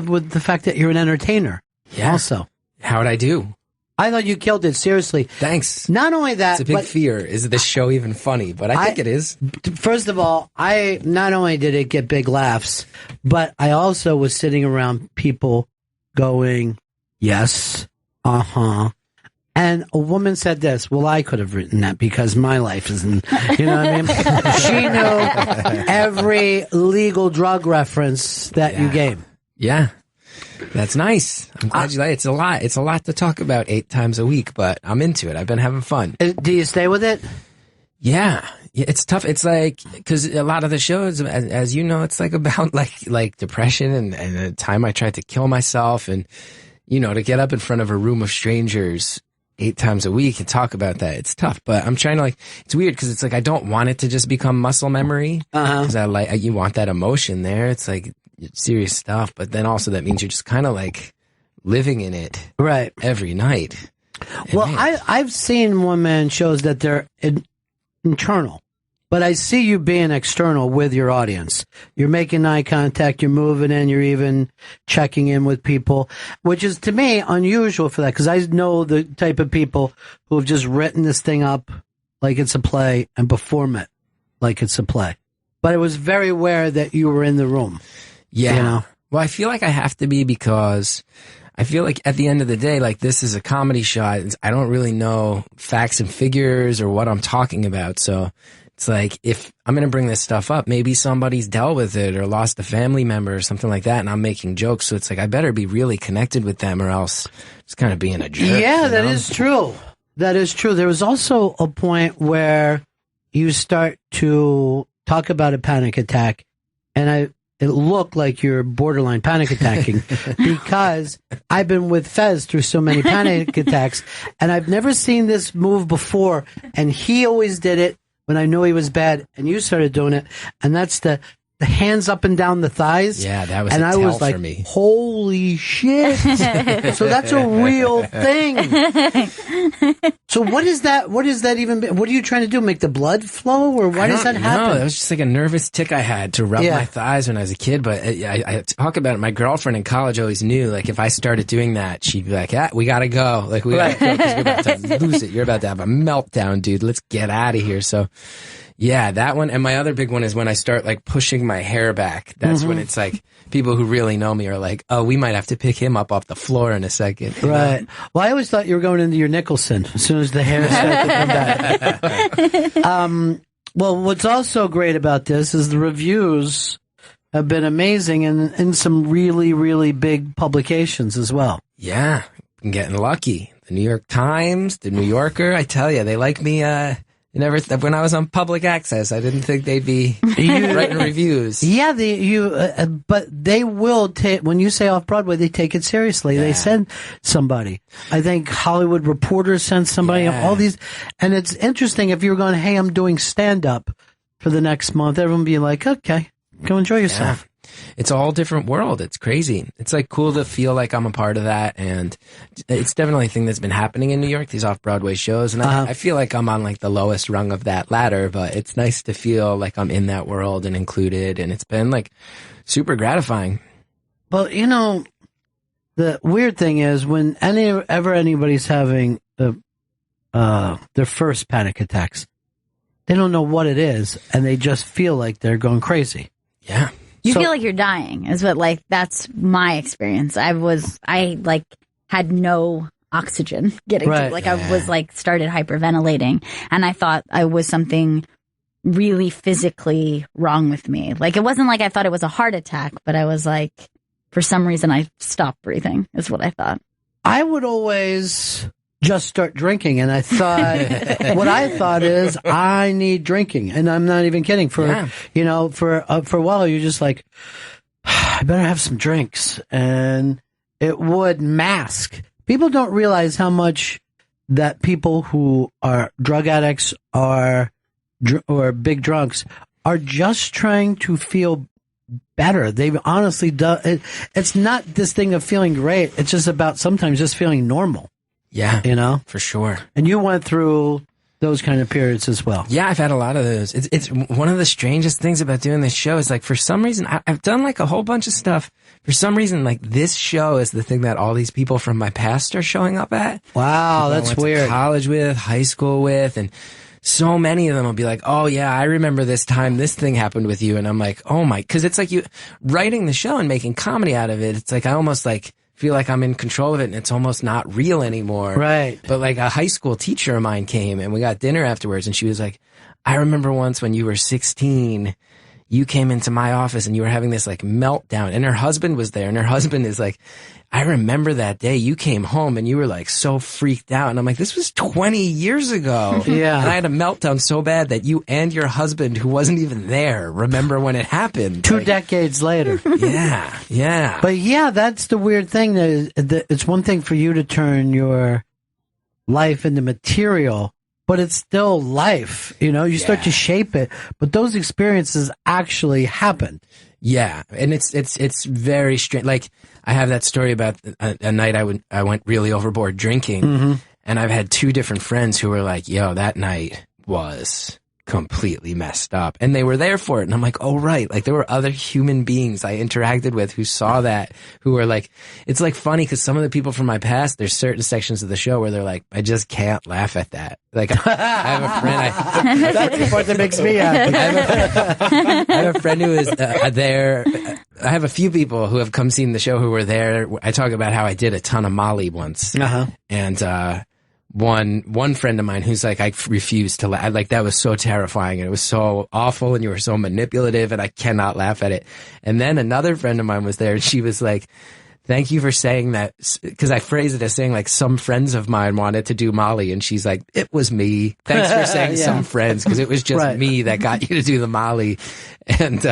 Speaker 1: with the fact that you're an entertainer.
Speaker 14: Yeah.
Speaker 1: Also.
Speaker 14: How'd I do?
Speaker 1: I thought you killed it, seriously.
Speaker 14: Thanks.
Speaker 1: Not only that,
Speaker 14: it's a big
Speaker 1: but
Speaker 14: fear. Is this show even funny? But I think it is.
Speaker 1: First of all, I not only did it get big laughs, but I also was sitting around people going, yes, uh-huh. And a woman said this, well, I could have written that because my life isn't, you know what I mean? She knew every legal drug reference that you gave.
Speaker 14: Yeah. That's nice. I'm glad you like it. It's a lot. It's a lot to talk about 8 times a week, but I'm into it. I've been having fun.
Speaker 1: Do you stay with it?
Speaker 14: Yeah. It's tough. It's like, because a lot of the shows, as you know, it's like about like depression and the time I tried to kill myself and, you know, to get up in front of a room of strangers 8 times a week and talk about that. It's tough, but I'm trying to it's weird because it's like I don't want it to just become muscle memory because you want that emotion there. It's like serious stuff, but then also that means you're just kind of like living in it
Speaker 1: right
Speaker 14: every night.
Speaker 1: Well, I've seen one-man shows that they're internal. But I see you being external with your audience. You're making eye contact, you're moving in, you're even checking in with people, which is to me unusual for that because I know the type of people who have just written this thing up like it's a play and perform it like it's a play. But it was very rare that you were in the room.
Speaker 14: Yeah.
Speaker 1: You know?
Speaker 14: Well, I feel like I have to be because I feel like at the end of the day, like this is a comedy show. I don't really know facts and figures or what I'm talking about. So it's like, if I'm going to bring this stuff up, maybe somebody's dealt with it or lost a family member or something like that, and I'm making jokes. So it's like, I better be really connected with them or else it's kind of being a jerk.
Speaker 1: Yeah, that is true. That is true. There was also a point where you start to talk about a panic attack, and it looked like you're borderline panic attacking because I've been with Fez through so many panic attacks, and I've never seen this move before, and he always did it when I knew he was bad, and you started doing it, and that's the hands up and down the thighs.
Speaker 14: Yeah, that was
Speaker 1: and
Speaker 14: a
Speaker 1: I
Speaker 14: tell
Speaker 1: was like,
Speaker 14: for me.
Speaker 1: holy shit. So that's a real thing. So what is that? What is that even? What are you trying to do? Make the blood flow, or why does that happen?
Speaker 14: No, it was just like a nervous tick I had to rub my thighs when I was a kid. But I talk about it. My girlfriend in college always knew, like, if I started doing that, she'd be like, we gotta go. Like, we gotta go 'cause you're about to lose it. You're about to have a meltdown, dude. Let's get out of here. So, yeah, that one. And my other big one is when I start like pushing my hair back. That's when it's like people who really know me are like, oh, we might have to pick him up off the floor in a second.
Speaker 1: Right. Well, I always thought you were going into your Nicholson as soon as the hair started to come back. Well, what's also great about this is the reviews have been amazing and in some really, really big publications as well.
Speaker 14: Yeah, I'm getting lucky. The New York Times, the New Yorker, I tell you, they like me. When I was on public access, I didn't think they'd be writing reviews.
Speaker 1: Yeah, but they will take, when you say off Broadway, they take it seriously. They send somebody. I think Hollywood Reporter sends somebody, all these, and it's interesting if you're going, hey, I'm doing stand up for the next month, everyone will be like, okay, go enjoy yourself.
Speaker 14: Yeah. It's a whole different world. It's crazy. It's like cool to feel like I'm a part of that. And it's definitely a thing that's been happening in New York, these off-Broadway shows. And I feel like I'm on like the lowest rung of that ladder, but it's nice to feel like I'm in that world and included. And it's been like super gratifying.
Speaker 1: Well, you know, the weird thing is when anybody's having their first panic attacks, they don't know what it is. And they just feel like they're going crazy.
Speaker 14: Yeah.
Speaker 2: You feel like you're dying is what, like, that's my experience. I had no oxygen getting to, like, I was like started hyperventilating and I thought I was something really physically wrong with me. Like, it wasn't like I thought it was a heart attack, but I was like, for some reason I stopped breathing is what I thought.
Speaker 1: I would always just start drinking, and I thought what I thought is I need drinking, and I'm not even kidding. For a while you're just like, I better have some drinks, and it would mask. People don't realize how much that people who are drug addicts or big drunks are just trying to feel better. They've honestly done. It's not this thing of feeling great. It's just about sometimes just feeling normal.
Speaker 14: Yeah,
Speaker 1: you know,
Speaker 14: for sure.
Speaker 1: And you went through those kind of periods as well.
Speaker 14: Yeah, I've had a lot of those. It's one of the strangest things about doing this show is like, for some reason, I've done like a whole bunch of stuff. For some reason, like this show is the thing that all these people from my past are showing up at.
Speaker 1: Wow,
Speaker 14: people
Speaker 1: that's
Speaker 14: I went
Speaker 1: weird.
Speaker 14: To college with, high school with, and so many of them will be like, oh yeah, I remember this time this thing happened with you. And I'm like, oh my, cause it's like you writing the show and making comedy out of it. It's like, I almost like feel like I'm in control of it and it's almost not real anymore.
Speaker 1: Right.
Speaker 14: But like a high school teacher of mine came and we got dinner afterwards and she was like, I remember once when you were 16, you came into my office and you were having this like meltdown and her husband was there and her husband is like, I remember that day you came home and you were like so freaked out. And I'm like, this was 20 years ago.
Speaker 1: Yeah.
Speaker 14: And I had a meltdown so bad that you and your husband, who wasn't even there, remember when it happened.
Speaker 1: 2 decades later.
Speaker 14: Yeah. Yeah.
Speaker 1: But yeah, that's the weird thing. That it's one thing for you to turn your life in the material, but it's still life. You start to shape it, but those experiences actually happen.
Speaker 14: Yeah, and it's very strange. Like, I have that story about a night I went really overboard drinking, and I've had two different friends who were like, "Yo, that night was completely messed up," and they were there for it. And I'm like, "Oh, right." Like, there were other human beings I interacted with who saw that, who were like, it's like funny because some of the people from my past, there's certain sections of the show where they're like, "I just can't laugh at that." Like, I have a friend.
Speaker 1: That's the part that makes me happy.
Speaker 14: I have a friend who is there. I have a few people who have come seen the show who were there. I talk about how I did a ton of Molly once, and one friend of mine who's like, I refused to laugh. Like, that was so terrifying and it was so awful and you were so manipulative and I cannot laugh at it. And then another friend of mine was there and she was like, "Thank you for saying that," because I phrased it as saying like some friends of mine wanted to do Molly, and she's like, "It was me. Thanks for saying some friends, because it was just me that got you to do the Molly." And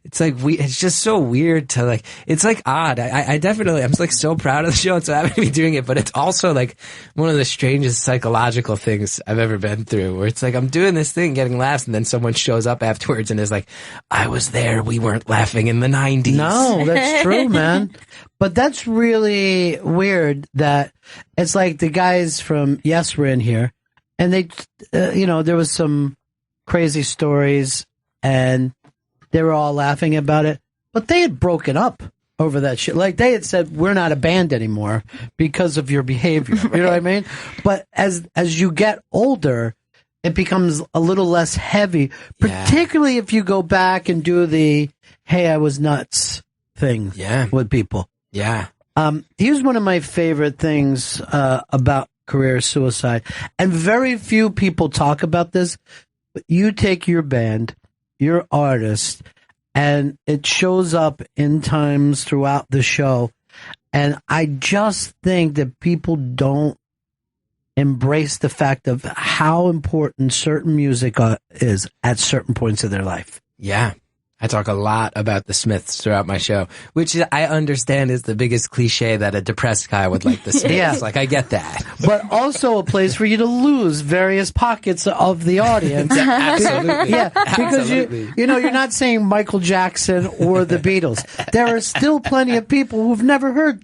Speaker 14: it's like it's just so weird to like. It's like odd. I definitely I'm like so proud of the show and so happy to be doing it, but it's also like one of the strangest psychological things I've ever been through. Where it's like I'm doing this thing, getting laughs, and then someone shows up afterwards and is like, "I was there. We weren't laughing in the '90s."
Speaker 1: No, that's true, man. But that's really weird that it's like the guys from Yes were in here and they, there was some crazy stories and they were all laughing about it, but they had broken up over that shit. Like they had said, "We're not a band anymore because of your behavior." You know what I mean? But as you get older, it becomes a little less heavy, particularly if you go back and do the, "Hey, I was nuts" thing with people.
Speaker 14: Yeah.
Speaker 1: Here's one of my favorite things about career suicide, and very few people talk about this, but you take your band, your artist, and it shows up in times throughout the show, and I just think that people don't embrace the fact of how important certain music is at certain points of their life.
Speaker 14: Yeah. I talk a lot about the Smiths throughout my show, which I understand is the biggest cliche that a depressed guy would like the Smiths.
Speaker 1: Yeah.
Speaker 14: Like, I get that.
Speaker 1: But also a place for you to lose various pockets of the audience.
Speaker 14: Absolutely.
Speaker 1: Yeah, because you're not saying Michael Jackson or the Beatles. There are still plenty of people who've never heard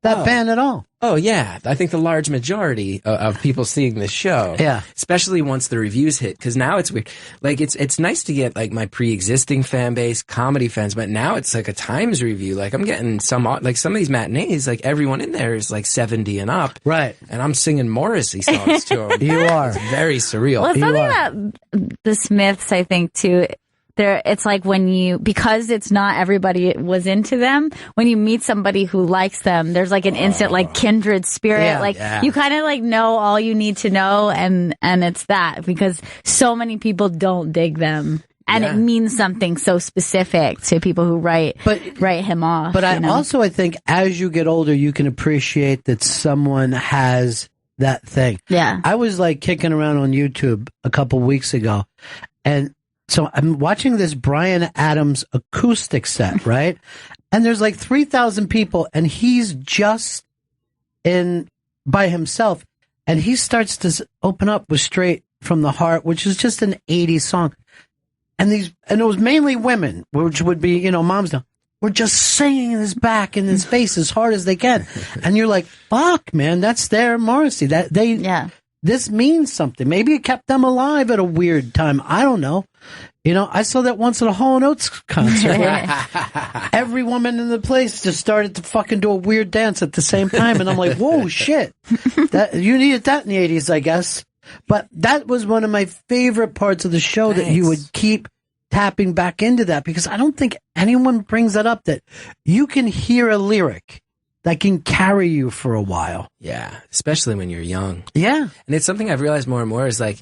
Speaker 1: that band at all.
Speaker 14: Oh, yeah. I think the large majority of people seeing this show, especially once the reviews hit, because now it's weird. Like, it's nice to get, like, my pre-existing fan base, comedy fans, but now it's like a Times review. Like, I'm getting some of these matinees, like, everyone in there is, like, 70 and up.
Speaker 1: Right.
Speaker 14: And I'm singing Morrissey songs to them.
Speaker 1: You are.
Speaker 14: It's very surreal.
Speaker 2: Well, something about the Smiths, I think, too, it's like because it's not everybody was into them, when you meet somebody who likes them, there's like an instant like kindred spirit. You kind of like know all you need to know, and it's that, because so many people don't dig them. And it means something so specific to people who write him off.
Speaker 1: But I think as you get older, you can appreciate that someone has that thing.
Speaker 2: Yeah.
Speaker 1: I was like kicking around on YouTube a couple weeks ago, and so I'm watching this Bryan Adams acoustic set, right? And there's like 3,000 people, and he's just by himself, and he starts to open up with Straight from the Heart, which is just an 80s song. And it was mainly women, which would be, moms now. We're just singing in his back and his face as hard as they can. And you're like, fuck, man, that's their Morrissey. This means something. Maybe it kept them alive at a weird time. I don't know. I saw that once at a Hall & Oates concert. Every woman in the place just started to fucking do a weird dance at the same time. And I'm like, whoa, shit. You needed that in the 80s, I guess. But that was one of my favorite parts of the show, that you would keep tapping back into that, because I don't think anyone brings that up, that you can hear a lyric that can carry you for a while.
Speaker 14: Yeah, especially when you're young.
Speaker 1: Yeah.
Speaker 14: And it's something I've realized more and more is like,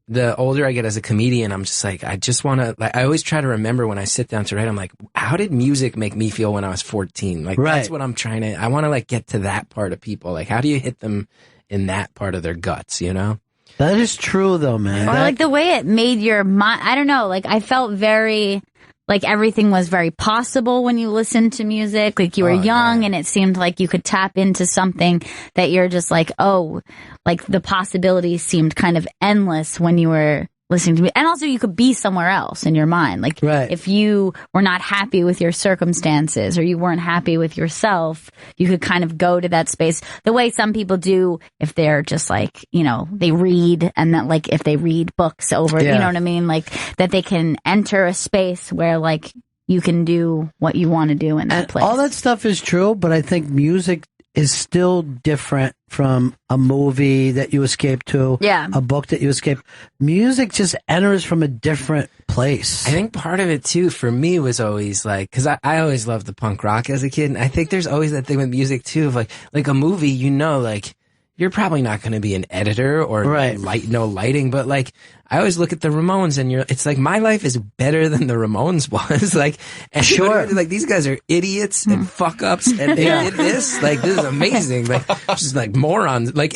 Speaker 14: the older I get as a comedian, I'm just like, I just want to, like, I always try to remember when I sit down to write, I'm like, how did music make me feel when I was 14? Like, that's what I'm trying to, I want to like get to that part of people. Like, how do you hit them in that part of their guts, That
Speaker 1: is true though, man.
Speaker 2: Or like the way it made your mind, I don't know, like I felt very like everything was very possible when you listened to music. Like you were young and it seemed like you could tap into something that you're just like, oh, like the possibilities seemed kind of endless when you were listening to me. And also you could be somewhere else in your mind. Like if you were not happy with your circumstances or you weren't happy with yourself, you could kind of go to that space the way some people do if they're just like, you know, they read and that like if they read books over, you know what I mean? Like that they can enter a space where like you can do what you want to do in that place.
Speaker 1: All that stuff is true, but I think music is still different from a movie that you escape to, a book that you escape. Music just enters from a different place.
Speaker 14: I think part of it too for me was always like, because I always loved the punk rock as a kid, and I think there's always that thing with music too of like a movie, you know, like you're probably not going to be an editor or no lighting, but like I always look at the Ramones and it's like my life is better than the Ramones was. Like, and like these guys are idiots and fuck ups and they did this. Like, this is amazing. Like, just like morons, like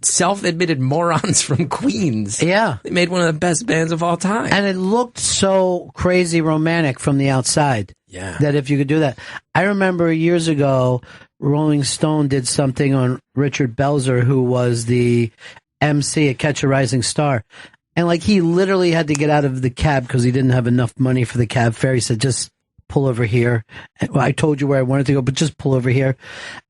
Speaker 14: self-admitted morons from Queens.
Speaker 1: Yeah.
Speaker 14: They made one of the best bands of all time.
Speaker 1: And it looked so crazy romantic from the outside.
Speaker 14: Yeah.
Speaker 1: That if you could do that. I remember years ago, Rolling Stone did something on Richard Belzer, who was the MC at Catch a Rising Star. And like he literally had to get out of the cab because he didn't have enough money for the cab fare. He said, just pull over here. Well, I told you where I wanted to go, but just pull over here.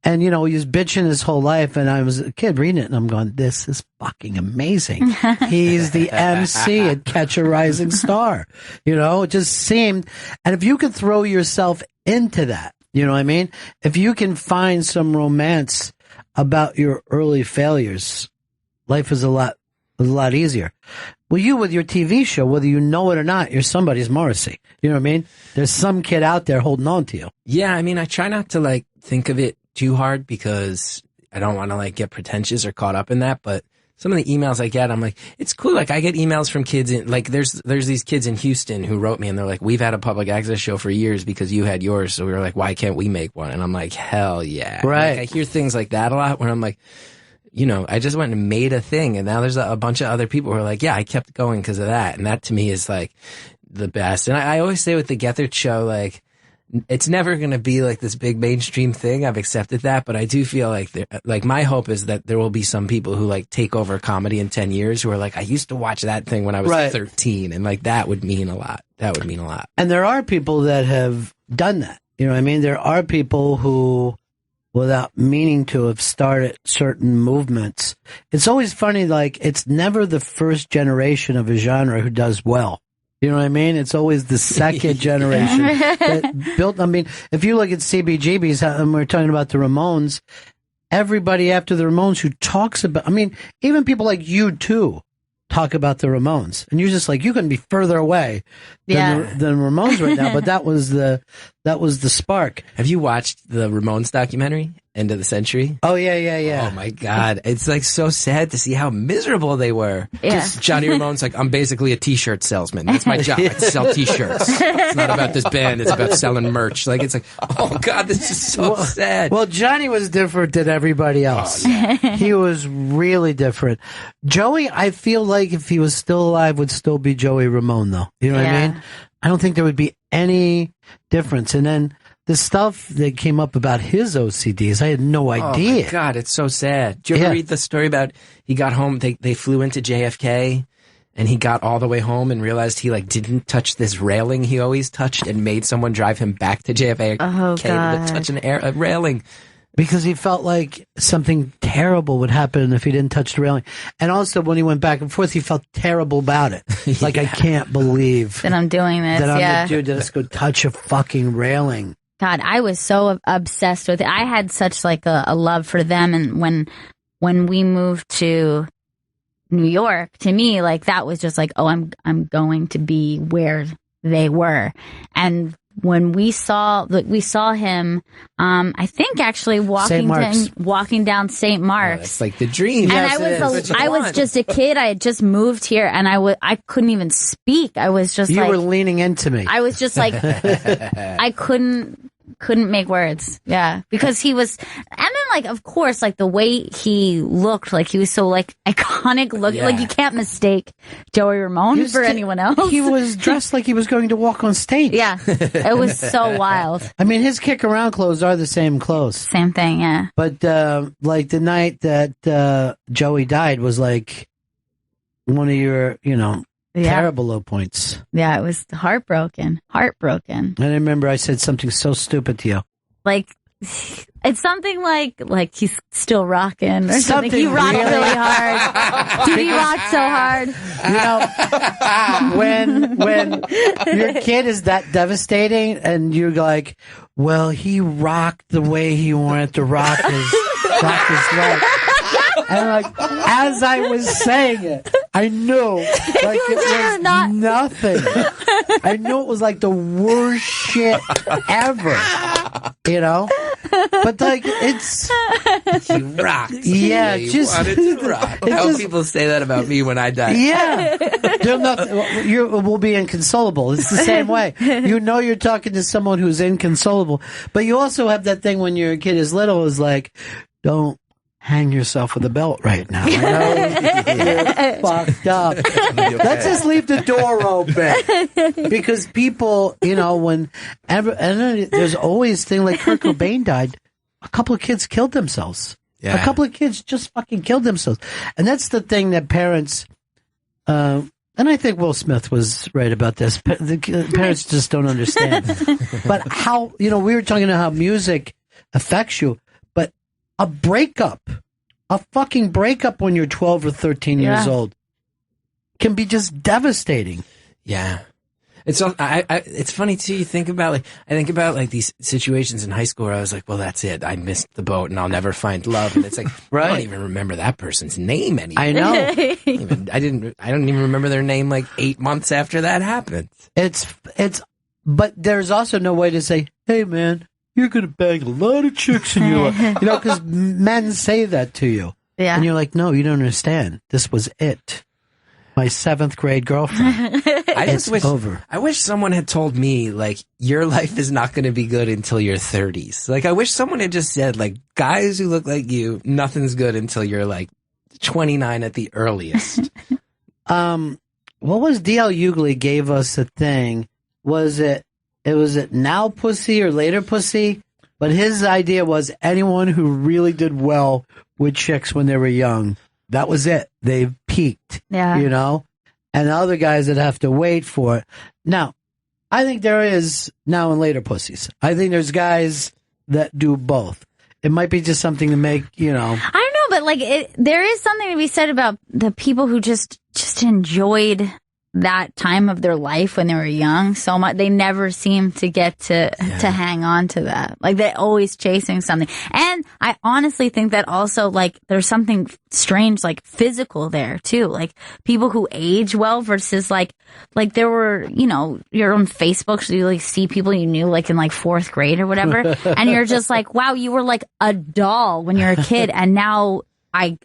Speaker 1: And, you know, he was bitching his whole life. And I was a kid reading it and I'm going, this is fucking amazing. He's the MC at Catch a Rising Star. You know, it just seemed. And if you could throw yourself into that, you know what I mean? If you can find some romance about your early failures, life is a lot easier. Well, you with your TV show, whether you know it or not, you're somebody's Morrissey. You know what I mean? There's some kid out there holding on to you.
Speaker 14: Yeah, I mean, I try not to like think of it too hard because I don't want to like get pretentious or caught up in that, but some of the emails I get, I'm like, it's cool. Like I get emails from kids in, like there's these kids in Houston who wrote me and they're like, we've had a public access show for years because you had yours. So we were like, why can't we make one? And I'm like, hell yeah.
Speaker 1: Right.
Speaker 14: Like, I hear things like that a lot where I'm like, you know, I just went and made a thing and now there's a bunch of other people who are like, yeah, I kept going because of that. And that to me is like the best. And I always say with the Gethard show, like, it's never going to be like this big mainstream thing. I've accepted that, but I do feel like my hope is that there will be some people who like take over comedy in 10 years who are like, I used to watch that thing when I was 13. And like, that would mean a lot. That would mean a lot.
Speaker 1: And there are people that have done that. You know what I mean? There are people who, without meaning to, have started certain movements. It's always funny, like, it's never the first generation of a genre who does well. You know what I mean? It's always the second generation that built. I mean, if you look at CBGB's, and we're talking about the Ramones, everybody after the Ramones who talks about, I mean, even people like you too talk about the Ramones, and you're just like, you couldn't be further away than Ramones right now. But that was the spark.
Speaker 14: Have you watched the Ramones documentary, End of the Century?
Speaker 1: Oh yeah.
Speaker 14: Oh my God, it's like so sad to see how miserable they were.
Speaker 2: Yeah.
Speaker 14: Johnny Ramone's like, I'm basically a T-shirt salesman. That's my job. I sell T-shirts. It's not about this band. It's about selling merch. Like, it's like, oh God, this is so sad.
Speaker 1: Well, Johnny was different than everybody else.
Speaker 14: Oh, yeah.
Speaker 1: He was really different. Joey, I feel like if he was still alive, would still be Joey Ramone, though. You know what I mean? I don't think there would be any difference. And then the stuff that came up about his OCDs, I had no idea.
Speaker 14: Oh my God, it's so sad. Did you ever read the story about he got home, they flew into JFK and he got all the way home and realized he like didn't touch this railing he always touched and made someone drive him back to JFK to touch a railing.
Speaker 1: Because he felt like something terrible would happen if he didn't touch the railing. And also when he went back and forth, he felt terrible about it. Like, I can't believe
Speaker 2: that I'm doing this.
Speaker 1: That I'm the dude that's going to touch a fucking railing.
Speaker 2: God, I was so obsessed with it. I had such like a love for them. And when we moved to New York, to me, like that was just like, oh, I'm going to be where they were. And when we saw him, I think actually walking down St. Mark's.
Speaker 14: It's like the dream.
Speaker 2: And I was just a kid. I had just moved here, and I couldn't even speak. I was just
Speaker 1: you were leaning into me.
Speaker 2: I was just like I couldn't make words. Yeah, because he was, and then like, of course, like the way he looked, like he was so like iconic looking. Like you can't mistake Joey Ramone for anyone else.
Speaker 1: He was dressed like he was going to walk on stage.
Speaker 2: Yeah, it was so wild.
Speaker 1: I mean, his kick around clothes are the same clothes.
Speaker 2: Same thing, yeah.
Speaker 1: But like the night that Joey died was like one of your, terrible low points.
Speaker 2: Yeah, it was heartbroken.
Speaker 1: And I remember I said something so stupid to you.
Speaker 2: Like, it's something like he's still rocking or something. He rocked
Speaker 1: really
Speaker 2: hard. Dude, he rocked so hard.
Speaker 1: When your kid is that devastating and you're like, well, he rocked the way he wanted to rock his life. And like, as I was saying it, I knew like it was nothing. I knew it was like the worst shit ever. But like it's
Speaker 14: he rocked.
Speaker 1: Yeah,
Speaker 14: he
Speaker 1: just
Speaker 14: wanted to rock. How people say that about me when I die.
Speaker 1: Yeah, we'll be inconsolable. It's the same way. You're talking to someone who's inconsolable, but you also have that thing when your kid is little. Is like, don't hang yourself with a belt right now. I know you're fucked up. Let's just leave the door open. Because people, and then there's always thing like Kurt Cobain died. A couple of kids killed themselves.
Speaker 14: Yeah.
Speaker 1: A couple of kids just fucking killed themselves. And that's the thing that parents, and I think Will Smith was right about this. The parents just don't understand. But how, we were talking about how music affects you. A fucking breakup when you're 12 or 13 years old can be just devastating.
Speaker 14: Yeah. It's funny too. I think about these situations in high school where I was like, well, that's it. I missed the boat and I'll never find love. And it's like, I don't even remember that person's name anymore.
Speaker 1: I know.
Speaker 14: I don't even remember their name like 8 months after that happened.
Speaker 1: But there's also no way to say, hey man, you're going to bang a lot of chicks in your life. Because men say that to you.
Speaker 2: Yeah.
Speaker 1: And you're like, no, you don't understand. This was it. My 7th grade girlfriend.
Speaker 14: I wish someone had told me, like, your life is not going to be good until your 30s. Like, I wish someone had just said, like, guys who look like you, nothing's good until you're, like, 29 at the earliest.
Speaker 1: What was D.L. Hughley gave us a thing? Was it now pussy or later pussy? But his idea was anyone who really did well with chicks when they were young, that was it. They peaked.
Speaker 2: Yeah.
Speaker 1: And other guys that have to wait for it. Now, I think there is now and later pussies. I think there's guys that do both. It might be just something to make,
Speaker 2: I don't know, but like there is something to be said about the people who just enjoyed that time of their life when they were young so much. They never seem to get to hang on to that. Like they're always chasing something. And I honestly think that also like there's something strange, like physical there too. Like people who age well versus like there were, you're on Facebook, so you like see people you knew like in like 4th grade or whatever. And you're just like, wow, you were like a doll when you're a kid. And now I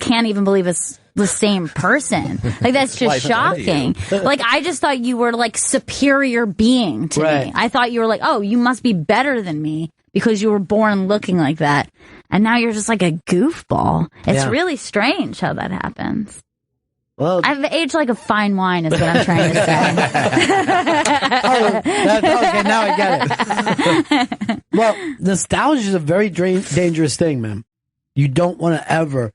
Speaker 2: can't even believe it's the same person. Like that's just shocking. Like I just thought you were like superior being to me. I thought you were like, oh, you must be better than me because you were born looking like that. And now you're just like a goofball. It's really strange how that happens.
Speaker 1: Well,
Speaker 2: I've aged like a fine wine is what I'm trying to say.
Speaker 1: Okay, now I get it. Well, nostalgia is a very dangerous thing, man. You don't want to ever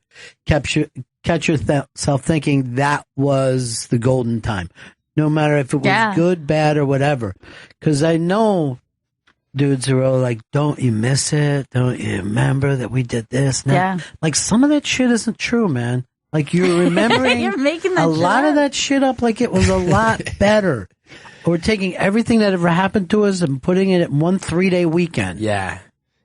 Speaker 1: catch yourself thinking that was the golden time, no matter if it was good, bad, or whatever. Because I know dudes who are like, don't you miss it? Don't you remember that we did this? Now, like some of that shit isn't true, man. Like you're remembering
Speaker 2: you're making that
Speaker 1: a lot of that shit up like it was a lot better. We're taking everything that ever happened to us and putting it in one 3-day weekend.
Speaker 14: Yeah.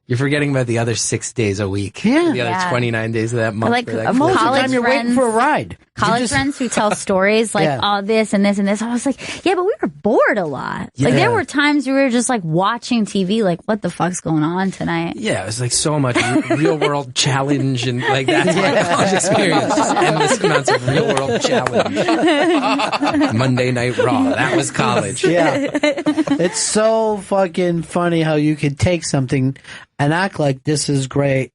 Speaker 14: You're forgetting about the other 6 days a week.
Speaker 1: Yeah.
Speaker 14: The other 29 days of that month.
Speaker 2: Like
Speaker 14: that
Speaker 1: most of the
Speaker 2: college
Speaker 1: time you're
Speaker 2: friends,
Speaker 1: waiting for a ride.
Speaker 2: College friends who tell stories like, oh, this and this and this. I was like, yeah, but we were bored a lot.
Speaker 14: Yeah.
Speaker 2: Like there were times we were just like watching TV, like what the fuck's going on tonight?
Speaker 14: Yeah, it was like so much real world challenge and like that's my college experience. Just endless amounts of real world challenge. Monday Night Raw. That was college.
Speaker 1: Yeah. It's so fucking funny how you could take something and act like this is great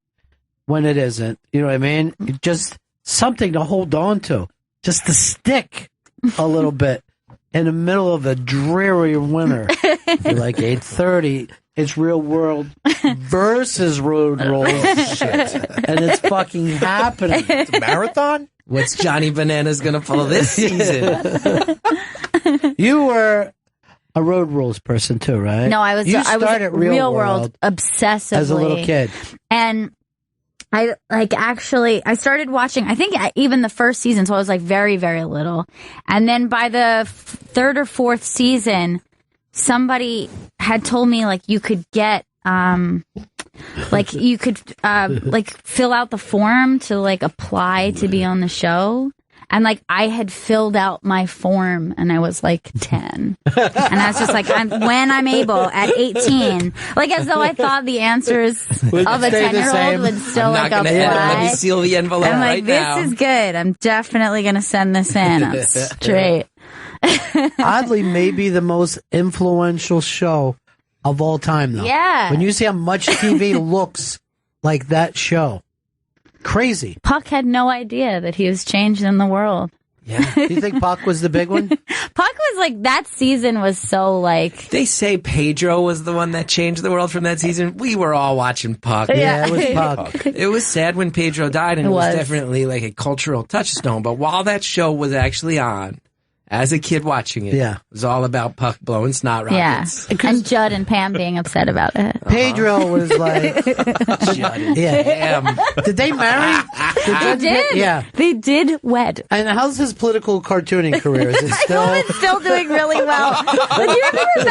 Speaker 1: when it isn't. You know what I mean? Just something to hold on to. Just to stick a little bit in the middle of a dreary winter. You're like 8:30. It's Real World versus Road Rules. Shit. And it's fucking happening.
Speaker 4: It's a marathon?
Speaker 14: What's Johnny Bananas going to pull this season?
Speaker 1: You were a Road Rules person too, right?
Speaker 2: No, I was Real World obsessively
Speaker 1: as a little kid.
Speaker 2: And I started watching, I think even the first season, so I was like very, very little. And then by the third or fourth season, somebody had told me like you could get like you could like fill out the form to like apply to be on the show. And like I had filled out my form and I was like 10. And I was just like, when I'm able at 18, like as though I thought the answers of a 10-year-old would still like apply.
Speaker 14: Let me seal the envelope
Speaker 2: I'm like,
Speaker 14: right now.
Speaker 2: this is good. I'm definitely going to send this in. I'm straight.
Speaker 1: Oddly, maybe the most influential show of all time, though.
Speaker 2: Yeah.
Speaker 1: When you see how much TV looks like that show. Crazy.
Speaker 2: Puck had no idea that he was changing the world.
Speaker 14: Yeah.
Speaker 1: Do you think Puck was the big one?
Speaker 2: Puck was like, that season was so like...
Speaker 14: They say Pedro was the one that changed the world from that season. We were all watching Puck.
Speaker 1: Yeah, it was Puck.
Speaker 14: It was sad when Pedro died, and it was
Speaker 2: was
Speaker 14: definitely like a cultural touchstone. But while that show was actually on, as a kid watching it, it was all about Puck blowing snot rockets.
Speaker 2: Yeah. And Judd and Pam being upset about it.
Speaker 1: Pedro was like...
Speaker 14: Judd and Pam.
Speaker 1: Did they marry?
Speaker 2: They did.
Speaker 1: Yeah.
Speaker 2: They did wed.
Speaker 1: And how's his political cartooning career? Is it still...
Speaker 2: I know it's still doing really well. But do you remember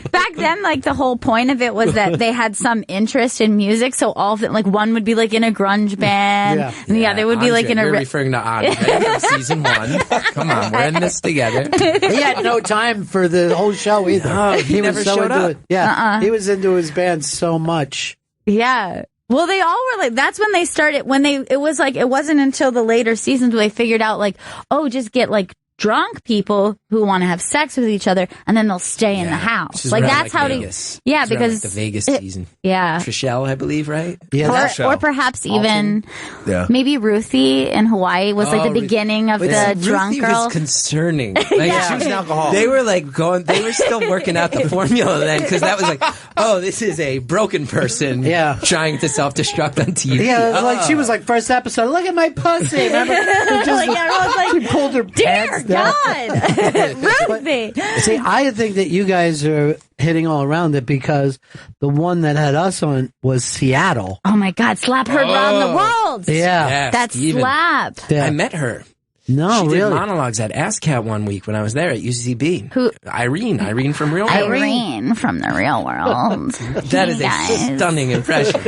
Speaker 2: back then, like the whole point of it was that they had some interest in music. So all of it, like one would be like in a grunge band.
Speaker 1: Yeah.
Speaker 2: And the other would be like in a...
Speaker 14: You're referring to Andre from season 1. Come on, we're in this together.
Speaker 1: He had no time for the whole show either.
Speaker 14: No, he never
Speaker 1: was so
Speaker 14: showed
Speaker 1: into
Speaker 14: up.
Speaker 1: it. Yeah, he was into his band so much.
Speaker 2: Yeah. Well, they all were like, that's when they started, it was like, it wasn't until the later seasons where they figured out like, oh, just get like drunk people who want to have sex with each other and then they'll stay in the house. Like that's how
Speaker 14: Vegas.
Speaker 2: they, yeah,
Speaker 14: It's around,
Speaker 2: because
Speaker 14: like, the Vegas season.
Speaker 2: Yeah.
Speaker 14: Trishelle, I believe, right?
Speaker 1: Yeah.
Speaker 2: Or perhaps even
Speaker 4: Yeah.
Speaker 2: maybe Ruthie in Hawaii was like the
Speaker 14: Ruthie.
Speaker 2: beginning of
Speaker 14: But
Speaker 2: the
Speaker 14: Ruthie
Speaker 2: drunk girl.
Speaker 14: was concerning. Like,
Speaker 4: She was an alcoholic.
Speaker 14: They were like they were still working out the formula then, because that was like, oh, this is a broken person trying to self-destruct on TV.
Speaker 1: Yeah, it was like she was like first episode. Look at my pussy. Remember?
Speaker 2: Like, everyone's like,
Speaker 1: she pulled her
Speaker 2: dear
Speaker 1: pants down.
Speaker 2: God, Ruthie.
Speaker 1: See, I think that you guys are hitting all around it because the one that had us on was Seattle.
Speaker 2: Oh my God, Slap heard around the world.
Speaker 1: Yeah,
Speaker 2: That
Speaker 14: Steven.
Speaker 2: Slap.
Speaker 1: Yeah.
Speaker 14: I met her.
Speaker 1: No,
Speaker 14: she
Speaker 1: really.
Speaker 14: did monologues at ASCAT one week when I was there at UCB.
Speaker 2: Who?
Speaker 14: Irene from Real World.
Speaker 2: Irene from the Real World.
Speaker 14: That is
Speaker 2: Hey,
Speaker 14: a stunning impression.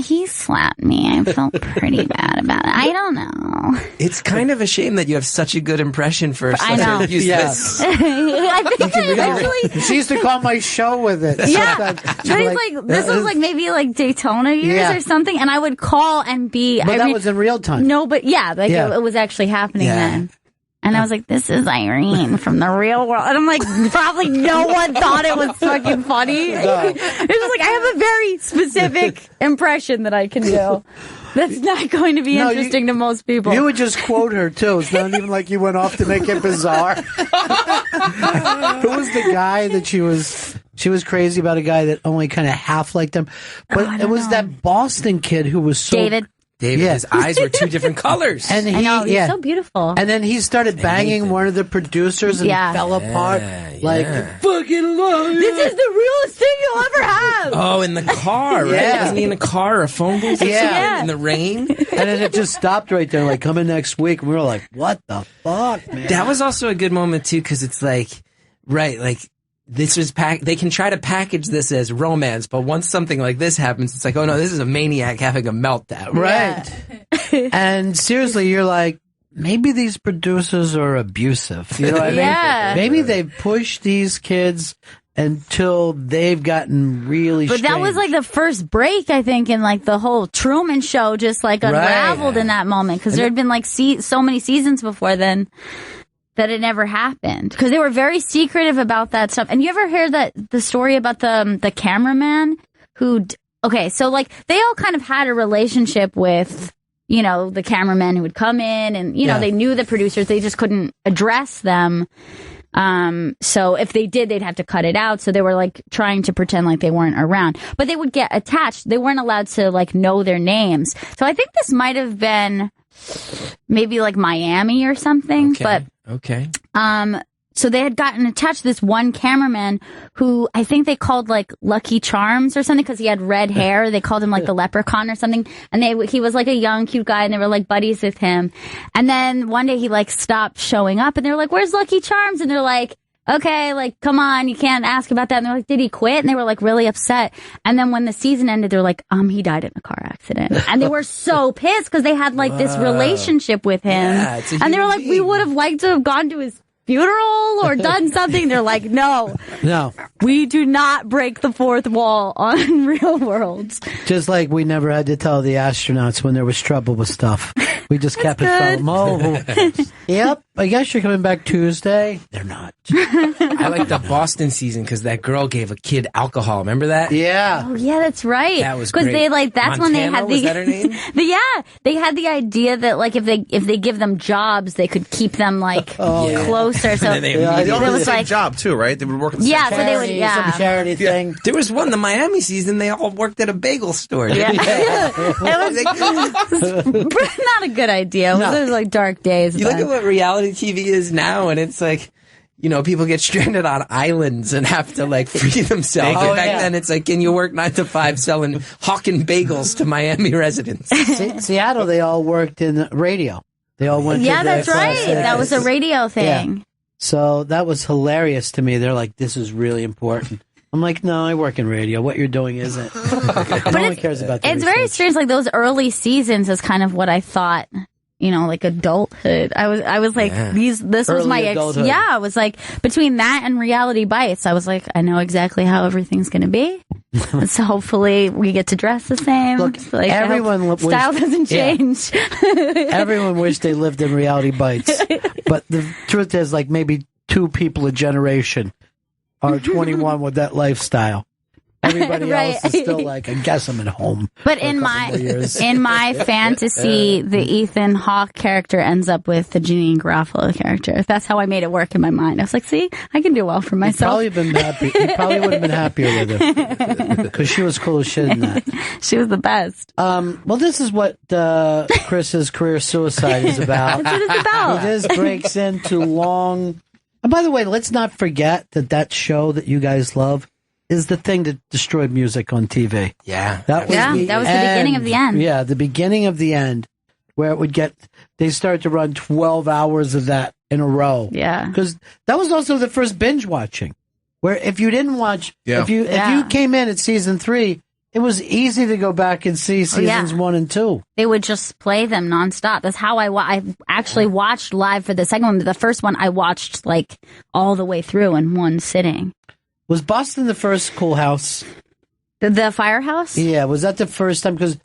Speaker 2: He slapped me. I felt pretty bad about it. I don't know.
Speaker 14: It's kind of a shame that you have such a good impression for
Speaker 2: I
Speaker 14: such
Speaker 2: know.
Speaker 14: a useless.
Speaker 2: I think I actually...
Speaker 1: She used to call my show with it.
Speaker 2: Yeah,
Speaker 1: Sometimes
Speaker 2: but
Speaker 1: she'd be
Speaker 2: it's like this was like maybe like Daytona years
Speaker 1: Yeah.
Speaker 2: or something, and I would call and be.
Speaker 1: But that was in real time.
Speaker 2: No, but yeah, like
Speaker 1: Yeah.
Speaker 2: It was actually happening
Speaker 14: Yeah.
Speaker 2: then. And I was like, this is Irene from the Real World. And I'm like, probably no one thought it was fucking funny.
Speaker 1: No.
Speaker 2: It was like, I have a very specific impression that I can do. That's not going to be
Speaker 1: No,
Speaker 2: interesting to most people.
Speaker 1: You would just quote her too. It's not even like you went off to make it bizarre. Who was the guy that she was crazy about? A guy that only kind of half liked him, but it was that Boston kid who was so
Speaker 2: David,
Speaker 1: Yeah.
Speaker 14: his eyes were two different colors.
Speaker 1: and he,
Speaker 2: I know, he's
Speaker 1: yeah.
Speaker 2: so beautiful.
Speaker 1: And then he started banging one of the producers and
Speaker 2: Yeah.
Speaker 1: fell apart. Like,
Speaker 14: yeah.
Speaker 1: fucking love you.
Speaker 2: this is the realest thing you'll ever have.
Speaker 14: Oh, in the car, right?
Speaker 1: Yeah.
Speaker 14: Wasn't he in a car or a phone booth or
Speaker 1: Yeah.
Speaker 14: something? In the rain?
Speaker 1: And then it just stopped right there, like, coming next week. And we were like, what the fuck, man?
Speaker 14: That was also a good moment, too, because it's like, right, like, this was they can try to package this as romance, but once something like this happens, it's like, oh no, this is a maniac having a meltdown.
Speaker 1: Right. And seriously, you're like, maybe these producers are abusive. You know what I mean?
Speaker 2: Yeah.
Speaker 1: Maybe they push these kids until they've gotten really
Speaker 2: But that was like the first break, I think, in like the whole Truman Show just like unraveled in that moment. Because there had been like so many seasons before then that it never happened. Because they were very secretive about that stuff. And you ever hear the story about the cameraman who okay, so like they all kind of had a relationship with, you know, the cameramen who would come in and, you know, they knew the producers. They just couldn't address them. So if they did, they'd have to cut it out. So they were like trying to pretend like they weren't around, but they would get attached. They weren't allowed to like know their names. So I think this might have been maybe like Miami or something, but so they had gotten attached to this one cameraman who I think they called like Lucky Charms or something because he had red hair. They called him like the leprechaun or something. And he was like a young, cute guy and they were like buddies with him. And then one day he like stopped showing up and they were like, "Where's Lucky Charms?" And they're like, "Okay, like, come on, you can't ask about that." And they're like, "Did he quit?" And they were like really upset. And then when the season ended, they're like, "He died in a car accident." And they were so pissed because they had like this relationship with him.
Speaker 14: Yeah,
Speaker 2: and they were like, "We would have liked to have gone to his funeral or done something." They're like, no, we do not break the fourth wall on Real Worlds.
Speaker 1: Just like we never had to tell the astronauts when there was trouble with stuff. We just kept it from them. Yep, I guess you're coming back Tuesday. They're not.
Speaker 14: I like the Boston season because that girl gave a kid alcohol. Remember that?
Speaker 1: Yeah.
Speaker 2: Oh yeah, that's right.
Speaker 14: That was great.
Speaker 2: Because they like that's
Speaker 14: Montana,
Speaker 2: when they had the
Speaker 14: was that her name?
Speaker 2: they had the idea that like if they give them jobs, they could keep them like closer. So
Speaker 3: and then they all did the same job too, right? They would work. At the same
Speaker 2: so they would
Speaker 1: some charity thing.
Speaker 14: There was one the Miami season. They all worked at a bagel store.
Speaker 2: Yeah. It was not a good idea. It was like dark days.
Speaker 14: You look at what reality TV is now, and it's like, you know, people get stranded on islands and have to like free themselves. Back then, it's like, can you work 9 to 5 selling hawking bagels to Miami residents?
Speaker 1: Seattle, they all worked in radio. They all went.
Speaker 2: Yeah, that's right. That was a radio thing.
Speaker 1: Yeah. So that was hilarious to me. They're like, "This is really important." I'm like, "No, I work in radio. What you're doing isn't." No one cares about that.
Speaker 2: It's very strange. Like those early seasons is kind of what I thought. You know, like adulthood. I was like, this was my
Speaker 1: adulthood.
Speaker 2: I was like, between that and Reality Bites, I was like, I know exactly how everything's going to be. So hopefully we get to dress the same.
Speaker 1: Look,
Speaker 2: like,
Speaker 1: everyone
Speaker 2: style doesn't change.
Speaker 1: Everyone wished they lived in Reality Bites. But the truth is, like, maybe 2 people a generation are 21 with that lifestyle. Everybody else is still like, I guess I'm at home.
Speaker 2: But in my fantasy, the Ethan Hawke character ends up with the Janine Garofalo character. That's how I made it work in my mind. I was like, see, I can do well for myself.
Speaker 1: He probably would have been happier with her. Because she was cool as shit in that.
Speaker 2: She was the best.
Speaker 1: Well, this is what Chris's career suicide is about.
Speaker 2: That's what it's about.
Speaker 1: This breaks into long... And by the way, let's not forget that show that you guys love is the thing that destroyed music on TV.
Speaker 14: Yeah.
Speaker 2: That was the beginning of the end.
Speaker 1: Yeah, the beginning of the end, where it would they started to run 12 hours of that in a row.
Speaker 2: Yeah.
Speaker 1: Because that was also the first binge watching, where if you didn't watch, if you came in at season 3, it was easy to go back and see seasons 1 and 2.
Speaker 2: They would just play them nonstop. That's how I actually watched live for the second one. The first one I watched like all the way through in one sitting.
Speaker 1: Was Boston the first cool house?
Speaker 2: The firehouse?
Speaker 1: Yeah, was that the first time? Because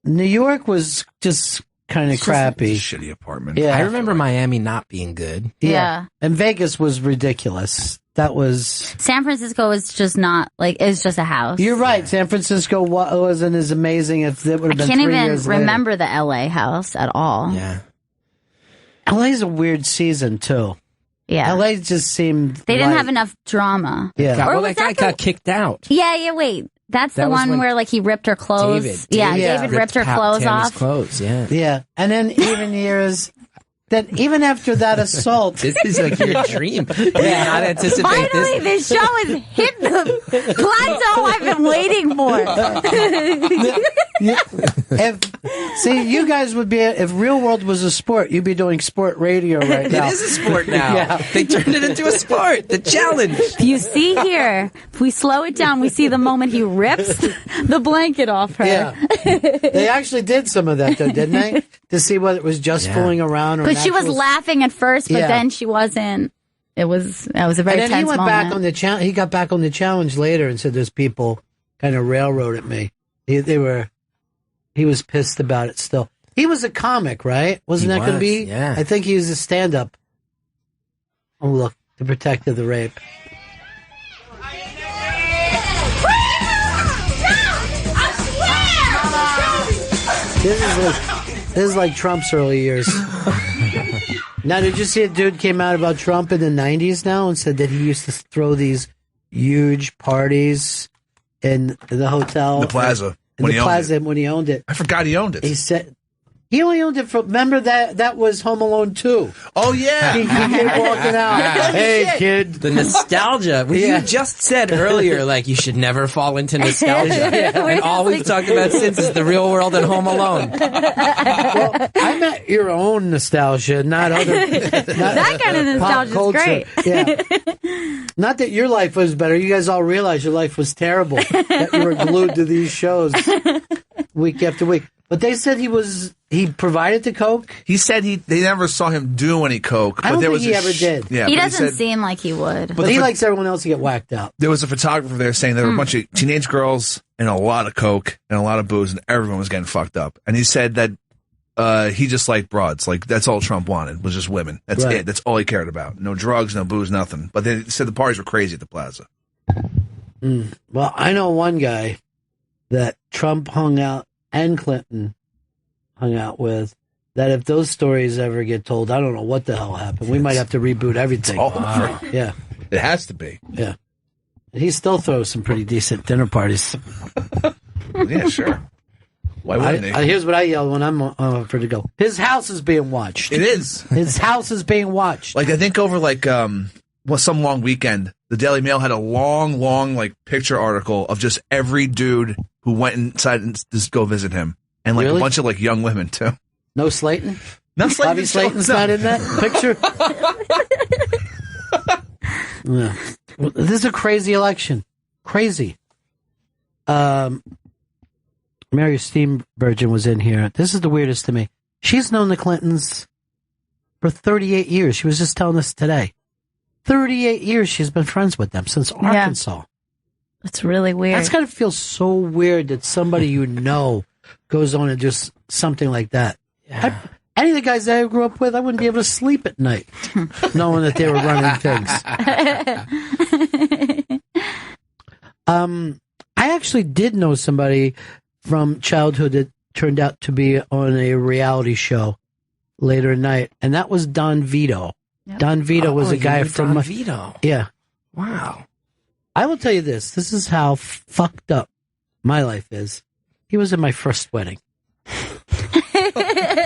Speaker 1: New York was just kind of crappy.
Speaker 3: A shitty apartment.
Speaker 1: Yeah.
Speaker 14: I remember Miami not being good.
Speaker 2: Yeah.
Speaker 1: And Vegas was ridiculous. That was...
Speaker 2: San Francisco is just not, like, it's just a house.
Speaker 1: You're right. San Francisco wasn't as amazing if it would have been 3 years later.
Speaker 2: I can't even remember the LA house at all.
Speaker 14: Yeah.
Speaker 1: LA's a weird season, too.
Speaker 2: Yeah.
Speaker 1: LA just seemed...
Speaker 2: They didn't have enough drama.
Speaker 1: Yeah.
Speaker 14: Well, that guy got kicked out.
Speaker 2: Yeah, wait. That's the one where, like, he ripped her clothes. David ripped her clothes off.
Speaker 1: Yeah. And then even years... That even after that assault,
Speaker 14: this is like your dream. You did not anticipate
Speaker 2: Finally, this show has hit the plateau I've been waiting for.
Speaker 1: See, you guys would be, if Real World was a sport, you'd be doing sport radio right now.
Speaker 14: It is a sport now. Yeah. They turned it into a sport. The challenge.
Speaker 2: You see here, if we slow it down, we see the moment he rips the blanket off her.
Speaker 1: Yeah. They actually did some of that, though, didn't they? To see whether it was just fooling around or
Speaker 2: But she was laughing at first, but then she wasn't. That was a very tense moment. And then he went back on the challenge.
Speaker 1: He got back on the challenge later and said, "There's people kind of railroaded me." He was pissed about it. Still, he was a comic, right? Wasn't that going to be?
Speaker 14: Yeah.
Speaker 1: I think he was a stand-up. Oh, look, the protect of the rape. This is like Trump's early years. Now, did you see a dude came out about Trump in the 90s now and said that he used to throw these huge parties in the hotel?
Speaker 15: The Plaza.
Speaker 1: When he owned it.
Speaker 15: I forgot he owned it.
Speaker 1: He said... He only owned it for... Remember that was Home Alone 2.
Speaker 15: Oh, yeah.
Speaker 1: He came walking out. Hey, kid.
Speaker 14: The nostalgia. You just said earlier, like, you should never fall into nostalgia. And all we've talked about since is the real world and Home Alone.
Speaker 1: Well, I meant your own nostalgia, not other...
Speaker 2: that kind of nostalgia is great.
Speaker 1: Yeah. Not that your life was better. You guys all realize your life was terrible. That you were glued to these shows week after week. But they said he provided the coke.
Speaker 15: He said they never saw him do any coke.
Speaker 1: I don't think he ever did.
Speaker 15: Yeah,
Speaker 2: he doesn't seem like he would.
Speaker 1: But he likes everyone else to get whacked out.
Speaker 15: There was a photographer there saying there were a bunch of teenage girls and a lot of coke and a lot of booze, and everyone was getting fucked up. And he said that he just liked broads. Like, that's all Trump wanted, was just women. That's it. That's all he cared about. No drugs, no booze, nothing. But they said the parties were crazy at the Plaza.
Speaker 1: Well, I know one guy that Trump hung out and Clinton hung out with, that if those stories ever get told, I don't know what the hell happened. We might have to reboot everything.
Speaker 15: It's all over.
Speaker 1: Yeah.
Speaker 15: It has to be.
Speaker 1: Yeah. And he still throws some pretty decent dinner parties.
Speaker 15: Yeah, sure. Why wouldn't he?
Speaker 1: Here's what I yell when I'm offered to go. His house is being watched.
Speaker 15: It is.
Speaker 1: His house is being watched.
Speaker 15: Like, I think over some long weekend, the Daily Mail had a long, like picture article of just every dude who went inside and just go visit him, and like a bunch of like young women too.
Speaker 1: No Slayton.
Speaker 15: No Slayton.
Speaker 1: Bobby Slayton's not in that picture. Yeah. Well, this is a crazy election. Crazy. Mary Steenburgen was in here. This is the weirdest to me. She's known the Clintons for 38 years. She was just telling us today. 38 years she's been friends with them since Arkansas.
Speaker 2: It's really weird.
Speaker 1: That's got to feel so weird that somebody you know goes on and does something like that. Yeah. Any of the guys that I grew up with, I wouldn't be able to sleep at night knowing that they were running things. I actually did know somebody from childhood that turned out to be on a reality show later at night, and that was Don Vito. Yep. Don Vito was a guy from...
Speaker 14: Don Vito.
Speaker 1: Yeah.
Speaker 14: Wow.
Speaker 1: I will tell you this. This is how fucked up my life is. He was in my first wedding.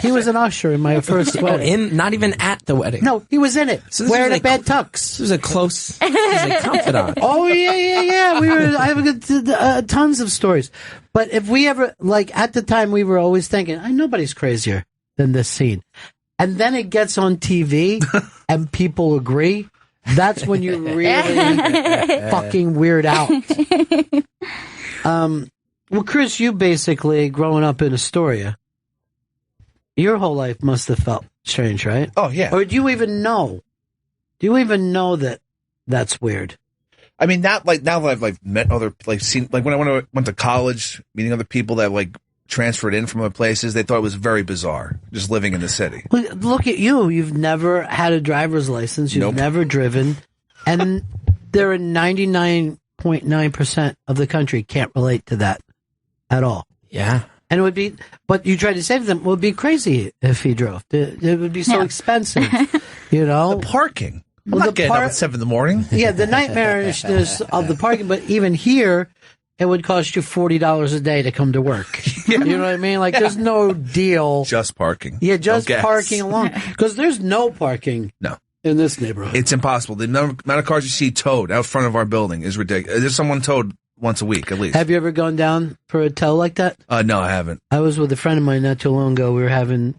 Speaker 1: He was an usher in my first wedding.
Speaker 14: Not even at the wedding.
Speaker 1: No, he was in it. So wearing a bad tux.
Speaker 14: This was a close. He was a confidant.
Speaker 1: Oh yeah. I have tons of stories. But if we ever, like, at the time, we were always thinking, nobody's crazier than this scene. And then it gets on TV, and people agree. That's when you really fucking weird out. Well, Chris, you basically, growing up in Astoria, your whole life must have felt strange, right?
Speaker 15: Oh, yeah.
Speaker 1: Or do you even know? Do you even know that that's weird?
Speaker 15: I mean, now that I've met other, seen, when I went to college, meeting other people that transferred in from other places, they thought it was very bizarre, just living in the city.
Speaker 1: Well, look at you. You've never had a driver's license. You've never driven. And there are 99.9% of the country can't relate to that at all.
Speaker 14: Yeah.
Speaker 1: And it would be, but you try to say to them, it would be crazy if he drove. It would be so expensive,
Speaker 15: The parking. I'm not getting up at 7 in the morning.
Speaker 1: Yeah, the nightmarishness of the parking. But even here, it would cost you $40 a day to come to work. You know what I mean? There's no deal.
Speaker 15: Just parking.
Speaker 1: Yeah, just parking alone. Because there's no parking.
Speaker 15: No.
Speaker 1: In this neighborhood.
Speaker 15: It's impossible. The amount of cars you see towed out front of our building is ridiculous. There's someone towed once a week, at least.
Speaker 1: Have you ever gone down for a tow like that?
Speaker 15: No, I haven't.
Speaker 1: I was with a friend of mine not too long ago. We were having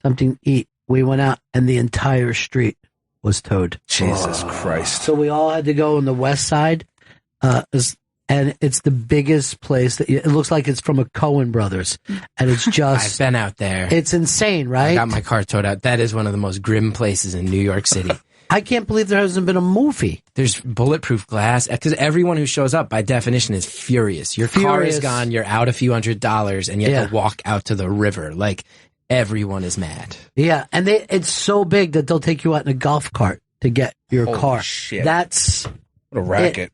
Speaker 1: something to eat. We went out, and the entire street was towed.
Speaker 15: Jesus Christ.
Speaker 1: So we all had to go on the west side, and it's the biggest place. It looks like it's from a Coen Brothers, and it's just...
Speaker 14: I've been out there.
Speaker 1: It's insane, right?
Speaker 14: I got my car towed out. That is one of the most grim places in New York City.
Speaker 1: I can't believe there hasn't been a movie.
Speaker 14: There's bulletproof glass, because everyone who shows up, by definition, is furious. Your car is gone, you're out a few $100s, and you have to walk out to the river. Everyone is mad.
Speaker 1: Yeah, and it's so big that they'll take you out in a golf cart to get your car.
Speaker 15: Shit.
Speaker 1: That's
Speaker 15: what a racket.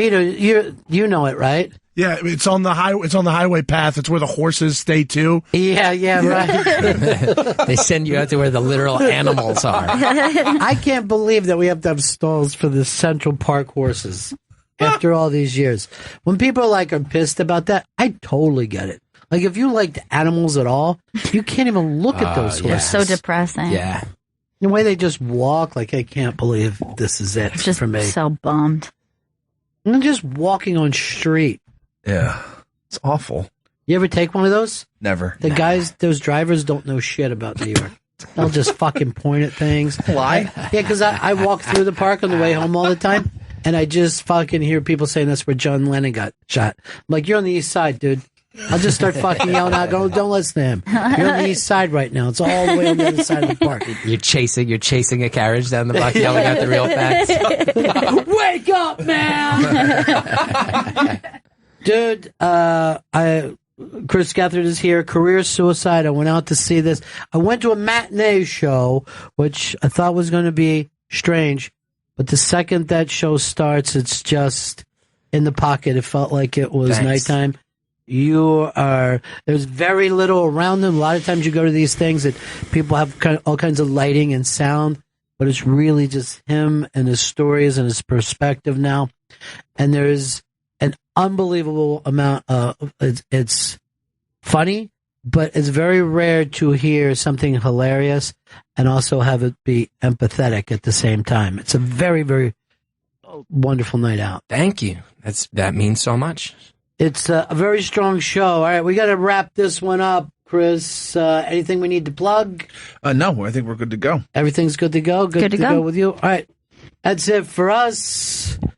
Speaker 1: Peter, you know it, right?
Speaker 4: Yeah, it's on the highway path. It's where the horses stay too.
Speaker 1: Yeah, right.
Speaker 14: They send you out to where the literal animals are.
Speaker 1: I can't believe that we have to have stalls for the Central Park horses after all these years. When people are pissed about that, I totally get it. Like, if you liked animals at all, you can't even look at those horses.
Speaker 2: They're so depressing.
Speaker 14: Yeah.
Speaker 1: The way they just walk, I can't believe this is it
Speaker 2: Just
Speaker 1: for me.
Speaker 2: so bummed.
Speaker 1: And they're just walking on street.
Speaker 15: Yeah. It's awful.
Speaker 1: You ever take one of those?
Speaker 15: Never.
Speaker 1: The guys, those drivers don't know shit about New York. They'll just fucking point at things.
Speaker 15: Why?
Speaker 1: Yeah, because I walk through the park on the way home all the time, and I just fucking hear people saying that's where John Lennon got shot. I'm like, you're on the east side, dude. I'll just start fucking yelling out, don't listen to him. You're on the east side right now. It's all the way on the other side of the park.
Speaker 14: You're chasing a carriage down the block, yelling out the real facts.
Speaker 1: Wake up, man! Dude, Chris Gethard is here. Career suicide. I went out to see this. I went to a matinee show, which I thought was going to be strange, but the second that show starts, it's just in the pocket. It felt like it was nighttime. There's very little around them. A lot of times you go to these things that people have all kinds of lighting and sound, but it's really just him and his stories and his perspective now. And there's an unbelievable amount of, it's funny, but it's very rare to hear something hilarious and also have it be empathetic at the same time. It's a very, very wonderful night out.
Speaker 14: Thank you. That means so much.
Speaker 1: It's a very strong show. All right, we got to wrap this one up, Chris. Anything we need to plug?
Speaker 15: No, I think we're good to go.
Speaker 1: Everything's good to go? Good to go with you? All right. That's it for us.